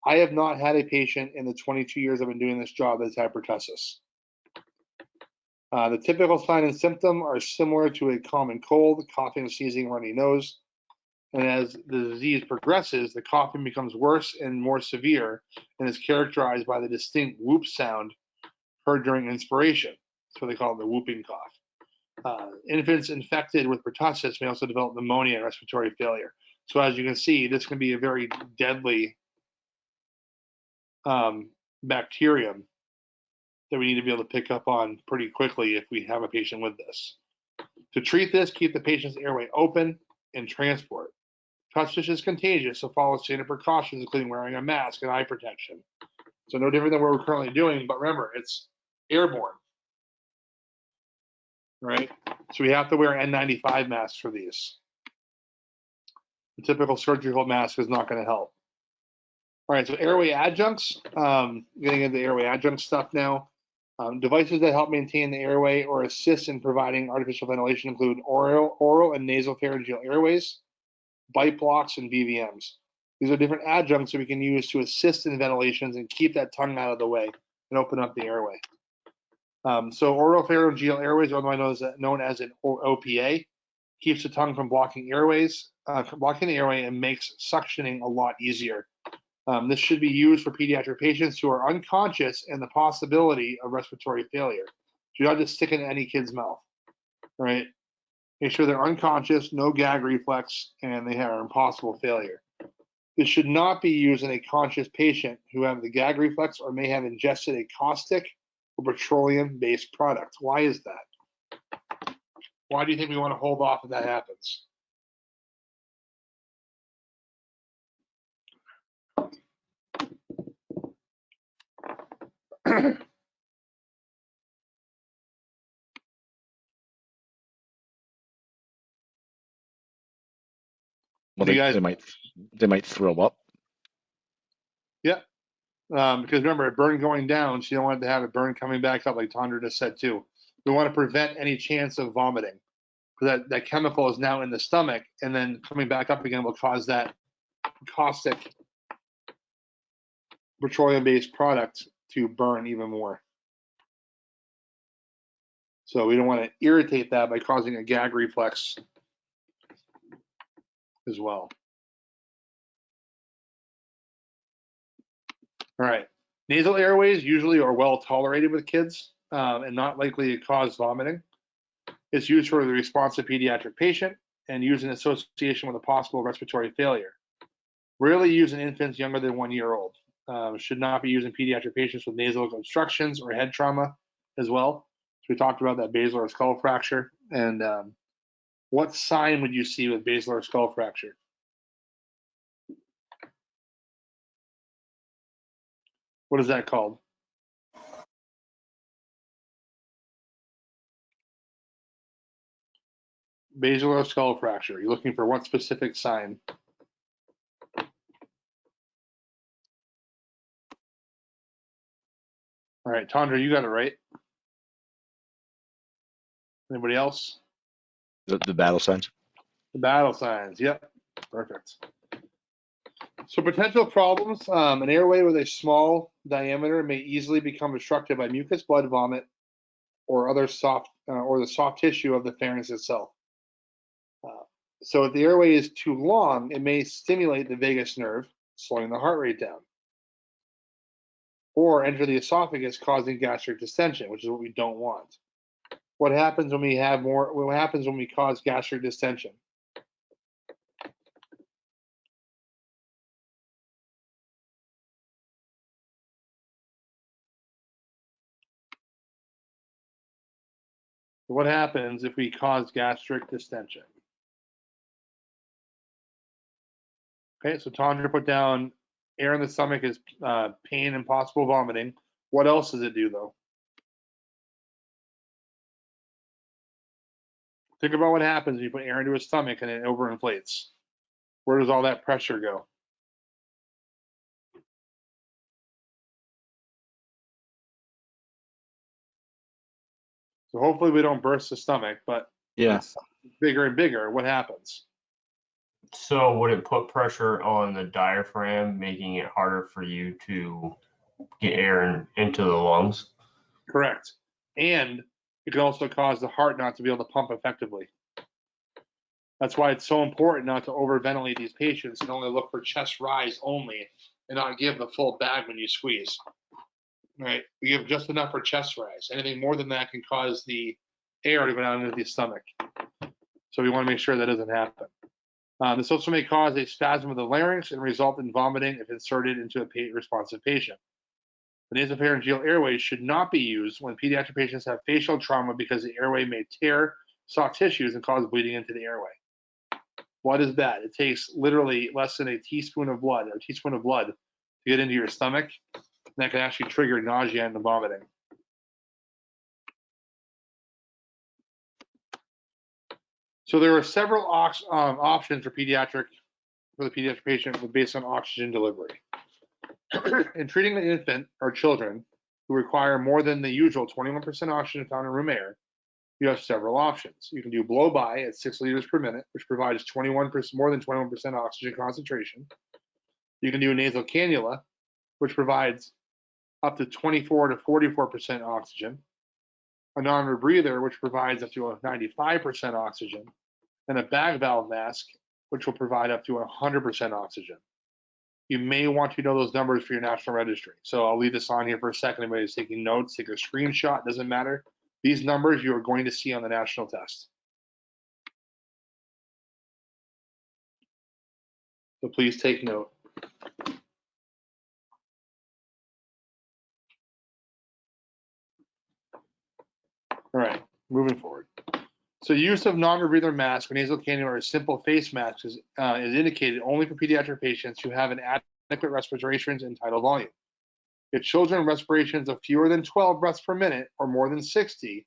I have not had a patient in the 22 years I've been doing this job that's had pertussis. The typical sign and symptom are similar to a common cold: coughing, sneezing, runny nose. And as the disease progresses, the coughing becomes worse and more severe and is characterized by the distinct whoop sound heard during inspiration. That's what they call it, the whooping cough. Infants infected with pertussis may also develop pneumonia and respiratory failure. So as you can see, this can be a very deadly bacterium that we need to be able to pick up on pretty quickly if we have a patient with this. To treat this, keep the patient's airway open and transport. Pertussis is contagious, so follow standard precautions, including wearing a mask and eye protection. So no different than what we're currently doing, but remember, it's airborne, right? So we have to wear N95 masks for these. The typical surgical mask is not going to help. All right, so airway adjuncts, getting into airway adjunct stuff now. Devices that help maintain the airway or assist in providing artificial ventilation include oral and nasopharyngeal airways, bite blocks, and BVMs. These are different adjuncts that we can use to assist in ventilations and keep that tongue out of the way and open up the airway. So oropharyngeal airways, otherwise known as an OPA, keeps the tongue from blocking the airway, and makes suctioning a lot easier. This should be used for pediatric patients who are unconscious and the possibility of respiratory failure. Do not just stick it in any kid's mouth, right? Make sure they're unconscious, no gag reflex, and they have impossible failure. This should not be used in a conscious patient who have the gag reflex or may have ingested a caustic or petroleum-based product. Why is that? Why do you think we want to hold off if that happens? Well, You guys- they might throw up. Yeah. Because remember, a burn going down, so you don't want to have a burn coming back up, like Tondra just said too. We want to prevent any chance of vomiting, because that chemical is now in the stomach, and then coming back up again will cause that caustic petroleum-based product to burn even more. So we don't want to irritate that by causing a gag reflex as well. All right. Nasal airways usually are well tolerated with kids and not likely to cause vomiting. It's used for the responsive pediatric patient and used in association with a possible respiratory failure. Rarely used in infants younger than 1 year old. Should not be used in pediatric patients with nasal obstructions or head trauma as well. So we talked about that basilar skull fracture. And what sign would you see with basilar skull fracture? What is that called? Basilar skull fracture. You're looking for what specific sign? All right, Tondra, you got it right. Anybody else? The battle signs. The battle signs. Yep, perfect. So potential problems, an airway with a small diameter may easily become obstructed by mucus, blood, vomit, or other soft or the soft tissue of the pharynx itself. So if the airway is too long, it may stimulate the vagus nerve, slowing the heart rate down, or enter the esophagus, causing gastric distension, which is what we don't want. What happens when we have more? What happens when we cause gastric distension? What happens if we cause gastric distension? Okay, so Tondra put down air in the stomach is pain and possible vomiting. What else does it do, though? Think about what happens when you put air into a stomach and it overinflates. Where does all that pressure go? So hopefully we don't burst the stomach, but Yeah. it's bigger and bigger. What happens? So would it put pressure on the diaphragm, making it harder for you to get air into the lungs? Correct. And it can also cause the heart not to be able to pump effectively. That's why it's so important not to overventilate these patients and only look for chest rise only and not give the full bag when you squeeze. Right? We give just enough for chest rise. Anything more than that can cause the air to go down into the stomach. So we want to make sure that doesn't happen. This also may cause a spasm of the larynx and result in vomiting if inserted into a responsive patient. The nasopharyngeal airway should not be used when pediatric patients have facial trauma because the airway may tear soft tissues and cause bleeding into the airway. Blood is bad. It takes literally less than a teaspoon of blood to get into your stomach. And that can actually trigger nausea and vomiting. So there are several options for the pediatric patient based on oxygen delivery. In treating an infant or children who require more than the usual 21% oxygen found in room air, you have several options. You can do blow-by at 6 liters per minute, which provides more than 21% oxygen concentration. You can do a nasal cannula, which provides up to 24 to 44% oxygen. A non-rebreather, which provides up to 95% oxygen. And a bag valve mask, which will provide up to 100% oxygen. You may want to know those numbers for your national registry. So I'll leave this on here for a second. Anybody's taking notes, take a screenshot, doesn't matter. These numbers you are going to see on the national test. So please take note. All right, moving forward. So use of non-rebreather mask or nasal cannula or simple face masks is indicated only for pediatric patients who have an adequate respirations and tidal volume. If children respirations of fewer than 12 breaths per minute or more than 60,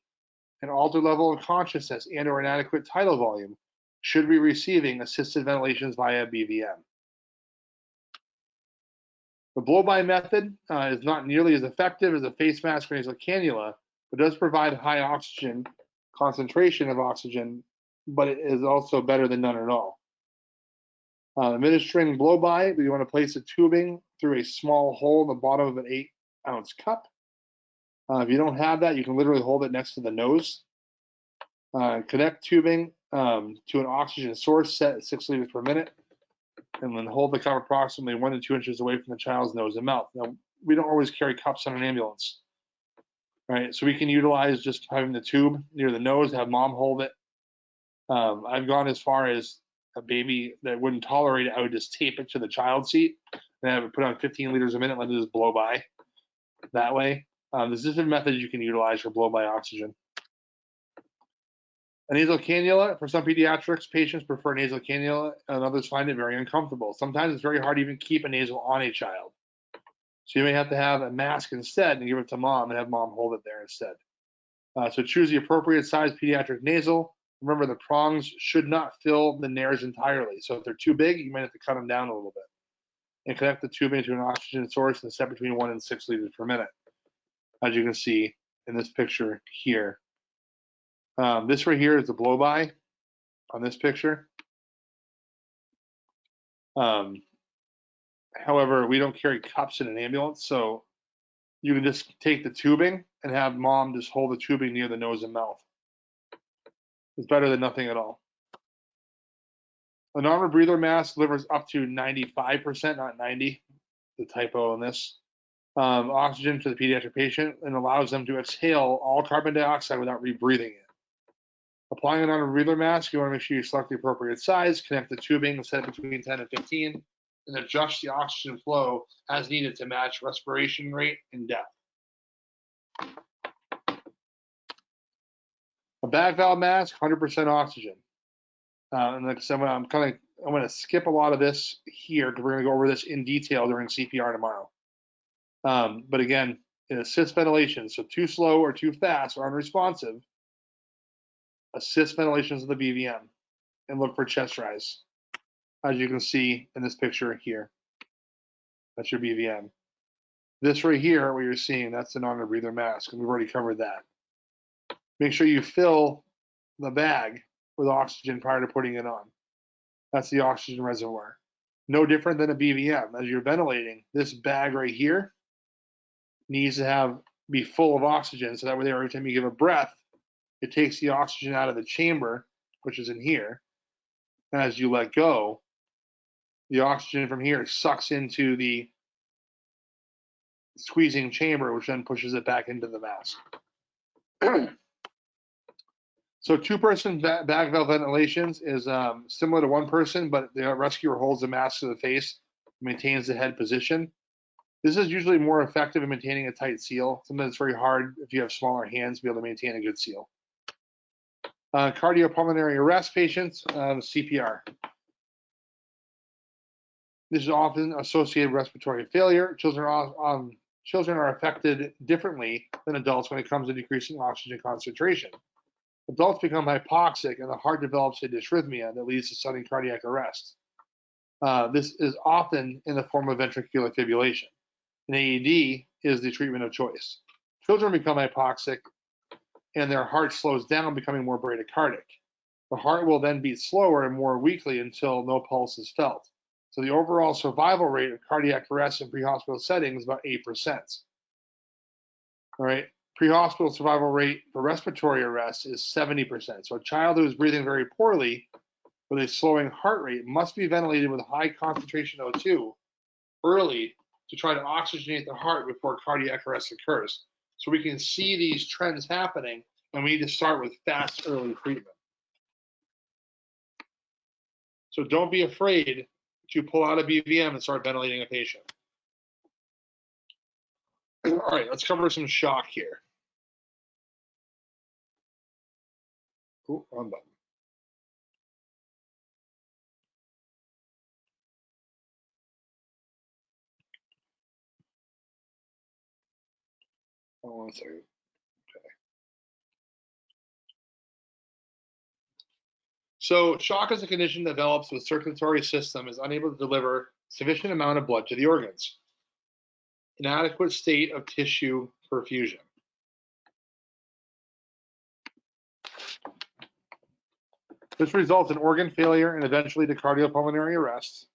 an altered level of consciousness and or inadequate tidal volume should be receiving assisted ventilations via BVM. The blow-by method is not nearly as effective as a face mask or nasal cannula, but does provide high oxygen concentration of oxygen, but it is also better than none at all. Administering blow-by, you want to place a tubing through a small hole in the bottom of an 8-ounce cup. If you don't have that, you can literally hold it next to the nose. Connect tubing to an oxygen source set at 6 liters per minute, and then hold the cup approximately 1 to 2 inches away from the child's nose and mouth. Now, we don't always carry cups on an ambulance, right? So we can utilize just having the tube near the nose, have mom hold it. I've gone as far as a baby that wouldn't tolerate it, I would just tape it to the child seat and have it put on 15 liters a minute, let it just blow by that way. There's different methods you can utilize for blow by oxygen. A nasal cannula, for some pediatrics, patients prefer nasal cannula and others find it very uncomfortable. Sometimes it's very hard to even keep a nasal on a child. So you may have to have a mask instead and give it to mom and have mom hold it there instead. So choose the appropriate size pediatric nasal. Remember, the prongs should not fill the nares entirely. So if they're too big, you might have to cut them down a little bit. And connect the tubing to an oxygen source and set between 1 and 6 liters per minute, as you can see in this picture here. This right here is the blow-by on this picture. However, we don't carry cups in an ambulance, so you can just take the tubing and have mom just hold the tubing near the nose and mouth. It's better than nothing at all. A normal breather mask delivers up to 95%, not 90, the typo in this, oxygen to the pediatric patient and allows them to exhale all carbon dioxide without rebreathing it. Applying it on a breather mask, you want to make sure you select the appropriate size, connect the tubing and set it between 10 and 15, and adjust the oxygen flow as needed to match respiration rate and depth. A bag valve mask, 100% oxygen. And like I said, I'm going to skip a lot of this here because we're going to go over this in detail during CPR tomorrow. But again, it assists ventilation. So too slow or too fast or unresponsive, assist ventilations of the BVM and look for chest rise. As you can see in this picture here, that's your BVM. This right here, what you're seeing, that's the non-breather mask, and we've already covered that. Make sure you fill the bag with oxygen prior to putting it on. That's the oxygen reservoir. No different than a BVM. As you're ventilating, this bag right here needs to be full of oxygen, so that way every time you give a breath, it takes the oxygen out of the chamber, which is in here. And as you let go, the oxygen from here sucks into the squeezing chamber, which then pushes it back into the mask. So two-person bag valve ventilations is similar to one person, but the rescuer holds the mask to the face, maintains the head position. This is usually more effective in maintaining a tight seal. Sometimes it's very hard if you have smaller hands to be able to maintain a good seal. Cardiopulmonary arrest patients, CPR. This is often associated with respiratory failure. Children are affected differently than adults when it comes to decreasing oxygen concentration. Adults become hypoxic and the heart develops a dysrhythmia that leads to sudden cardiac arrest. This is often in the form of ventricular fibrillation. An AED is the treatment of choice. Children become hypoxic and their heart slows down, becoming more bradycardic. The heart will then beat slower and more weakly until no pulse is felt. So the overall survival rate of cardiac arrest in pre-hospital settings is about 8%. All right. Pre-hospital survival rate for respiratory arrest is 70%. So a child who is breathing very poorly with a slowing heart rate must be ventilated with high concentration O2 early to try to oxygenate the heart before cardiac arrest occurs. So we can see these trends happening, and we need to start with fast early treatment. So don't be afraid to pull out a BVM and start ventilating a patient. All right, let's cover some shock here. Ooh, wrong button. Oh, 1 second. Okay. So shock is a condition that develops when the circulatory system is unable to deliver sufficient amount of blood to the organs. inadequate state of tissue perfusion. This results in organ failure and eventually to cardiopulmonary arrest.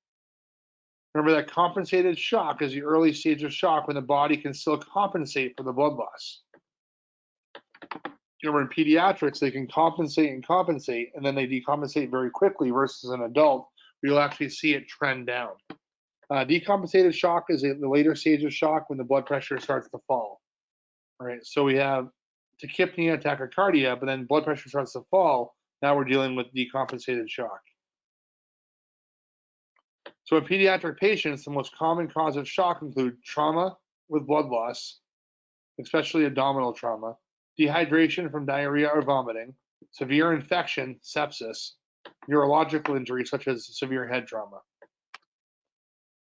Remember that compensated shock is the early stage of shock when the body can still compensate for the blood loss. Remember, in pediatrics, they can compensate, and then they decompensate very quickly versus an adult, where you'll actually see it trend down. Decompensated shock is the later stage of shock when the blood pressure starts to fall. All right, so we have tachypnea, tachycardia, but then blood pressure starts to fall. Now we're dealing with decompensated shock. So in pediatric patients, the most common cause of shock include trauma with blood loss, especially abdominal trauma, dehydration from diarrhea or vomiting, severe infection, sepsis, neurological injury such as severe head trauma.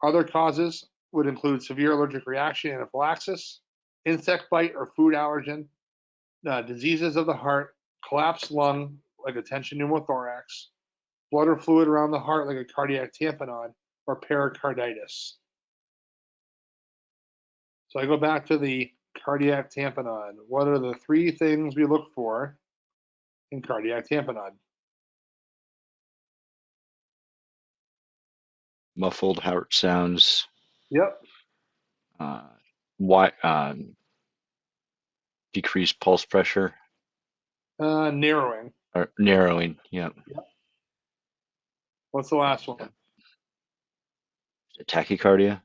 Other causes would include severe allergic reaction, anaphylaxis, insect bite or food allergen, diseases of the heart, collapsed lung like a tension pneumothorax, blood or fluid around the heart like a cardiac tamponade, or pericarditis. So I go back to the cardiac tamponade. What are the 3 things we look for in cardiac tamponade? Muffled heart sounds. Yep. Decreased pulse pressure. Narrowing. Or narrowing. Yeah. Yep. What's the last one? Tachycardia.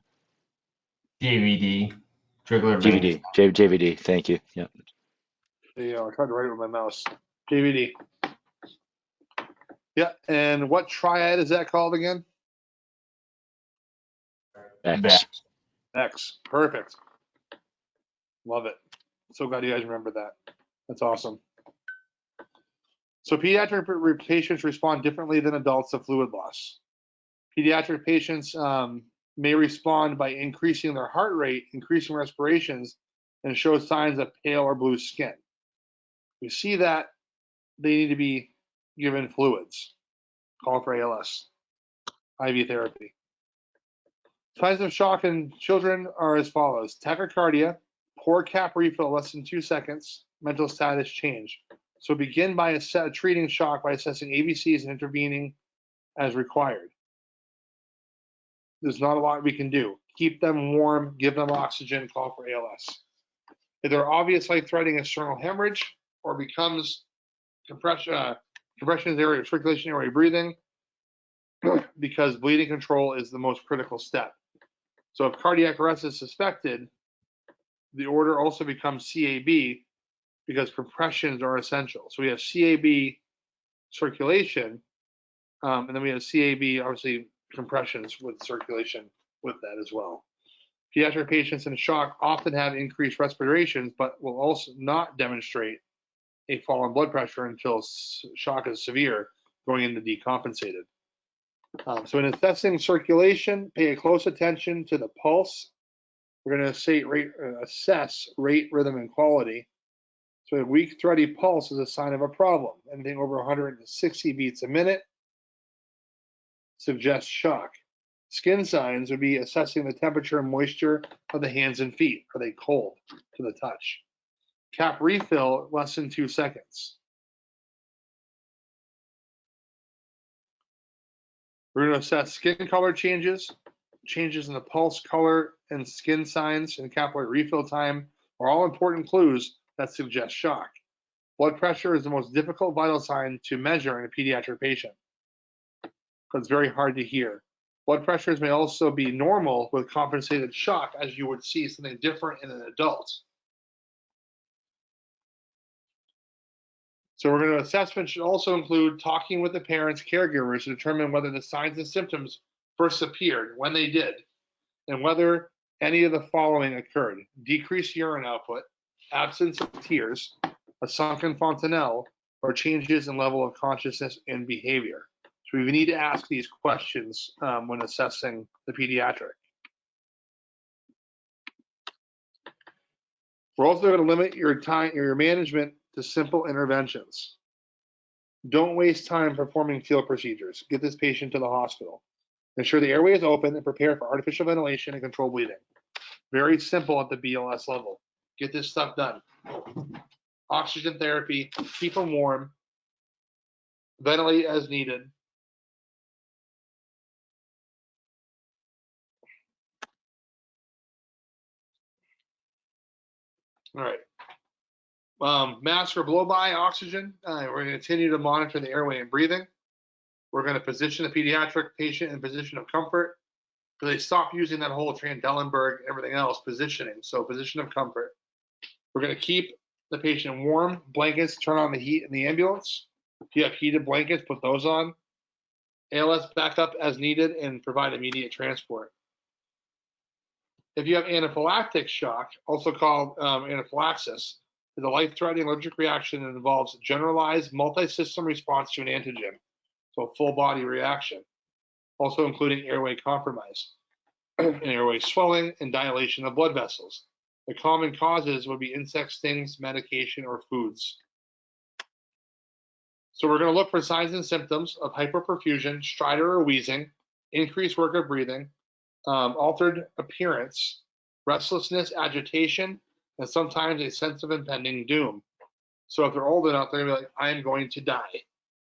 JVD. Jugular JVD. vein. JVD. Thank you. Yeah. There you go. I tried to write it with my mouse. JVD. Yeah. And what triad is that called again? X. X. Perfect. Love it. So glad you guys remember that. That's awesome. So pediatric patients respond differently than adults to fluid loss. Pediatric patients may respond by increasing their heart rate, increasing respirations, and show signs of pale or blue skin. We see that they need to be given fluids. Call for ALS, IV therapy. Signs of shock in children are as follows: tachycardia, poor cap refill less than 2 seconds, mental status change. So begin by treating shock by assessing ABCs and intervening as required. There's not a lot we can do. Keep them warm, give them oxygen, call for ALS. If they're obvious life-threatening external hemorrhage or becomes compression area, circulation area breathing, because bleeding control is the most critical step. So if cardiac arrest is suspected, the order also becomes CAB because compressions are essential. So we have CAB circulation, and then we have CAB, obviously, compressions with circulation with that as well. Pediatric patients in shock often have increased respirations, but will also not demonstrate a fall in blood pressure until shock is severe, going into decompensated. So in assessing circulation, pay close attention to the pulse. We're going to assess rate, rhythm, and quality. So a weak, thready pulse is a sign of a problem. Anything over 160 beats a minute suggests shock. Skin signs would be assessing the temperature and moisture of the hands and feet. Are they cold to the touch? Cap refill, less than 2 seconds. We're going to assess skin color changes, changes in the pulse color and skin signs and capillary refill time are all important clues that suggest shock. Blood pressure is the most difficult vital sign to measure in a pediatric patient because it's very hard to hear. Blood pressures may also be normal with compensated shock, as you would see something different in an adult. So we're going to assessment should also include talking with the parents, caregivers to determine whether the signs and symptoms first appeared, when they did, and whether any of the following occurred: decreased urine output, absence of tears, a sunken fontanelle, or changes in level of consciousness and behavior. So we need to ask these questions when assessing the pediatric. We're also going to limit your time, your management to simple interventions. Don't waste time performing field procedures. Get this patient to the hospital. Ensure the airway is open and prepare for artificial ventilation and control bleeding. Very simple at the BLS level. Get this stuff done. Oxygen therapy, keep them warm, ventilate as needed. All right. Mask or blow-by oxygen. We're going to continue to monitor the airway and breathing. We're going to position the pediatric patient in position of comfort. So they stop using that whole Trendelenburg, everything else positioning. So position of comfort. We're going to keep the patient warm. Blankets, turn on the heat in the ambulance. If you have heated blankets, put those on. ALS backup as needed and provide immediate transport. If you have anaphylactic shock, also called anaphylaxis, is a life-threatening allergic reaction that involves generalized multi-system response to an antigen, so a full-body reaction, also including airway compromise, and airway swelling and dilation of blood vessels. The common causes would be insect stings, medication, or foods. So we're going to look for signs and symptoms of hypoperfusion, stridor or wheezing, increased work of breathing, altered appearance, restlessness, agitation, and sometimes a sense of impending doom. So if they're old enough, they're going to be like, I am going to die.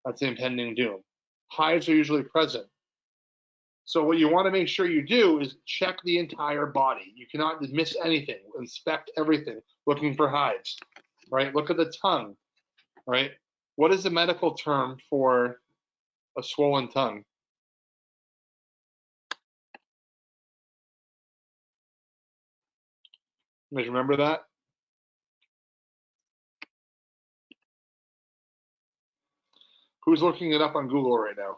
That's the impending doom. Hives are usually present. So what you want to make sure you do is check the entire body. You cannot miss anything. Inspect everything, looking for hives, right? Look at the tongue, right? What is the medical term for a swollen tongue? You guys remember that? Who's looking it up on Google right now?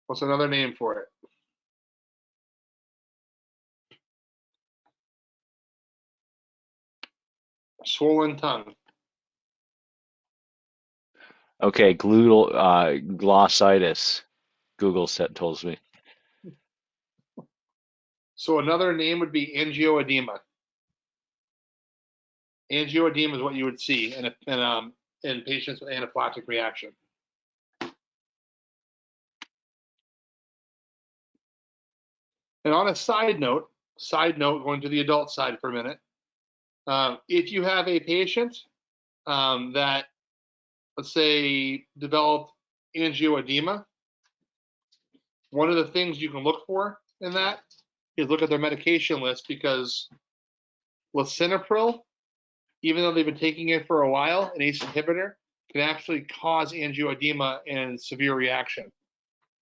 What's another name for it? Swollen tongue. Okay, glossitis. Google tells me. So another name would be angioedema. Angioedema is what you would see in patients with anaphylactic reaction. And on a side note, going to the adult side for a minute, if you have a patient that, let's say, developed angioedema, one of the things you can look for in that is look at their medication list, because lisinopril, even though they've been taking it for a while, an ACE inhibitor, can actually cause angioedema and severe reaction.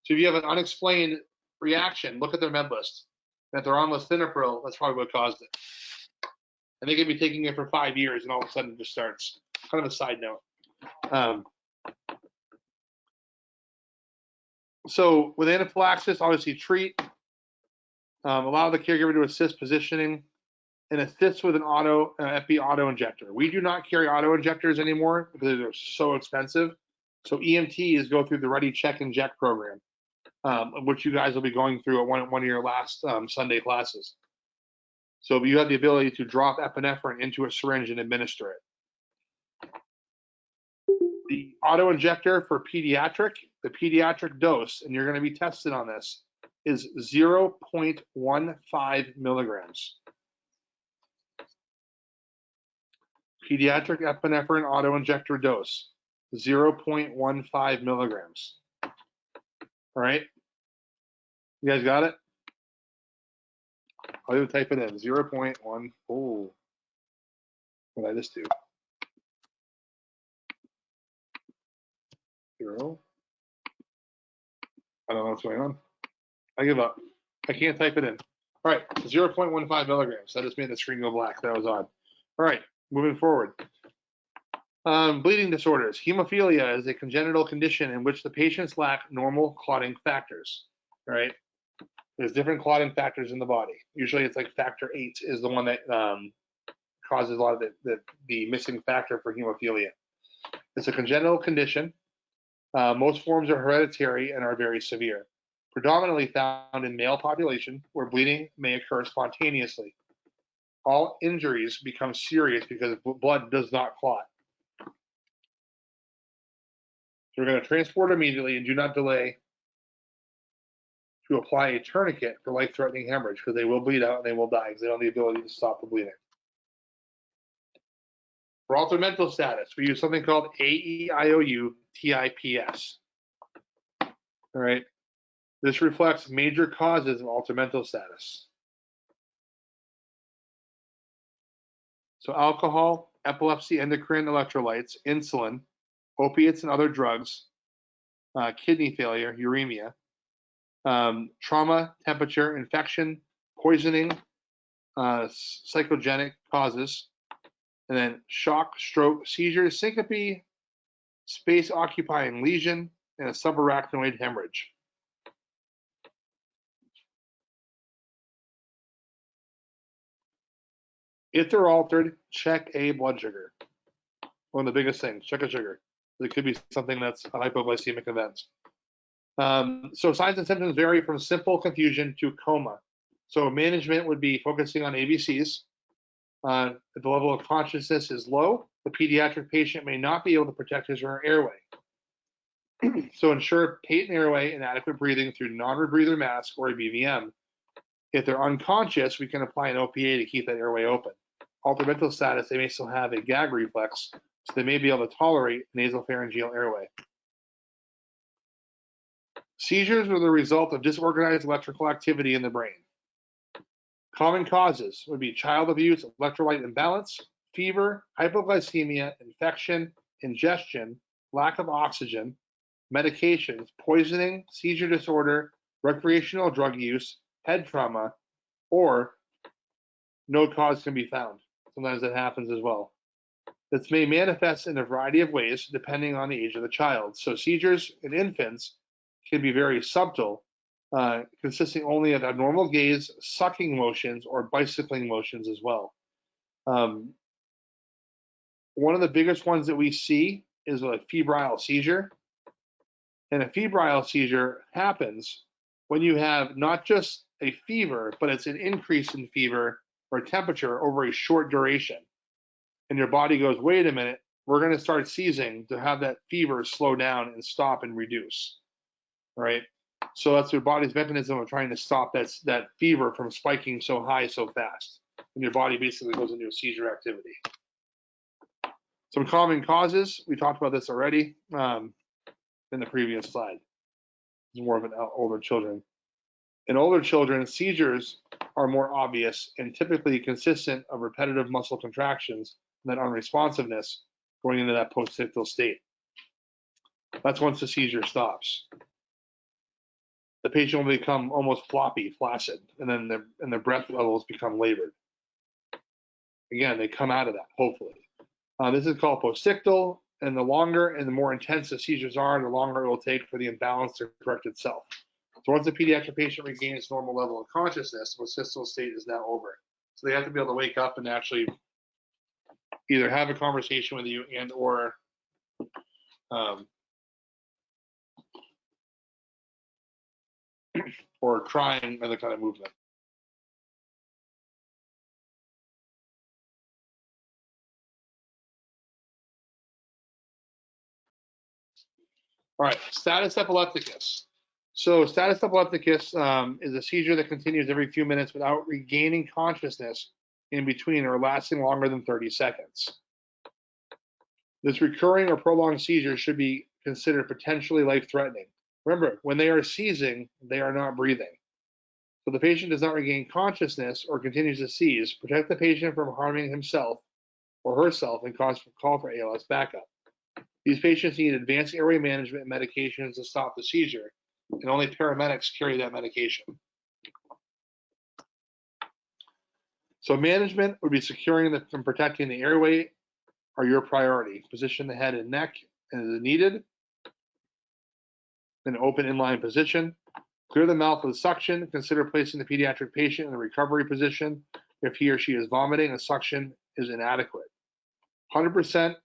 So if you have an unexplained reaction, look at their med list. And if they're on lisinopril, that's probably what caused it. And they could be taking it for 5 years, and all of a sudden it just starts. Kind of a side note. So with anaphylaxis, obviously treat, allow the caregiver to assist positioning, and assist with an FB auto injector. We do not carry auto injectors anymore because they're so expensive. So EMTs go through the Ready Check Inject program, which you guys will be going through at one of your last Sunday classes. So you have the ability to drop epinephrine into a syringe and administer it. The auto injector for pediatric, the pediatric dose, and you're going to be tested on this, is 0.15 milligrams. Pediatric epinephrine auto injector dose, 0.15 milligrams. All right, you guys got it? I'll even type it in, 0.1. Oh, what did I just do? 0. I don't know what's going on. I give up. I can't type it in. All right, 0.15 milligrams. That just made the screen go black. That was odd. All right, moving forward. Bleeding disorders. Hemophilia is a congenital condition in which the patients lack normal clotting factors. All right, there's different clotting factors in the body. Usually it's like factor 8 is the one that causes a lot of the missing factor for hemophilia. It's a congenital condition. Most forms are hereditary and are very severe. Predominantly found in male population where bleeding may occur spontaneously. All injuries become serious because blood does not clot. So we're going to transport immediately and do not delay to apply a tourniquet for life-threatening hemorrhage because they will bleed out and they will die because they don't have the ability to stop the bleeding. For altered mental status, we use something called AEIOU TIPS. All right. This reflects major causes of altered mental status. So alcohol, epilepsy, endocrine electrolytes, insulin, opiates and other drugs, kidney failure, uremia, trauma, temperature, infection, poisoning, psychogenic causes, and then shock, stroke, seizure, syncope, space-occupying lesion, and a subarachnoid hemorrhage. If they're altered, check a blood sugar. One of the biggest things, check a sugar. It could be something that's a hypoglycemic event. So signs and symptoms vary from simple confusion to coma. So management would be focusing on ABCs. If the level of consciousness is low, the pediatric patient may not be able to protect his or her airway. So ensure patent airway and adequate breathing through non-rebreather mask or a BVM. If they're unconscious, we can apply an OPA to keep that airway open. Altered mental status, they may still have a gag reflex, so they may be able to tolerate nasopharyngeal airway. Seizures are the result of disorganized electrical activity in the brain. Common causes would be child abuse, electrolyte imbalance, fever, hypoglycemia, infection, ingestion, lack of oxygen, medications, poisoning, seizure disorder, recreational drug use, head trauma, or no cause can be found. Sometimes that happens as well. This may manifest in a variety of ways depending on the age of the child. So seizures in infants can be very subtle, consisting only of abnormal gaze, sucking motions, or bicycling motions as well. One of the biggest ones that we see is a febrile seizure. And a febrile seizure happens when you have not just a fever, but it's an increase in fever or temperature over a short duration. And your body goes, wait a minute, we're going to start seizing to have that fever slow down and stop and reduce. All right. So that's your body's mechanism of trying to stop that fever from spiking so high so fast. And your body basically goes into a seizure activity. Some common causes, we talked about this already in the previous slide. It's more of an older children. In older children, seizures are more obvious and typically consistent of repetitive muscle contractions and that unresponsiveness going into that post-ictal state. That's once the seizure stops. The patient will become almost floppy, flaccid, and then their breath levels become labored. Again, they come out of that, hopefully. This is called post-ictal, and the longer and the more intense the seizures are, the longer it will take for the imbalance to correct itself. So once the pediatric patient regains normal level of consciousness, the post-ictal state is now over. So they have to be able to wake up and actually either have a conversation with you and or crying or the kind of movement. All right, status epilepticus. So status epilepticus is a seizure that continues every few minutes without regaining consciousness in between or lasting longer than 30 seconds. This recurring or prolonged seizure should be considered potentially life-threatening. Remember, when they are seizing, they are not breathing. So the patient does not regain consciousness or continues to seize, protect the patient from harming himself or herself and call for ALS backup. These patients need advanced airway management and medications to stop the seizure, and only paramedics carry that medication. So management would be securing and protecting the airway are your priority. Position the head and neck as needed. In an open inline position. Clear the mouth with suction. Consider placing the pediatric patient in the recovery position if he or she is vomiting and suction is inadequate. 100%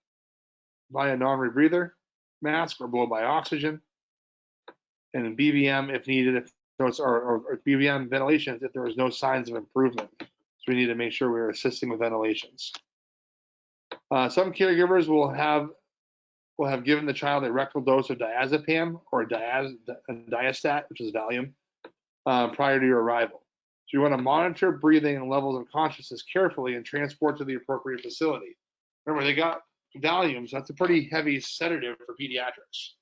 via non-rebreather mask or blow by oxygen. And in BVM if needed, or BVM ventilations if there is no signs of improvement. So we need to make sure we're assisting with ventilations. Some caregivers will have given the child a rectal dose of diazepam or diastat, which is Valium, prior to your arrival. So you want to monitor breathing and levels of consciousness carefully and transport to the appropriate facility. Remember, they got Valiums. That's a pretty heavy sedative for pediatrics.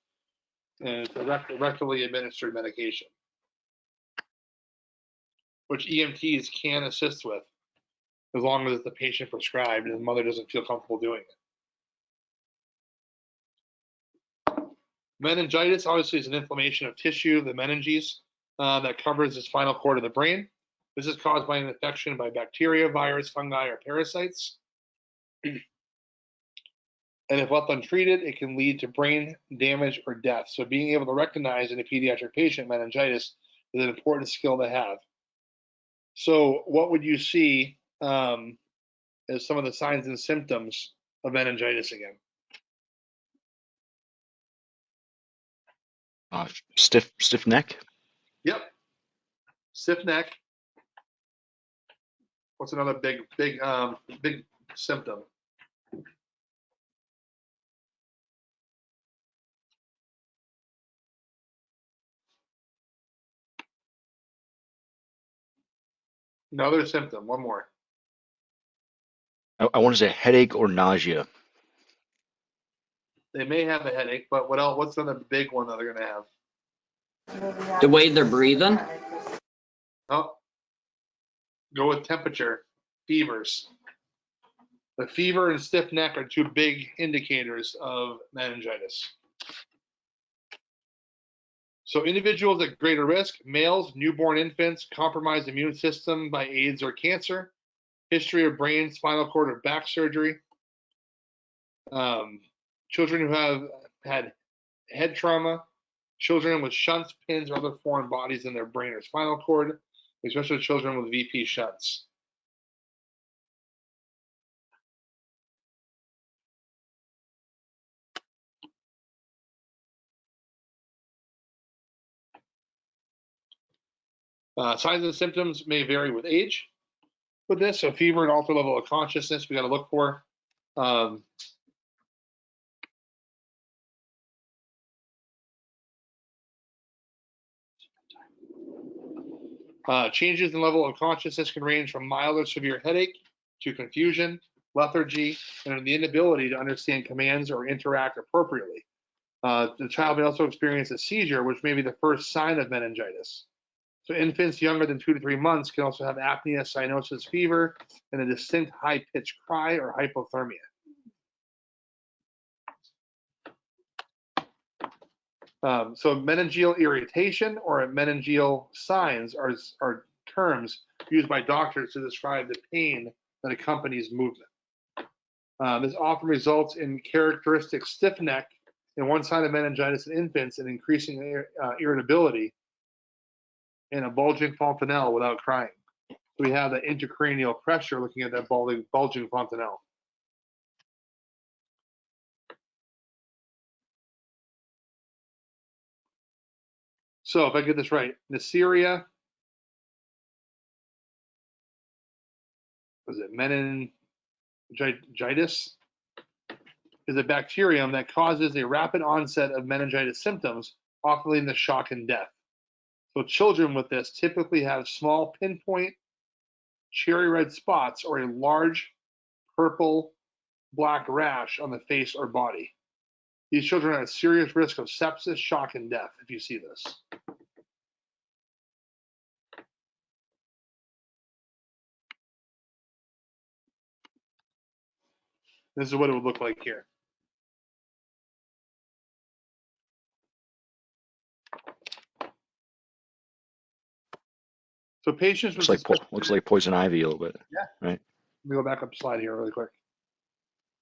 And it's a rectally administered medication, which EMTs can assist with as long as it's the patient prescribed and the mother doesn't feel comfortable doing it. Meningitis obviously is an inflammation of tissue, the meninges, that covers the spinal cord of the brain. This is caused by an infection by bacteria, virus, fungi, or parasites. And if left untreated, it can lead to brain damage or death. So being able to recognize in a pediatric patient meningitis is an important skill to have. So what would you see as some of the signs and symptoms of meningitis again? Stiff neck. Yep. Stiff neck. What's another big symptom? Another symptom. One more. I want to say headache or nausea. They may have a headache, but what else? What's another big one that they're going to have? The way they're breathing. Oh, go with temperature, fevers. The fever and stiff neck are two big indicators of meningitis. So individuals at greater risk: males, newborn infants, compromised immune system by AIDS or cancer, history of brain, spinal cord, or back surgery, children who have had head trauma, children with shunts, pins, or other foreign bodies in their brain or spinal cord, especially children with VP shunts. Signs and symptoms may vary with age. With this, so fever and altered level of consciousness, we got to look for. Changes in level of consciousness can range from mild or severe headache to confusion, lethargy, and the inability to understand commands or interact appropriately. The child may also experience a seizure, which may be the first sign of meningitis. So infants younger than 2 to 3 months can also have apnea, cyanosis, fever, and a distinct high-pitched cry or hypothermia. So meningeal irritation or meningeal signs are terms used by doctors to describe the pain that accompanies movement. This often results in characteristic stiff neck and one sign of meningitis in infants and increasing irritability and a bulging fontanelle without crying. So we have the intracranial pressure looking at that bulging fontanelle. So if I get this right, Neisseria, was it meningitis? Is a bacterium that causes a rapid onset of meningitis symptoms, often leading to shock and death. So children with this typically have small pinpoint cherry red spots or a large purple black rash on the face or body. These children are at serious risk of sepsis, shock, and death if you see this. This is what it would look like here. So patients with looks like poison ivy a little bit. Yeah. Right. Let me go back up the slide here really quick.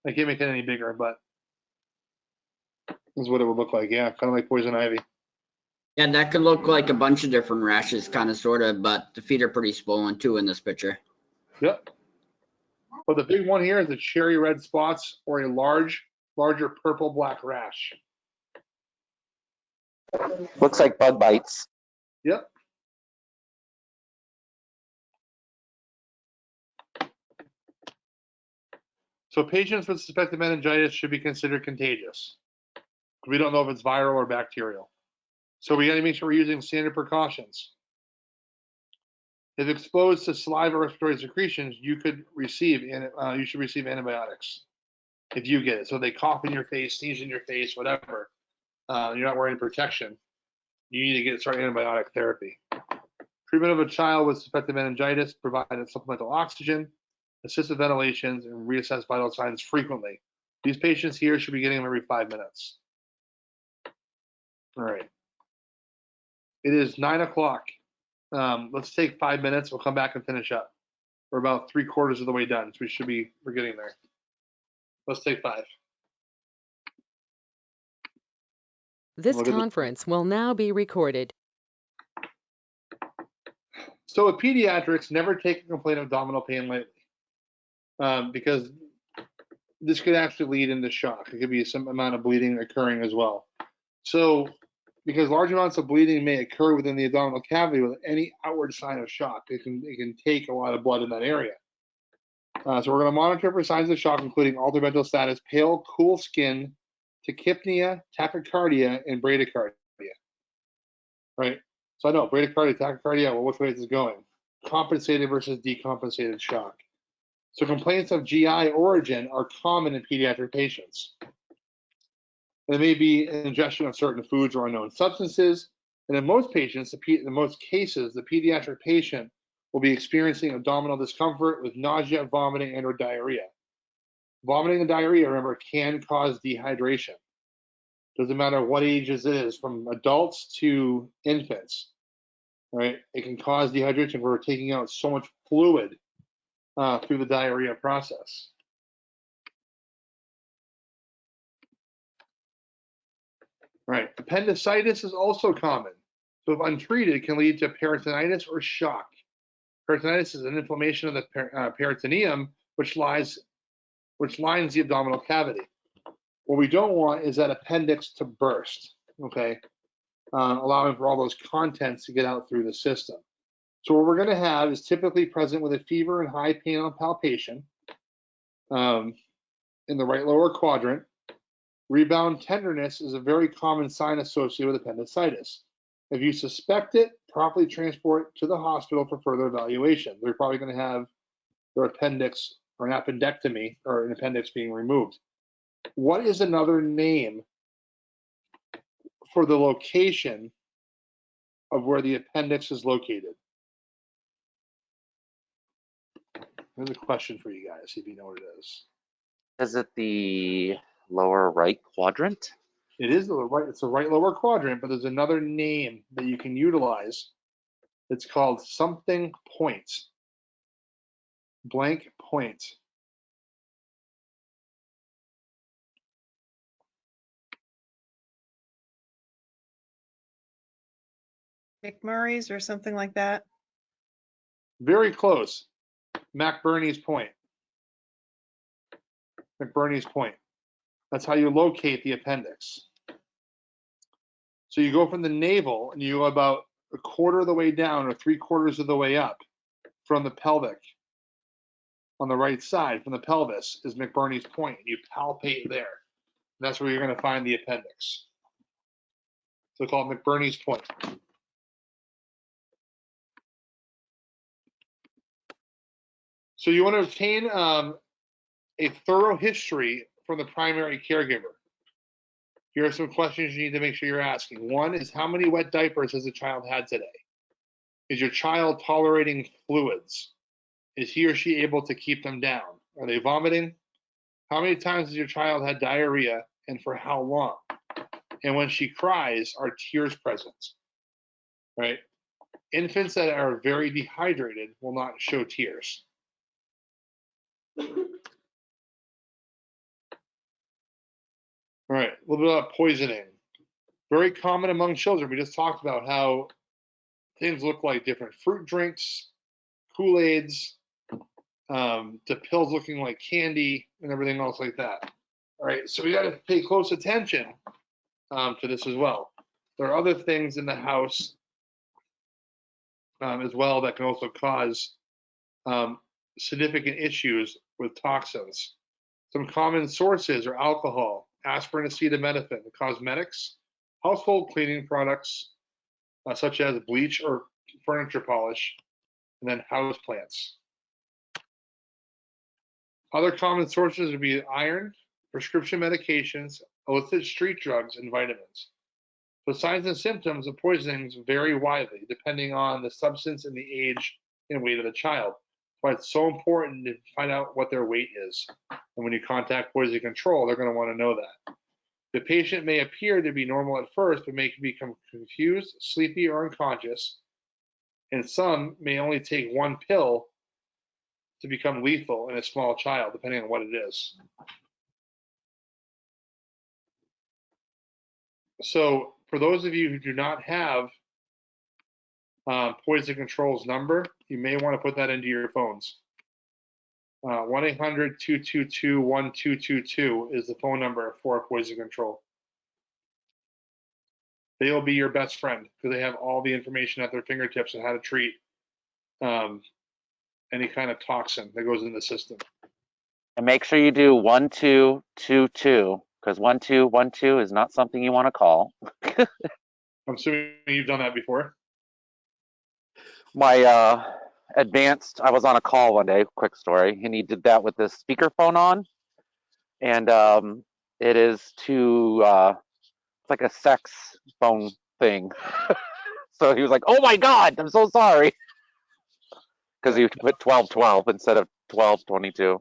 I can't make it any bigger, but this is what it would look like. Yeah, kind of like poison ivy. Yeah, that could look like a bunch of different rashes, kind of, sort of, but the feet are pretty swollen too in this picture. Yep. But the big one here is the cherry red spots or a larger purple black rash. Looks like bug bites. Yep. So patients with suspected meningitis should be considered contagious. We don't know if it's viral or bacterial. So we got to make sure we're using standard precautions. If exposed to saliva or respiratory secretions, you should receive antibiotics if you get it. So they cough in your face, sneeze in your face, whatever. You're not wearing protection. You need to start antibiotic therapy. Treatment of a child with suspected meningitis, provided supplemental oxygen, assisted ventilations, and reassess vital signs frequently. These patients here should be getting them every 5 minutes. All right. It is 9 o'clock. Let's take 5 minutes. We'll come back and finish up. We're about 3/4 of the way done, so we're getting there. Let's take 5. This Look at this. conference will now be recorded. So with pediatrics, never take a complaint of abdominal pain lightly, because this could actually lead into shock. It could be some amount of bleeding occurring as well. So because large amounts of bleeding may occur within the abdominal cavity with any outward sign of shock, it can take a lot of blood in that area. So we're going to monitor for signs of shock, including altered mental status, pale, cool skin, tachypnea, tachycardia, and bradycardia. Right? So I know bradycardia, tachycardia, well, which way is this going? Compensated versus decompensated shock. So complaints of GI origin are common in pediatric patients. There may be ingestion of certain foods or unknown substances, and in most patients, in most cases, the pediatric patient will be experiencing abdominal discomfort with nausea, vomiting, and/or diarrhea. Vomiting and diarrhea, remember, can cause dehydration. Doesn't matter what ages it is, from adults to infants, right? It can cause dehydration where we're taking out so much fluid through the diarrhea process. Right. Appendicitis is also common. So if untreated, it can lead to peritonitis or shock. Peritonitis is an inflammation of the peritoneum, which lines the abdominal cavity. What we don't want is that appendix to burst, okay? Allowing for all those contents to get out through the system. So what we're going to have is typically present with a fever and high pain on palpation in the right lower quadrant. Rebound tenderness is a very common sign associated with appendicitis. If you suspect it, properly transport to the hospital for further evaluation. They're probably going to have their appendix or an appendectomy or an appendix being removed. What is another name for the location of where the appendix is located? Here's a question for you guys, if you know what it is. Is it the lower right quadrant? It is it's the right lower quadrant, but there's another name that you can utilize. It's called something point. Blank point. McMurray's or something like that. Very close. McBurney's point. McBurney's point. That's how you locate the appendix. So you go from the navel and you go about 1/4 of the way down or 3/4 of the way up from the pelvic. On the right side from the pelvis is McBurney's point. You palpate there. And that's where you're going to find the appendix. So called McBurney's point. So you want to obtain a thorough history from the primary caregiver. Here are some questions you need to make sure you're asking. One is, how many wet diapers has the child had today? Is your child tolerating fluids? Is he or she able to keep them down? Are they vomiting? How many times has your child had diarrhea and for how long? And when she cries, are tears present? Right? Infants that are very dehydrated will not show tears. All right, a little bit about poisoning. Very common among children. We just talked about how things look like different fruit drinks, Kool-Aids, to pills looking like candy and everything else like that. All right, so we got to pay close attention to this as well. There are other things in the house as well that can also cause significant issues with toxins. Some common sources are alcohol, aspirin, acetaminophen, cosmetics, household cleaning products such as bleach or furniture polish, and then house plants. Other common sources would be iron, prescription medications, illicit street drugs, and vitamins. So signs and symptoms of poisonings vary widely depending on the substance and the age and weight of the child. But it's so important to find out what their weight is. And when you contact poison control, they're going to want to know that. The patient may appear to be normal at first, but may become confused, sleepy, or unconscious. And some may only take one pill to become lethal in a small child, depending on what it is. So for those of you who do not have poison control's number, you may want to put that into your phones. 1-800-222-1222 is the phone number for poison control. They will be your best friend because they have all the information at their fingertips on how to treat any kind of toxin that goes in the system. And make sure you do 1222 because 1212 is not something you want to call. I'm assuming you've done that before. My I was on a call one day, quick story, and he did that with this speakerphone on, and it is it's like a sex phone thing. So he was like, "Oh my God, I'm so sorry," because he put 1212 instead of 1222.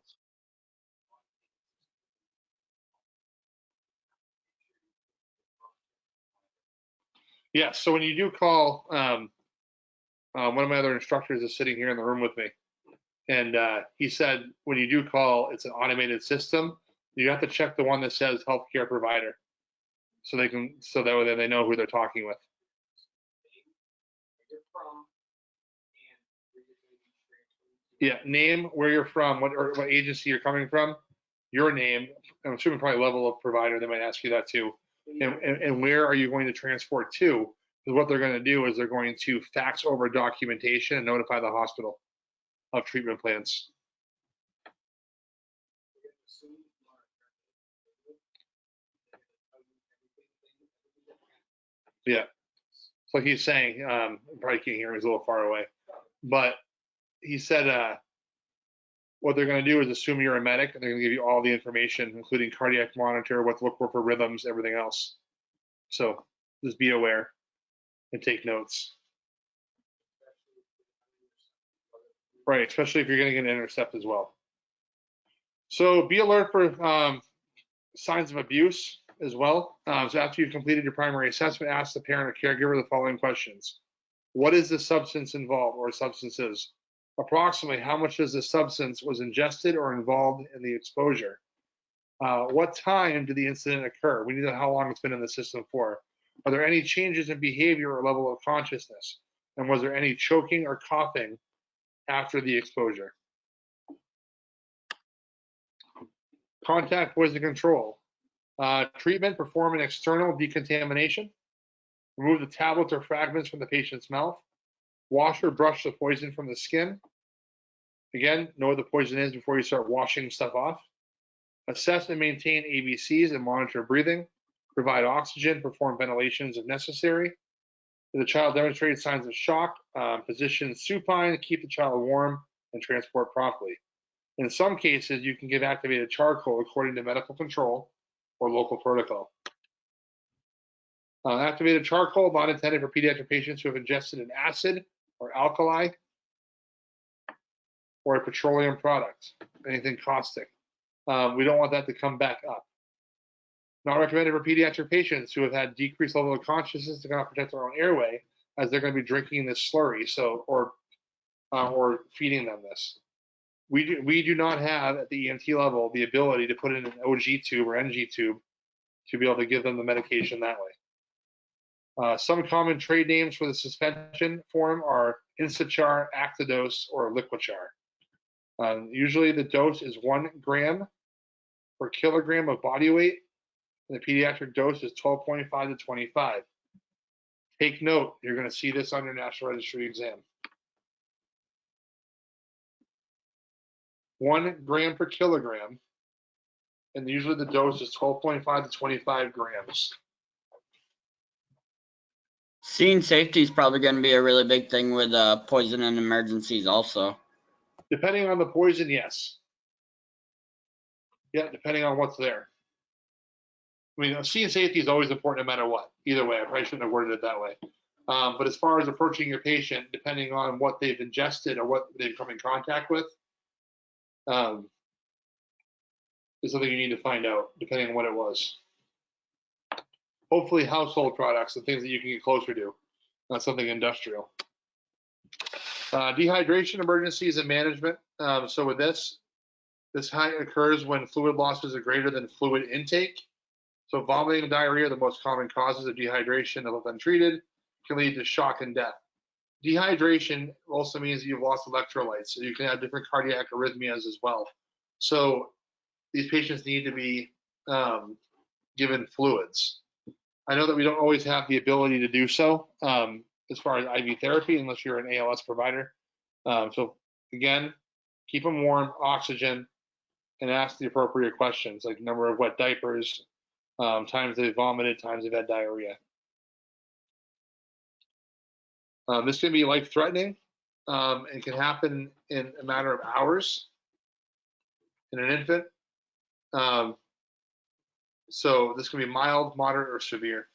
Yeah, so when you do call, one of my other instructors is sitting here in the room with me, and he said when you do call, it's an automated system. You have to check the one that says healthcare provider, so that way they know who they're talking with. Yeah, name, where you're from, what agency you're coming from, your name. I'm assuming probably level of provider. They might ask you that too, and where are you going to transport to? Because what they're going to do is they're going to fax over documentation and notify the hospital of treatment plans. Yeah, it's like he's saying. Probably can't hear him; he's a little far away. But he said what they're going to do is assume you're a medic, and they're going to give you all the information, including cardiac monitor, what to look for rhythms, everything else. So just be aware and take notes. Right, especially if you're going to get an intercept as well. So be alert for signs of abuse as well. So after you've completed your primary assessment, ask the parent or caregiver the following questions. What is the substance involved or substances? Approximately how much does the substance was ingested or involved in the exposure? What time did the incident occur? We need to know how long it's been in the system for. Are there any changes in behavior or level of consciousness? And was there any choking or coughing after the exposure? Contact poison control. Treatment, perform an external decontamination. Remove the tablets or fragments from the patient's mouth. Wash or brush the poison from the skin. Again, know what the poison is before you start washing stuff off. Assess and maintain ABCs and monitor breathing. Provide oxygen, perform ventilations if necessary. If the child demonstrates signs of shock, position supine, keep the child warm, and transport promptly. In some cases, you can give activated charcoal according to medical control or local protocol. Activated charcoal, not intended for pediatric patients who have ingested an acid or alkali or a petroleum product, anything caustic. We don't want that to come back up. Not recommended for pediatric patients who have had decreased level of consciousness to cannot protect their own airway, as they're going to be drinking this slurry, or feeding them this. We do not have at the EMT level the ability to put in an OG tube or NG tube to be able to give them the medication that way. Some common trade names for the suspension form are Instachar, Actidose, or Liquichar. Usually the dose is 1 gram per kilogram of body weight, and the pediatric dose is 12.5 to 25. Take note, you're going to see this on your National Registry exam. 1 gram per kilogram, and usually the dose is 12.5 to 25 grams. Scene safety is probably going to be a really big thing with poison and emergencies also. Depending on the poison, yes. Yeah, depending on what's there. I mean, scene safety is always important no matter what. Either way, I probably shouldn't have worded it that way. But as far as approaching your patient, depending on what they've ingested or what they've come in contact with, is something you need to find out, depending on what it was. Hopefully household products and things that you can get closer to, not something industrial. Dehydration emergencies and management. So with this occurs when fluid losses are greater than fluid intake. So vomiting and diarrhea are the most common causes of dehydration that, if untreated, can lead to shock and death. Dehydration also means that you've lost electrolytes, so you can have different cardiac arrhythmias as well. So these patients need to be given fluids. I know that we don't always have the ability to do so as far as IV therapy, unless you're an ALS provider. So again, keep them warm, oxygen, and ask the appropriate questions, like number of wet diapers, times they've vomited, times they've had diarrhea. This can be life-threatening and can happen in a matter of hours in an infant. So this can be mild, moderate, or severe.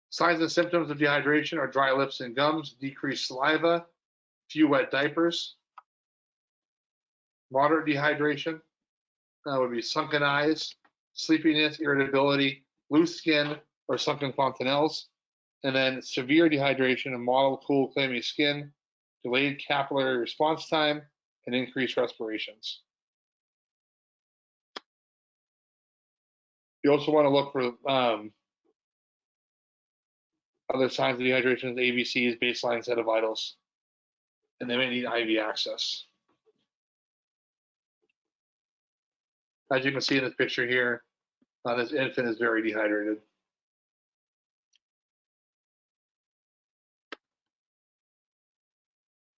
Signs and symptoms of dehydration are dry lips and gums, decreased saliva, few wet diapers. Moderate dehydration would be sunken eyes, sleepiness, irritability, loose skin, or sunken fontanelles. And then severe dehydration and mottled, cool, clammy skin, delayed capillary response time, and increased respirations. You also want to look for other signs of dehydration, ABCs, baseline set of vitals, and they may need IV access. As you can see in this picture here, this infant is very dehydrated.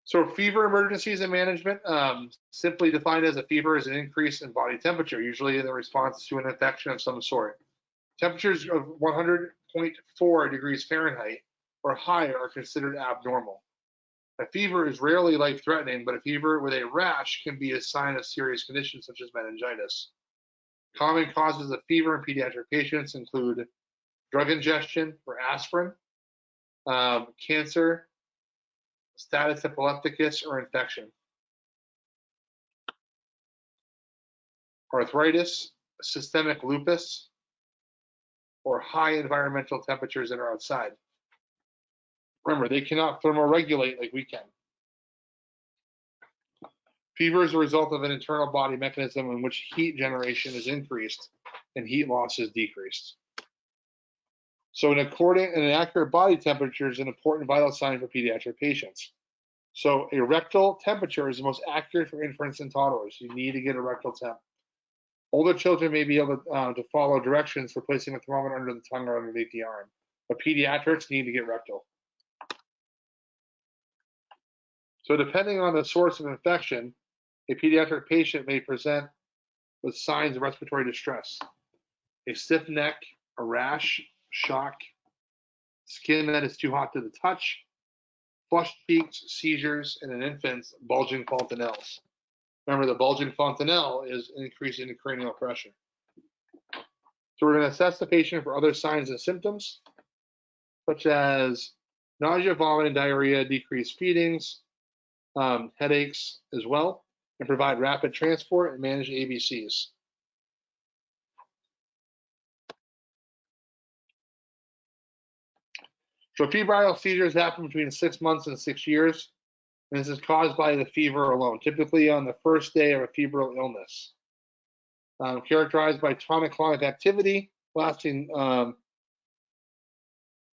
So fever emergencies and management, simply defined as a fever is an increase in body temperature, usually in the response to an infection of some sort. Temperatures of 100.4 degrees Fahrenheit or higher are considered abnormal. A fever is rarely life-threatening, but a fever with a rash can be a sign of serious conditions such as meningitis. Common causes of fever in pediatric patients include drug ingestion or aspirin, cancer, status epilepticus, or infection. Arthritis, systemic lupus, or high environmental temperatures that are outside. Remember, they cannot thermoregulate like we can. Fever is a result of an internal body mechanism in which heat generation is increased and heat loss is decreased. So an accurate body temperature is an important vital sign for pediatric patients. So a rectal temperature is the most accurate for infants and toddlers. You need to get a rectal temp. Older children may be able to follow directions for placing a thermometer under the tongue or underneath the arm, but pediatrics need to get rectal. So depending on the source of infection, a pediatric patient may present with signs of respiratory distress, a stiff neck, a rash, shock, skin that is too hot to the touch, flushed cheeks, seizures, and in infants, bulging fontanelles. Remember, the bulging fontanelle is increasing the cranial pressure. So we're going to assess the patient for other signs and symptoms, such as nausea, vomiting, diarrhea, decreased feedings, headaches as well, and provide rapid transport and manage ABCs. So febrile seizures happen between 6 months and 6 years, and this is caused by the fever alone, typically on the first day of a febrile illness. Characterized by tonic-clonic activity, lasts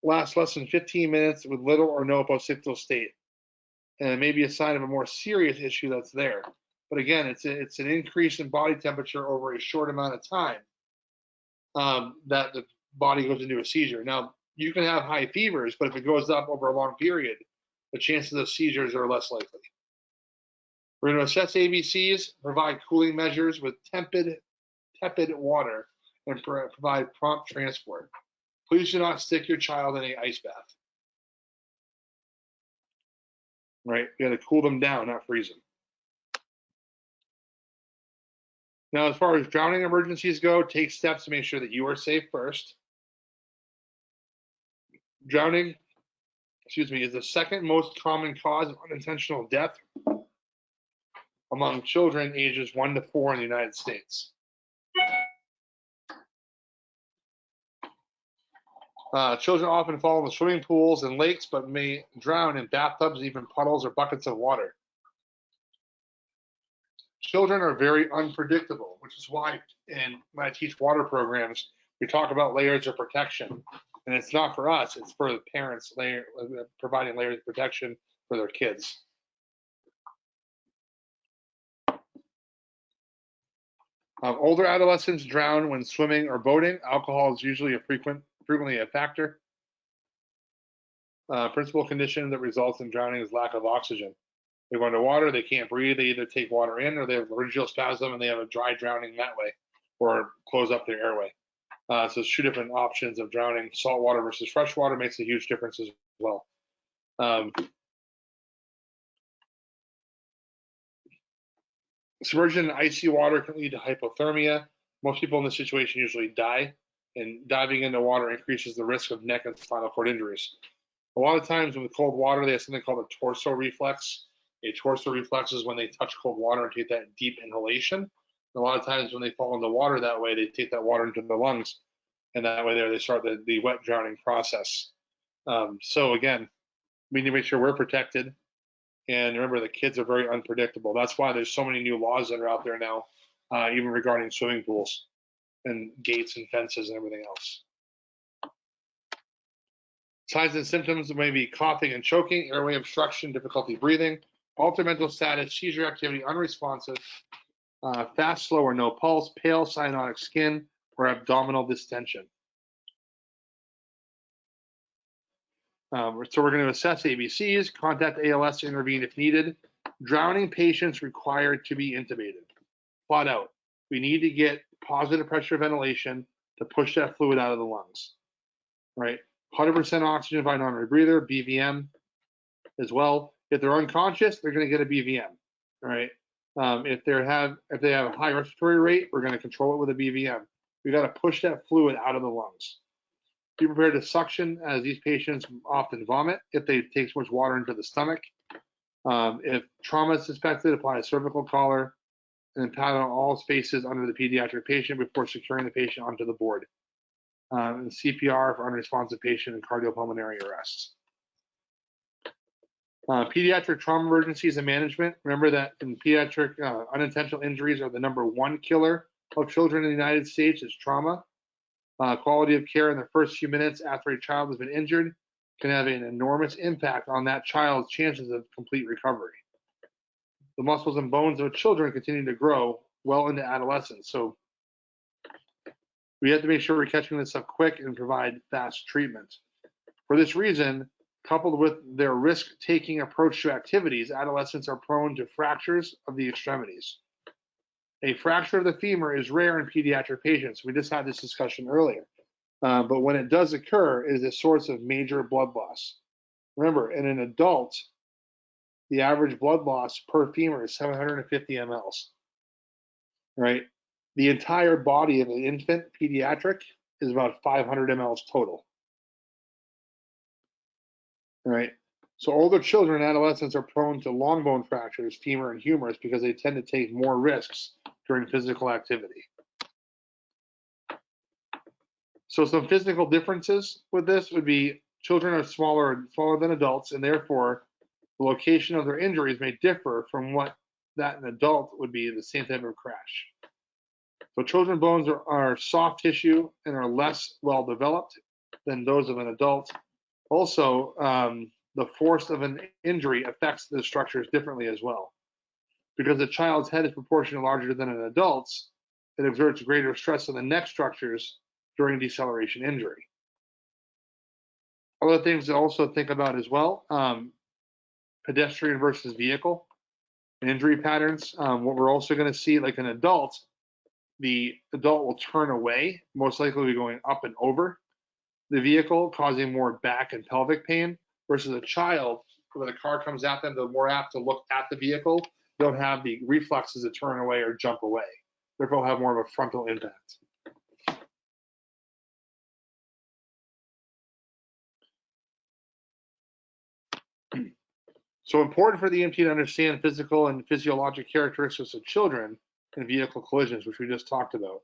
less than 15 minutes with little or no postictal state. And it may be a sign of a more serious issue that's there. But again, it's an increase in body temperature over a short amount of time that the body goes into a seizure. Now, you can have high fevers, but if it goes up over a long period, the chances of seizures are less likely. We're going to assess ABCs, provide cooling measures with tepid water, and provide prompt transport. Please do not stick your child in an ice bath. Right? You got to cool them down, not freeze them. Now, as far as drowning emergencies go, take steps to make sure that you are safe first. Drowning, is the second most common cause of unintentional death among children ages 1 to 4 in the United States. Children often fall into swimming pools and lakes, but may drown in bathtubs, even puddles or buckets of water. Children are very unpredictable, which is why when I teach water programs, we talk about layers of protection. And it's not for us, it's for the parents providing layers of protection for their kids. Older adolescents drown when swimming or boating. Alcohol is usually frequently a factor. Principal condition that results in drowning is lack of oxygen. They go underwater, they can't breathe, they either take water in or they have laryngeal spasm and they have a dry drowning that way or close up their airway. So there's two different options of drowning. Saltwater versus freshwater makes a huge difference as well. Submersion in icy water can lead to hypothermia. Most people in this situation usually die, and diving into water increases the risk of neck and spinal cord injuries. A lot of times with cold water, they have something called a torso reflex. A torso reflex is when they touch cold water and take that deep inhalation. And a lot of times when they fall into water that way, they take that water into their lungs, and that way they start the wet drowning process. So again, we need to make sure we're protected. And remember, the kids are very unpredictable. That's why there's so many new laws that are out there now, even regarding swimming pools and gates and fences and everything else. Signs and symptoms may be coughing and choking, airway obstruction, difficulty breathing, altered mental status, seizure activity, unresponsive, fast, slow, or no pulse, pale, cyanotic skin, or abdominal distension. So we're going to assess ABCs, contact ALS to intervene if needed. Drowning patients required to be intubated. Flat out. We need to get positive pressure ventilation to push that fluid out of the lungs. Right? 100% oxygen by non-rebreather, BVM as well. If they're unconscious, they're going to get a BVM. Right? If they have a high respiratory rate, we're going to control it with a BVM. We got to push that fluid out of the lungs. Be prepared to suction, as these patients often vomit if they take so much water into the stomach. If trauma is suspected, apply a cervical collar and pat on all spaces under the pediatric patient before securing the patient onto the board. And CPR for unresponsive patient and cardiopulmonary arrests. Pediatric trauma emergencies and management. Remember that in pediatric unintentional injuries are the #1 killer of children in the United States is trauma. Quality of care in the first few minutes after a child has been injured can have an enormous impact on that child's chances of complete recovery. The muscles and bones of children continue to grow well into adolescence. So we have to make sure we're catching this up quick and provide fast treatment. For this reason, coupled with their risk-taking approach to activities, adolescents are prone to fractures of the extremities. A fracture of the femur is rare in pediatric patients. We just had this discussion earlier. But when it does occur, it is a source of major blood loss. Remember, in an adult, the average blood loss per femur is 750 mLs. Right? The entire body of an infant pediatric is about 500 mLs total. Right? So older children and adolescents are prone to long bone fractures, femur and humerus, because they tend to take more risks during physical activity. So some physical differences with this would be children are smaller than adults, and therefore the location of their injuries may differ from what that an adult would be the same type of crash. So children's bones are soft tissue and are less well developed than those of an adult. Also, the force of an injury affects the structures differently as well. Because the child's head is proportionally larger than an adult's, it exerts greater stress on the neck structures during deceleration injury. Other things to also think about as well, pedestrian versus vehicle injury patterns. What we're also going to see, like an adult, the adult will turn away, most likely going up and over. the vehicle, causing more back and pelvic pain, versus a child, when the car comes at them, they're more apt to look at the vehicle, don't have the reflexes to turn away or jump away. Therefore, have more of a frontal impact. So important for the EMT to understand physical and physiologic characteristics of children in vehicle collisions, which we just talked about.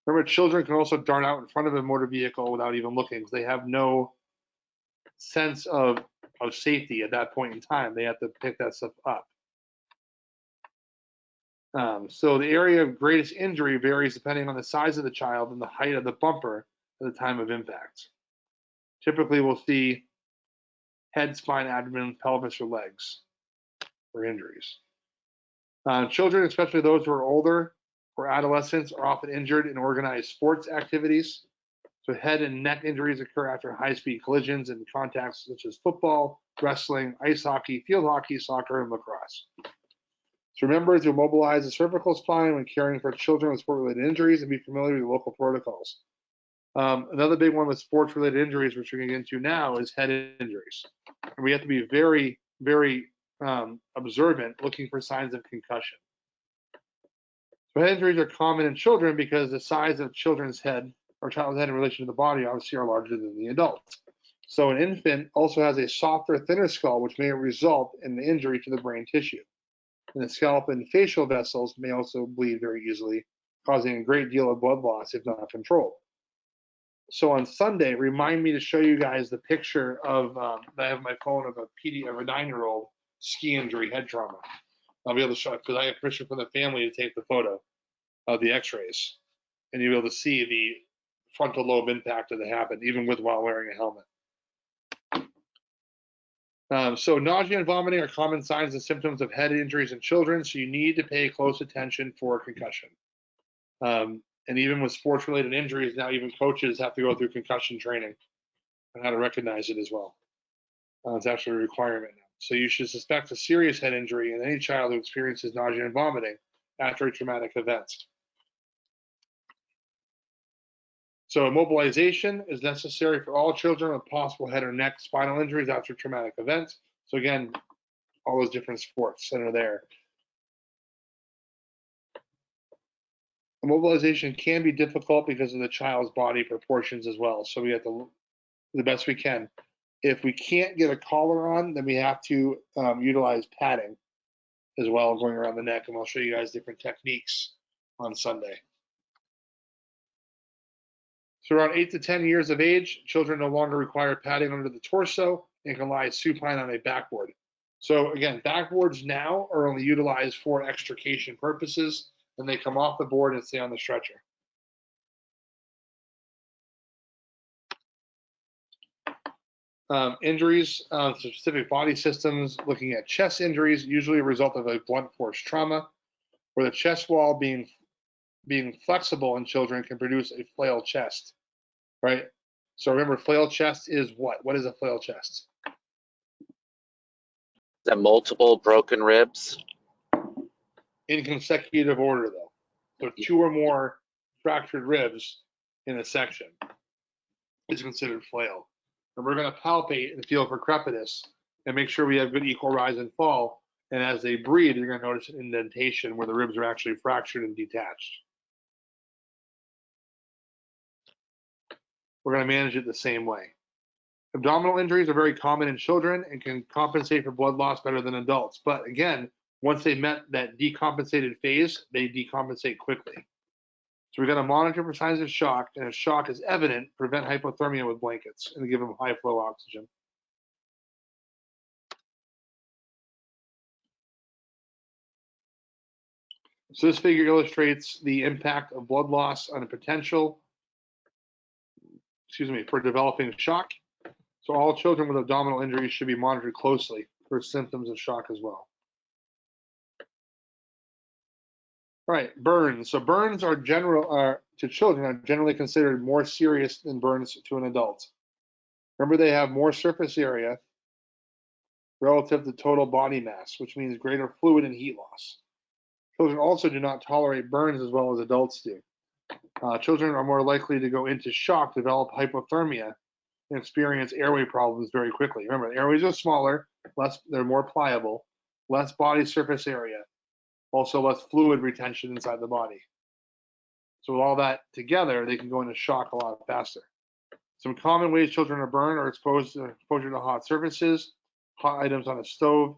Remember, children can also dart out in front of a motor vehicle without even looking, because they have no sense of safety at that point in time. They have to pick that stuff up. So the area of greatest injury varies depending on the size of the child and the height of the bumper at the time of impact. Typically, we'll see head, spine, abdomen, pelvis, or legs for injuries. Children, especially those who are older or adolescents, are often injured in organized sports activities. So head and neck injuries occur after high-speed collisions and contacts such as football, wrestling, ice hockey, field hockey, soccer, and lacrosse. So remember to mobilize the cervical spine when caring for children with sport-related injuries and be familiar with the local protocols. Another big one with sports-related injuries, which we're going to get into now, is head injuries. And we have to be very, very observant, looking for signs of concussion. So head injuries are common in children because the size of children's head or child's head in relation to the body obviously are larger than the adult. So an infant also has a softer, thinner skull, which may result in the injury to the brain tissue. And the scalp and facial vessels may also bleed very easily, causing a great deal of blood loss if not controlled. So on Sunday, remind me to show you guys the picture of that I have on my phone of a 9-year-old ski injury head trauma. I'll be able to show it because I have permission from the family to take the photo of the x-rays. And you'll be able to see the frontal lobe impact that happened, even while wearing a helmet. So nausea and vomiting are common signs and symptoms of head injuries in children, so you need to pay close attention for concussion. And even with sports-related injuries, now even coaches have to go through concussion training on how to recognize it as well. It's actually a requirement now. So you should suspect a serious head injury in any child who experiences nausea and vomiting after a traumatic event. So immobilization is necessary for all children with possible head or neck spinal injuries after traumatic events. So again, all those different sports that are there. Immobilization can be difficult because of the child's body proportions as well. So we have to, the best we can. If we can't get a collar on, then we have to utilize padding as well going around the neck. And I'll show you guys different techniques on Sunday. So around 8 to 10 years of age, children no longer require padding under the torso and can lie supine on a backboard. So again, backboards now are only utilized for extrication purposes, and they come off the board and stay on the stretcher. Injuries to specific body systems, looking at chest injuries, usually a result of a blunt force trauma, where the chest wall being flexible in children can produce a flail chest, right? So remember, flail chest is what? What is a flail chest? Is that multiple broken ribs? In consecutive order, though. So 2 or more fractured ribs in a section is considered flail. And we're going to palpate and feel for crepitus and make sure we have good equal rise and fall. And as they breathe, you're going to notice an indentation where the ribs are actually fractured and detached. We're going to manage it the same way. Abdominal injuries are very common in children and can compensate for blood loss better than adults. But again, once they met that decompensated phase, they decompensate quickly. So we're going to monitor for signs of shock, and if shock is evident, prevent hypothermia with blankets and give them high flow oxygen. So this figure illustrates the impact of blood loss on a potential, for developing shock. So all children with abdominal injuries should be monitored closely for symptoms of shock as well. All right, burns. So burns are to children are generally considered more serious than burns to an adult. Remember, they have more surface area relative to total body mass, which means greater fluid and heat loss. Children also do not tolerate burns as well as adults do. Children are more likely to go into shock, develop hypothermia, and experience airway problems very quickly. Remember, the airways are smaller, they're more pliable, less body surface area, also less fluid retention inside the body. So with all that together, they can go into shock a lot faster. Some common ways children are burned are exposure to hot surfaces, hot items on a stove,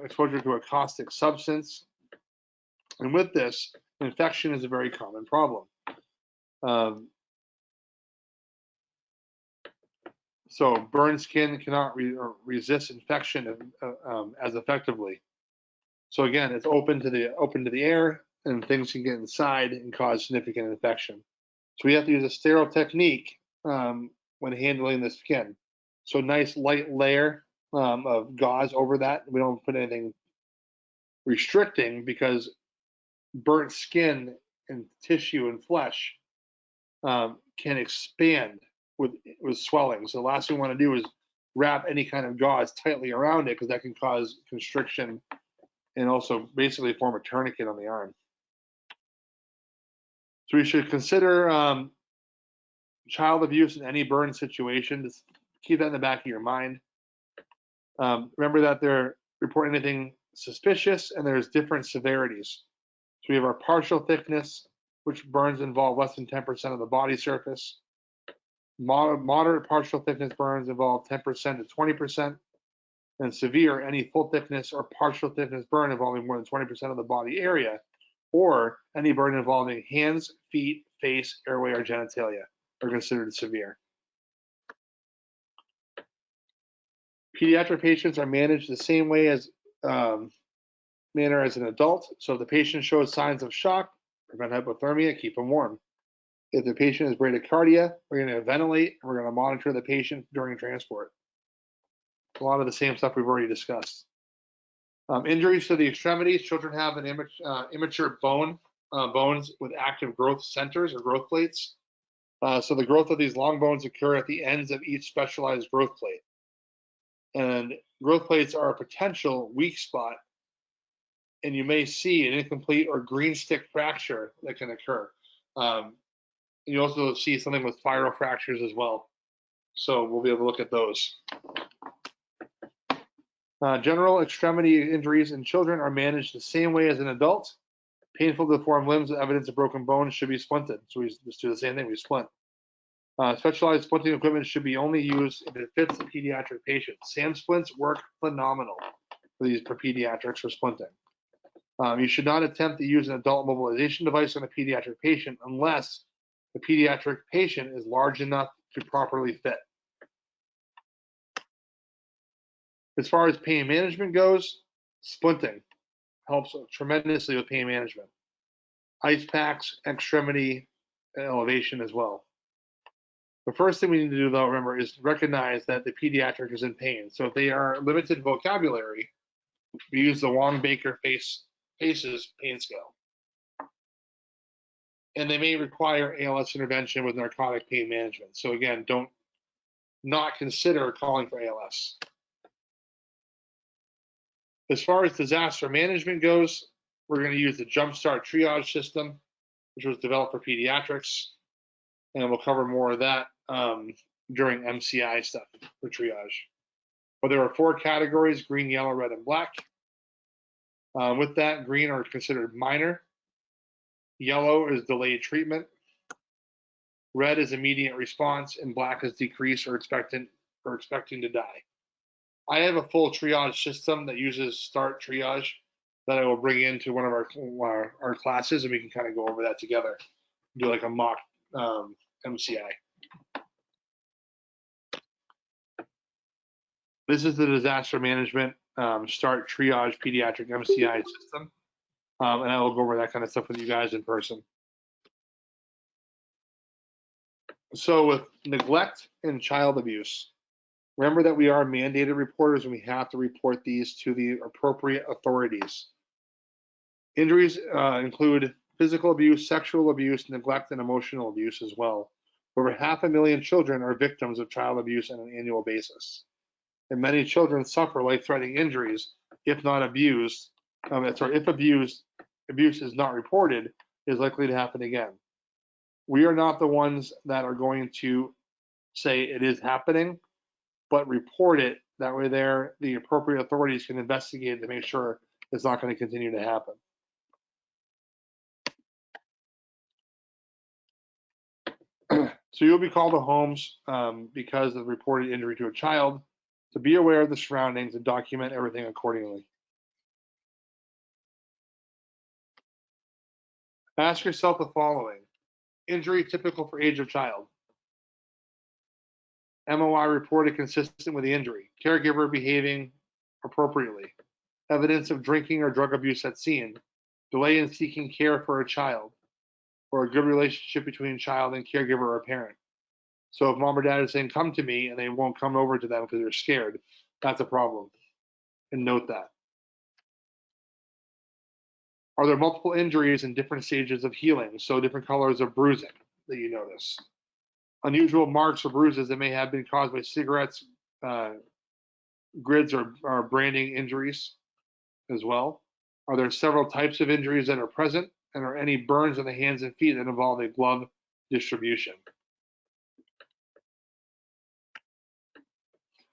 exposure to a caustic substance. And with this, infection is a very common problem. So burned skin cannot resist infection as effectively. So again, it's open to the air, and things can get inside and cause significant infection. So we have to use a sterile technique when handling the skin. So nice light layer of gauze over that. We don't put anything restricting, because burnt skin and tissue and flesh can expand with swelling. So the last thing we want to do is wrap any kind of gauze tightly around it, because that can cause constriction and also basically form a tourniquet on the arm. So we should consider child abuse in any burn situation. Just keep that in the back of your mind. Remember that they're reporting anything suspicious, and there's different severities. So we have our partial thickness, which burns involve less than 10% of the body surface. Moderate partial thickness burns involve 10% to 20%. And severe, any full thickness or partial thickness burn involving more than 20% of the body area, or any burn involving hands, feet, face, airway, or genitalia are considered severe. Pediatric patients are managed the same way as manner as an adult. So if the patient shows signs of shock, prevent hypothermia, keep them warm. If the patient has bradycardia, we're going to ventilate, and we're going to monitor the patient during transport. A lot of the same stuff we've already discussed. Injuries to the extremities. Children have an immature bones with active growth centers or growth plates. So the growth of these long bones occur at the ends of each specialized growth plate. And growth plates are a potential weak spot, and you may see an incomplete or green stick fracture that can occur. You also see something with spiral fractures as well. So we'll be able to look at those. General extremity injuries in children are managed the same way as an adult. Painful deformed limbs with evidence of broken bones should be splinted. So we just do the same thing, we splint. Specialized splinting equipment should be only used if it fits the pediatric patient. SAM splints work phenomenal for pediatrics for splinting. You should not attempt to use an adult mobilization device on a pediatric patient unless the pediatric patient is large enough to properly fit. As far as pain management goes, splinting helps tremendously with pain management. Ice packs, extremity elevation as well. The first thing we need to do, though, remember, is recognize that the pediatric is in pain. So if they are limited vocabulary, we use the Wong-Baker FACES pain scale. And they may require ALS intervention with narcotic pain management. So again, don't not consider calling for ALS. As far as disaster management goes, we're going to use the Jumpstart triage system, which was developed for pediatrics. And we'll cover more of that during MCI stuff for triage. But there are 4 categories: green, yellow, red, and black. With that, green are considered minor. Yellow is delayed treatment. Red is immediate response, and black is decreased or expecting to die. I have a full triage system that uses START triage that I will bring into one of our classes, and we can kind of go over that together, do like a mock MCI. This is the disaster management START triage pediatric MCI system, and I will go over that kind of stuff with you guys in person. So with neglect and child abuse, remember that we are mandated reporters, and we have to report these to the appropriate authorities. Injuries include physical abuse, sexual abuse, neglect, and emotional abuse as well. Over 500,000 children are victims of child abuse on an annual basis. And many children suffer life-threatening injuries if not abused. If abuse is not reported, it is likely to happen again. We are not the ones that are going to say it is happening, but report it. That way the appropriate authorities can investigate to make sure it's not going to continue to happen. So you'll be called to homes because of reported injury to a child, to be aware of the surroundings and document everything accordingly. Ask yourself the following. Injury typical for age of child. MOI reported consistent with the injury. Caregiver behaving appropriately. Evidence of drinking or drug abuse at scene. Delay in seeking care for a child. Or a good relationship between child and caregiver or parent. So if mom or dad is saying, come to me, and they won't come over to them because they're scared, that's a problem. And note that. Are there multiple injuries in different stages of healing? So different colors of bruising that you notice. Unusual marks or bruises that may have been caused by cigarettes, grids, or branding injuries as well. Are there several types of injuries that are present? And are any burns on the hands and feet that involve a glove distribution?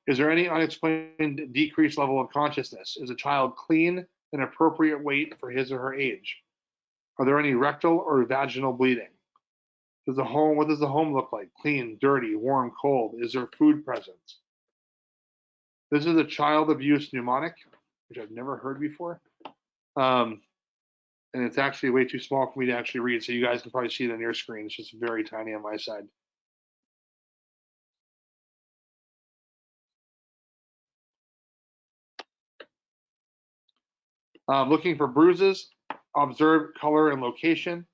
Is there any unexplained decreased level of consciousness? Is a child clean and appropriate weight for his or her age? Are there any rectal or vaginal bleeding? What does the home look like? Clean, dirty, warm, cold? Is there food present? This is a child abuse mnemonic, which I've never heard before. And it's actually way too small for me to actually read, so you guys can probably see it on your screen. It's just very tiny on my side. Looking for bruises, observe color and location.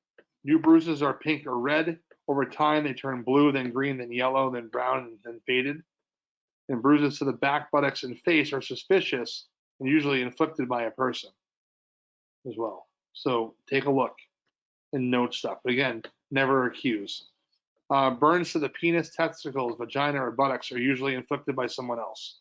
New bruises are pink or red. Over time, they turn blue, then green, then yellow, then brown, and then faded. And bruises to the back, buttocks, and face are suspicious and usually inflicted by a person as well. So take a look and note stuff. But again, never accuse. Burns to the penis, testicles, vagina, or buttocks are usually inflicted by someone else.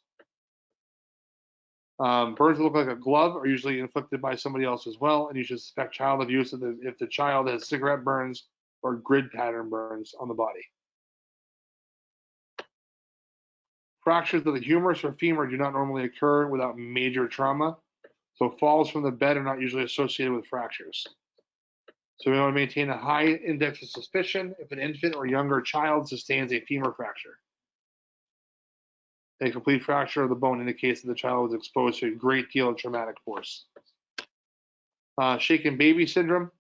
Burns that look like a glove are usually inflicted by somebody else as well, and you should suspect child abuse if the child has cigarette burns or grid pattern burns on the body. Fractures of the humerus or femur do not normally occur without major trauma, so falls from the bed are not usually associated with fractures. So we want to maintain a high index of suspicion if an infant or younger child sustains a femur fracture. A complete fracture of the bone indicates that the child was exposed to a great deal of traumatic force. Shaken baby syndrome.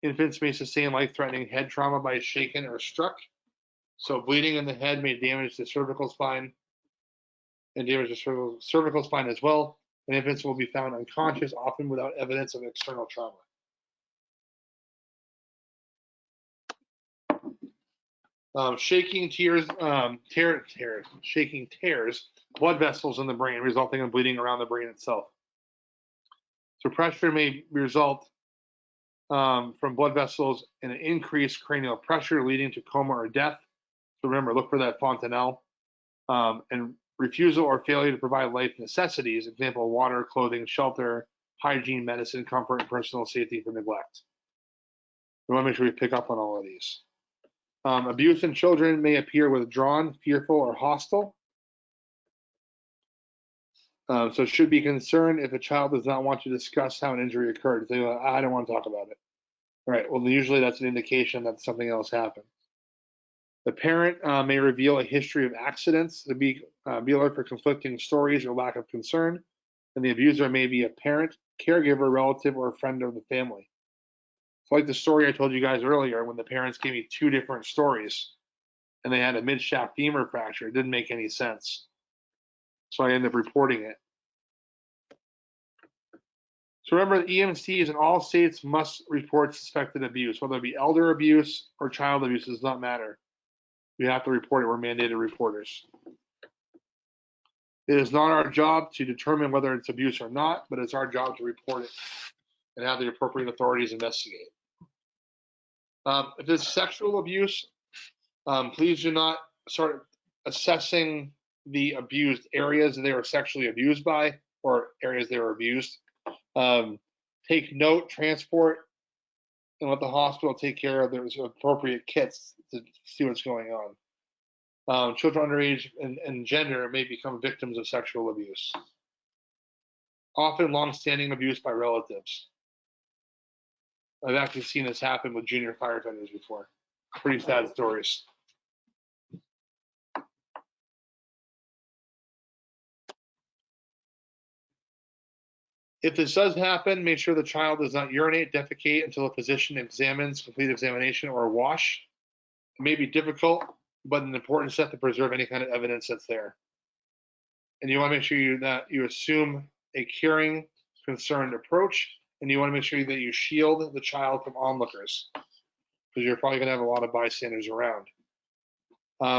Infants may sustain life-threatening head trauma by shaken or struck. So bleeding in the head may damage the cervical spine and damage the cervical spine as well. And infants will be found unconscious, often without evidence of external trauma. Shaking tears, shaking tears blood vessels in the brain, resulting in bleeding around the brain itself. So pressure may result from blood vessels in an increased cranial pressure, leading to coma or death. So remember, look for that fontanelle. And refusal or failure to provide life necessities, example, water, clothing, shelter, hygiene, medicine, comfort, and personal safety for neglect. We want to make sure we pick up on all of these. Abuse in children may appear withdrawn, fearful, or hostile. So should be concerned if a child does not want to discuss how an injury occurred. They go, I don't want to talk about it. All right, well, usually that's an indication that something else happened. The parent may reveal a history of accidents to be alert for conflicting stories or lack of concern, and the abuser may be a parent, caregiver, relative, or a friend of the family. It's like the story I told you guys earlier when the parents gave me two different stories and they had a mid-shaft femur fracture. It didn't make any sense. So I ended up reporting it. So remember, the EMTs in all states must report suspected abuse, whether it be elder abuse or child abuse, it does not matter. We have to report it. We're mandated reporters. It is not our job to determine whether it's abuse or not, but it's our job to report it and have the appropriate authorities investigate. If it's sexual abuse, please do not start assessing the abused areas they were sexually abused by or areas they were abused. Take note, transport, and let the hospital take care of those appropriate kits to see what's going on. Children underage and gender may become victims of sexual abuse. Often long-standing abuse by relatives. I've actually seen this happen with junior firefighters before. Pretty sad stories. If this does happen, make sure the child does not urinate, defecate until a physician examines, complete examination, or wash. It may be difficult, but an important step to preserve any kind of evidence that's there. And you want to make sure that you assume a caring, concerned approach, and you want to make sure that you shield the child from onlookers, because you're probably going to have a lot of bystanders around.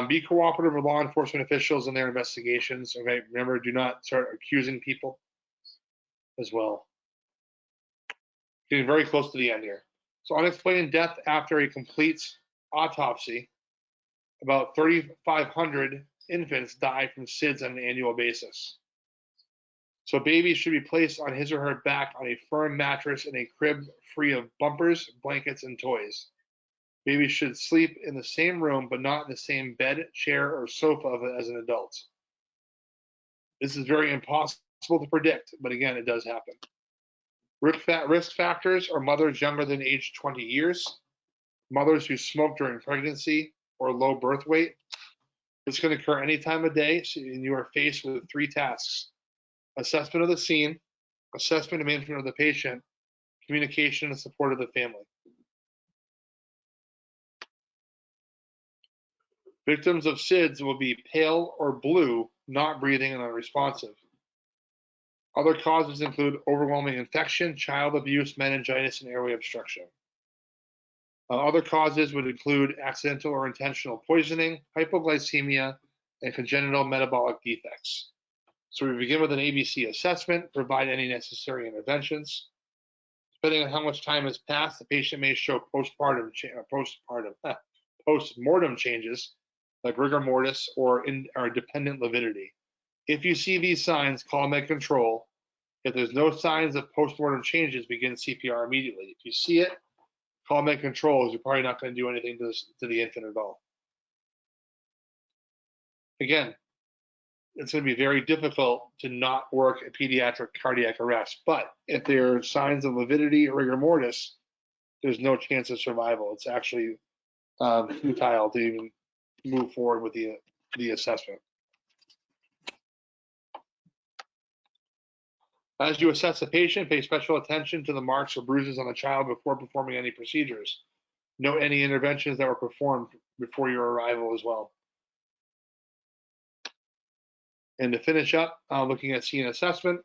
Be cooperative with law enforcement officials in their investigations. Okay, remember, do not start accusing people as well. Getting very close to the end here. So unexplained death after a complete autopsy. About 3,500 infants die from SIDS on an annual basis. So babies should be placed on his or her back on a firm mattress in a crib free of bumpers, blankets, and toys. Babies should sleep in the same room, but not in the same bed, chair, or sofa as an adult. This is very impossible to predict, but again, it does happen. Risk factors are mothers younger than age 20 years, mothers who smoke during pregnancy, or low birth weight. This can occur any time of day, and you are faced with 3 tasks: assessment of the scene, assessment and management of the patient, communication and support of the family. Victims of SIDS will be pale or blue, not breathing, and unresponsive. Other causes include overwhelming infection, child abuse, meningitis, and airway obstruction. Other causes would include accidental or intentional poisoning, hypoglycemia, and congenital metabolic defects. So we begin with an ABC assessment, provide any necessary interventions. Depending on how much time has passed, the patient may show postmortem changes like rigor mortis or dependent lividity. If you see these signs, call med control. If there's no signs of postmortem changes, begin CPR immediately. If you see it, call med control, as you're probably not going to do anything to the infant at all. Again, it's going to be very difficult to not work a pediatric cardiac arrest. But if there are signs of lividity or rigor mortis, there's no chance of survival. It's actually futile to even move forward with the assessment. As you assess the patient, pay special attention to the marks or bruises on the child before performing any procedures. Note any interventions that were performed before your arrival as well. And to finish up, looking at scene assessment,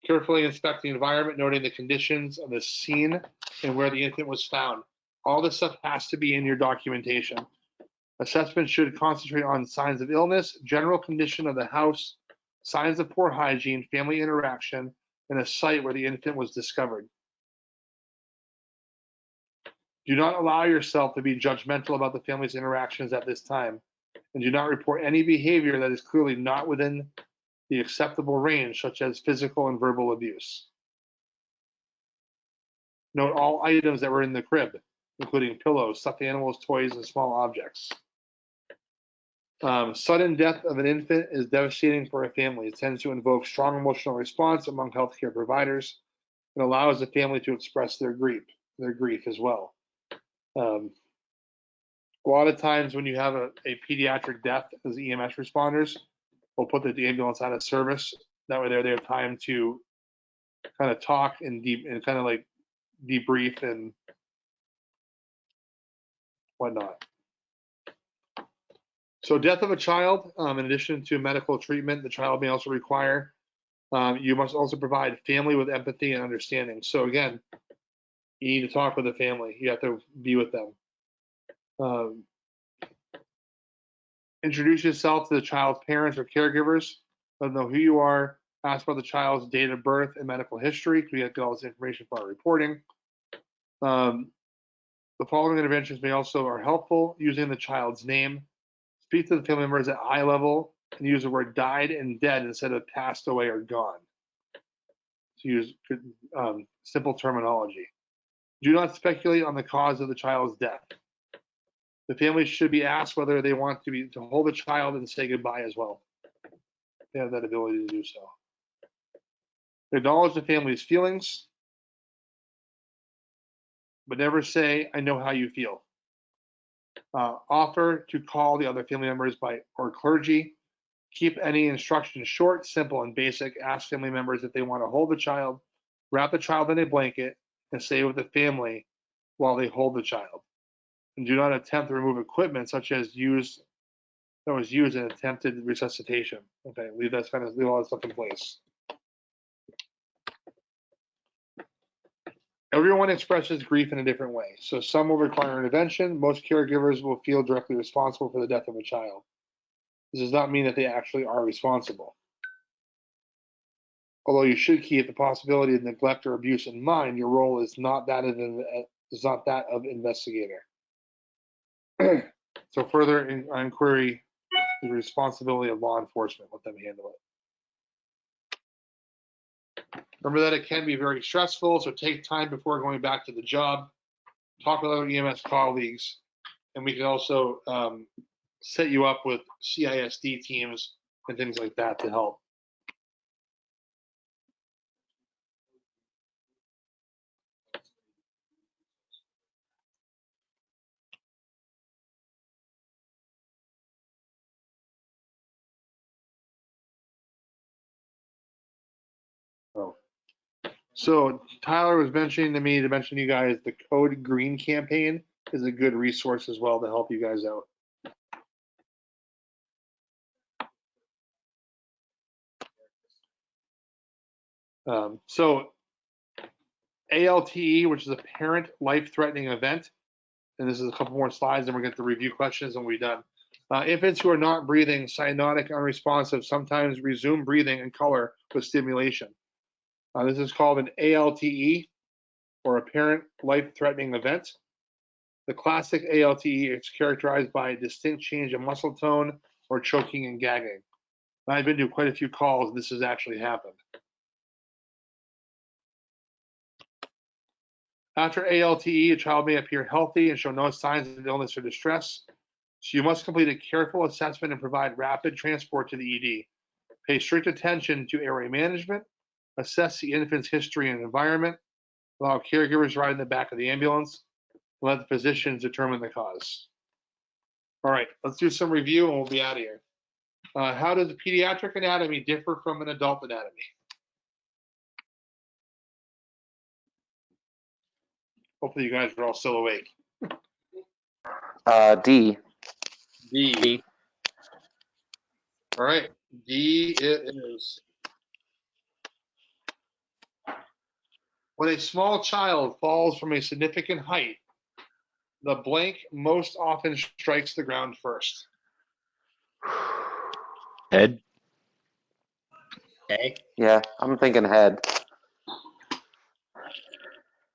carefully inspect the environment, noting the conditions of the scene and where the infant was found. All this stuff has to be in your documentation. Assessment should concentrate on signs of illness, general condition of the house, signs of poor hygiene, family interaction, and a site where the infant was discovered. Do not allow yourself to be judgmental about the family's interactions at this time, and do not report any behavior that is clearly not within the acceptable range, such as physical and verbal abuse. Note all items that were in the crib, including pillows, stuffed animals, toys, and small objects. Sudden death of an infant is devastating for a family. It tends to invoke strong emotional response among healthcare providers and allows the family to express their grief as well. A lot of times when you have a pediatric death as EMS responders, we'll put the ambulance out of service. That way they have time to kind of talk and kind of like debrief and whatnot. So death of a child, in addition to medical treatment, the child may also require, you must also provide family with empathy and understanding. So again, you need to talk with the family. You have to be with them. Introduce yourself to the child's parents or caregivers. Let them know who you are. Ask about the child's date of birth and medical history. We have to get all this information for our reporting. The following interventions may also are helpful: using the child's name. Speak to the family members at eye level and use the word died and dead instead of passed away or gone. To use simple terminology. Do not speculate on the cause of the child's death. The family should be asked whether they want to hold the child and say goodbye as well. They have that ability to do so. Acknowledge the family's feelings, but never say, I know how you feel. Offer to call the other family members or clergy. Keep any instructions short, simple, and basic. Ask family members if they want to hold the child, wrap the child in a blanket, and stay with the family while they hold the child. And do not attempt to remove equipment such as that was used in attempted resuscitation. Okay, leave all that stuff in place. Everyone expresses grief in a different way. So some will require intervention. Most caregivers will feel directly responsible for the death of a child. This does not mean that they actually are responsible. Although you should keep the possibility of neglect or abuse in mind, your role is not that of investigator. So further inquiry is the responsibility of law enforcement. Let them handle it. Remember that it can be very stressful, so take time before going back to the job. Talk with other EMS colleagues, and we can also set you up with CISD teams and things like that to help. So Tyler was mentioning to me to mention to you guys the Code Green campaign is a good resource as well to help you guys out. So ALTE, which is a parent life-threatening event, and this is a couple more slides, and we're going to review questions and we're done. Infants who are not breathing, cyanotic, unresponsive, sometimes resume breathing and color with stimulation. This is called an ALTE, or a parent life-threatening event. The classic ALTE is characterized by a distinct change in muscle tone or choking and gagging. I've been to quite a few calls. This has actually happened. After ALTE, a child may appear healthy and show no signs of illness or distress. So you must complete a careful assessment and provide rapid transport to the ED. Pay strict attention to airway management. Assess the infant's history and environment. Allow caregivers to ride in the back of the ambulance. Let the physicians determine the cause. All right, let's do some review and we'll be out of here. How does the pediatric anatomy differ from an adult anatomy? Hopefully you guys are all still awake. D. D. All right, D it is. When a small child falls from a significant height, the blank most often strikes the ground first. Head. Okay. Yeah, I'm thinking head.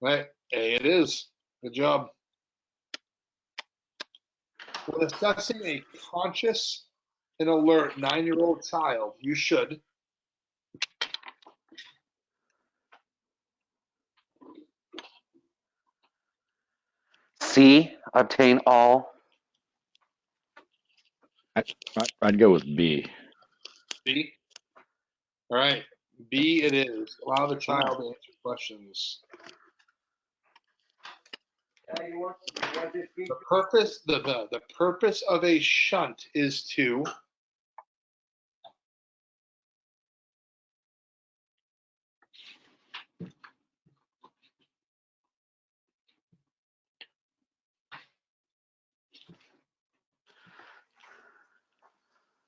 Right, A it is. Good job. When assessing a conscious and alert 9-year-old child, you should C. Obtain all. I'd go with B. B. All right, B it is. Allow the child to answer questions. The purpose of a shunt is to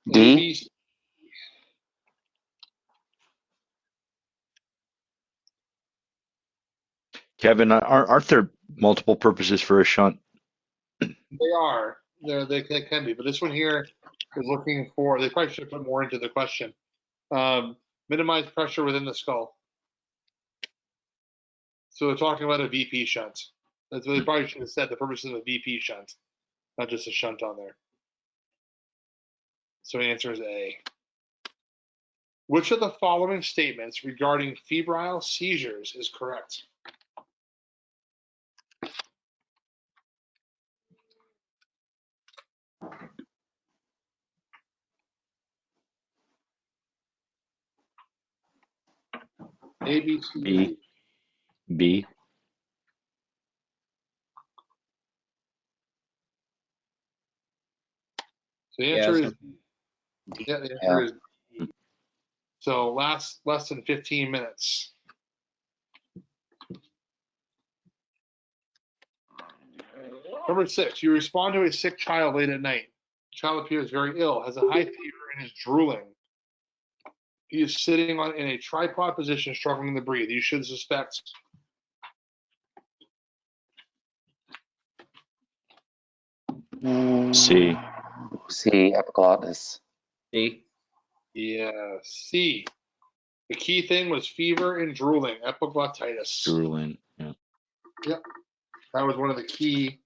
D. Kevin, aren't there multiple purposes for a shunt? They are. They can be, but this one here is looking for. They probably should have put more into the question. Minimize pressure within the skull. So they're talking about a VP shunt. That's what they probably should have said. The purpose of a VP shunt, not just a shunt on there. So the answer is A. Which of the following statements regarding febrile seizures is correct? A, B, C, B. D. B. So the Yeah, answer so- is yeah, the answer is D. So less than 15 minutes. Number 6, you respond to a sick child late at night. The child appears very ill, has a high fever, and is drooling. He is sitting in a tripod position, struggling to breathe. You should suspect C. C, epiglottis. D. C. The key thing was fever and drooling, epiglottitis. Drooling. Yeah. Yep, that was one of the key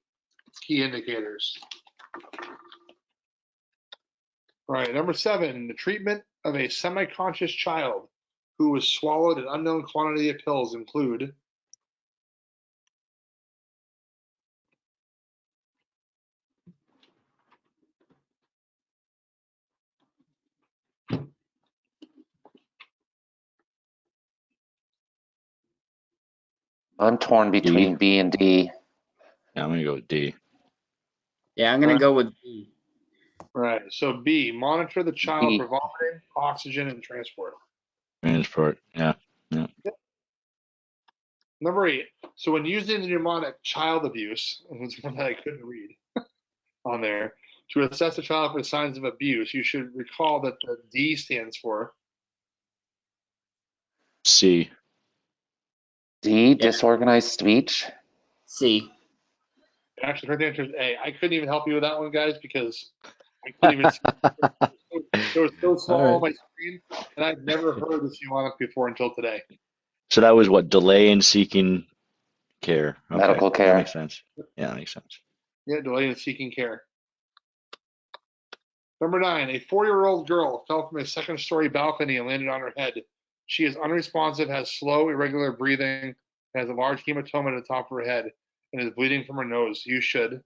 indicators. All right, number 7, the treatment of a semi-conscious child who was swallowed an unknown quantity of pills include I'm torn between B and D. Yeah, I'm gonna go with D. Yeah, I'm gonna go with D. right. So B, monitor the child B. for vomiting, oxygen, and transport. Transport. Yeah. Yeah. Number 8, so when used in the mnemonic child abuse, and it's one that I couldn't read on there, to assess the child for signs of abuse, you should recall that the D stands for C. D, disorganized speech. C. actually, the answer is A. I couldn't even help you with that one, guys, because I couldn't even see. It was so small All on my screen, and I'd never heard this mnemonic before until today. So that was what? Delay in seeking care. Okay. Medical care. That makes sense. Yeah, that makes sense. Yeah, delay in seeking care. Number 9, a 4-year-old girl fell from a second-story balcony and landed on her head. She is unresponsive, has slow, irregular breathing, has a large hematoma at the top of her head, and is bleeding from her nose. You should.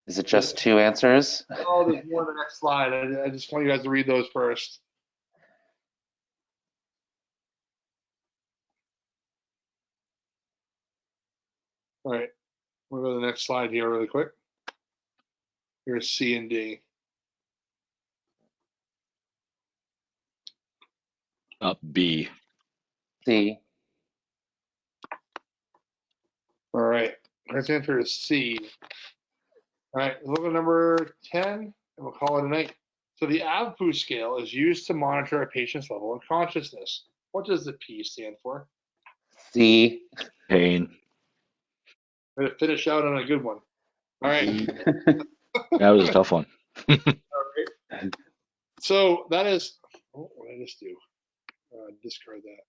Is it just 2 answers? Oh, there's more on the next slide. I just want you guys to read those first. All right, we'll go to the next slide here really quick. Here's C and D. B. C. All right, correct answer is C. All right, look at number 10, and we'll call it a night. So the AVPU scale is used to monitor a patient's level of consciousness. What does the P stand for? C. Pain. We're going to finish out on a good one. All right. That was a tough one. All right. So that is, what did I just do? Discard that.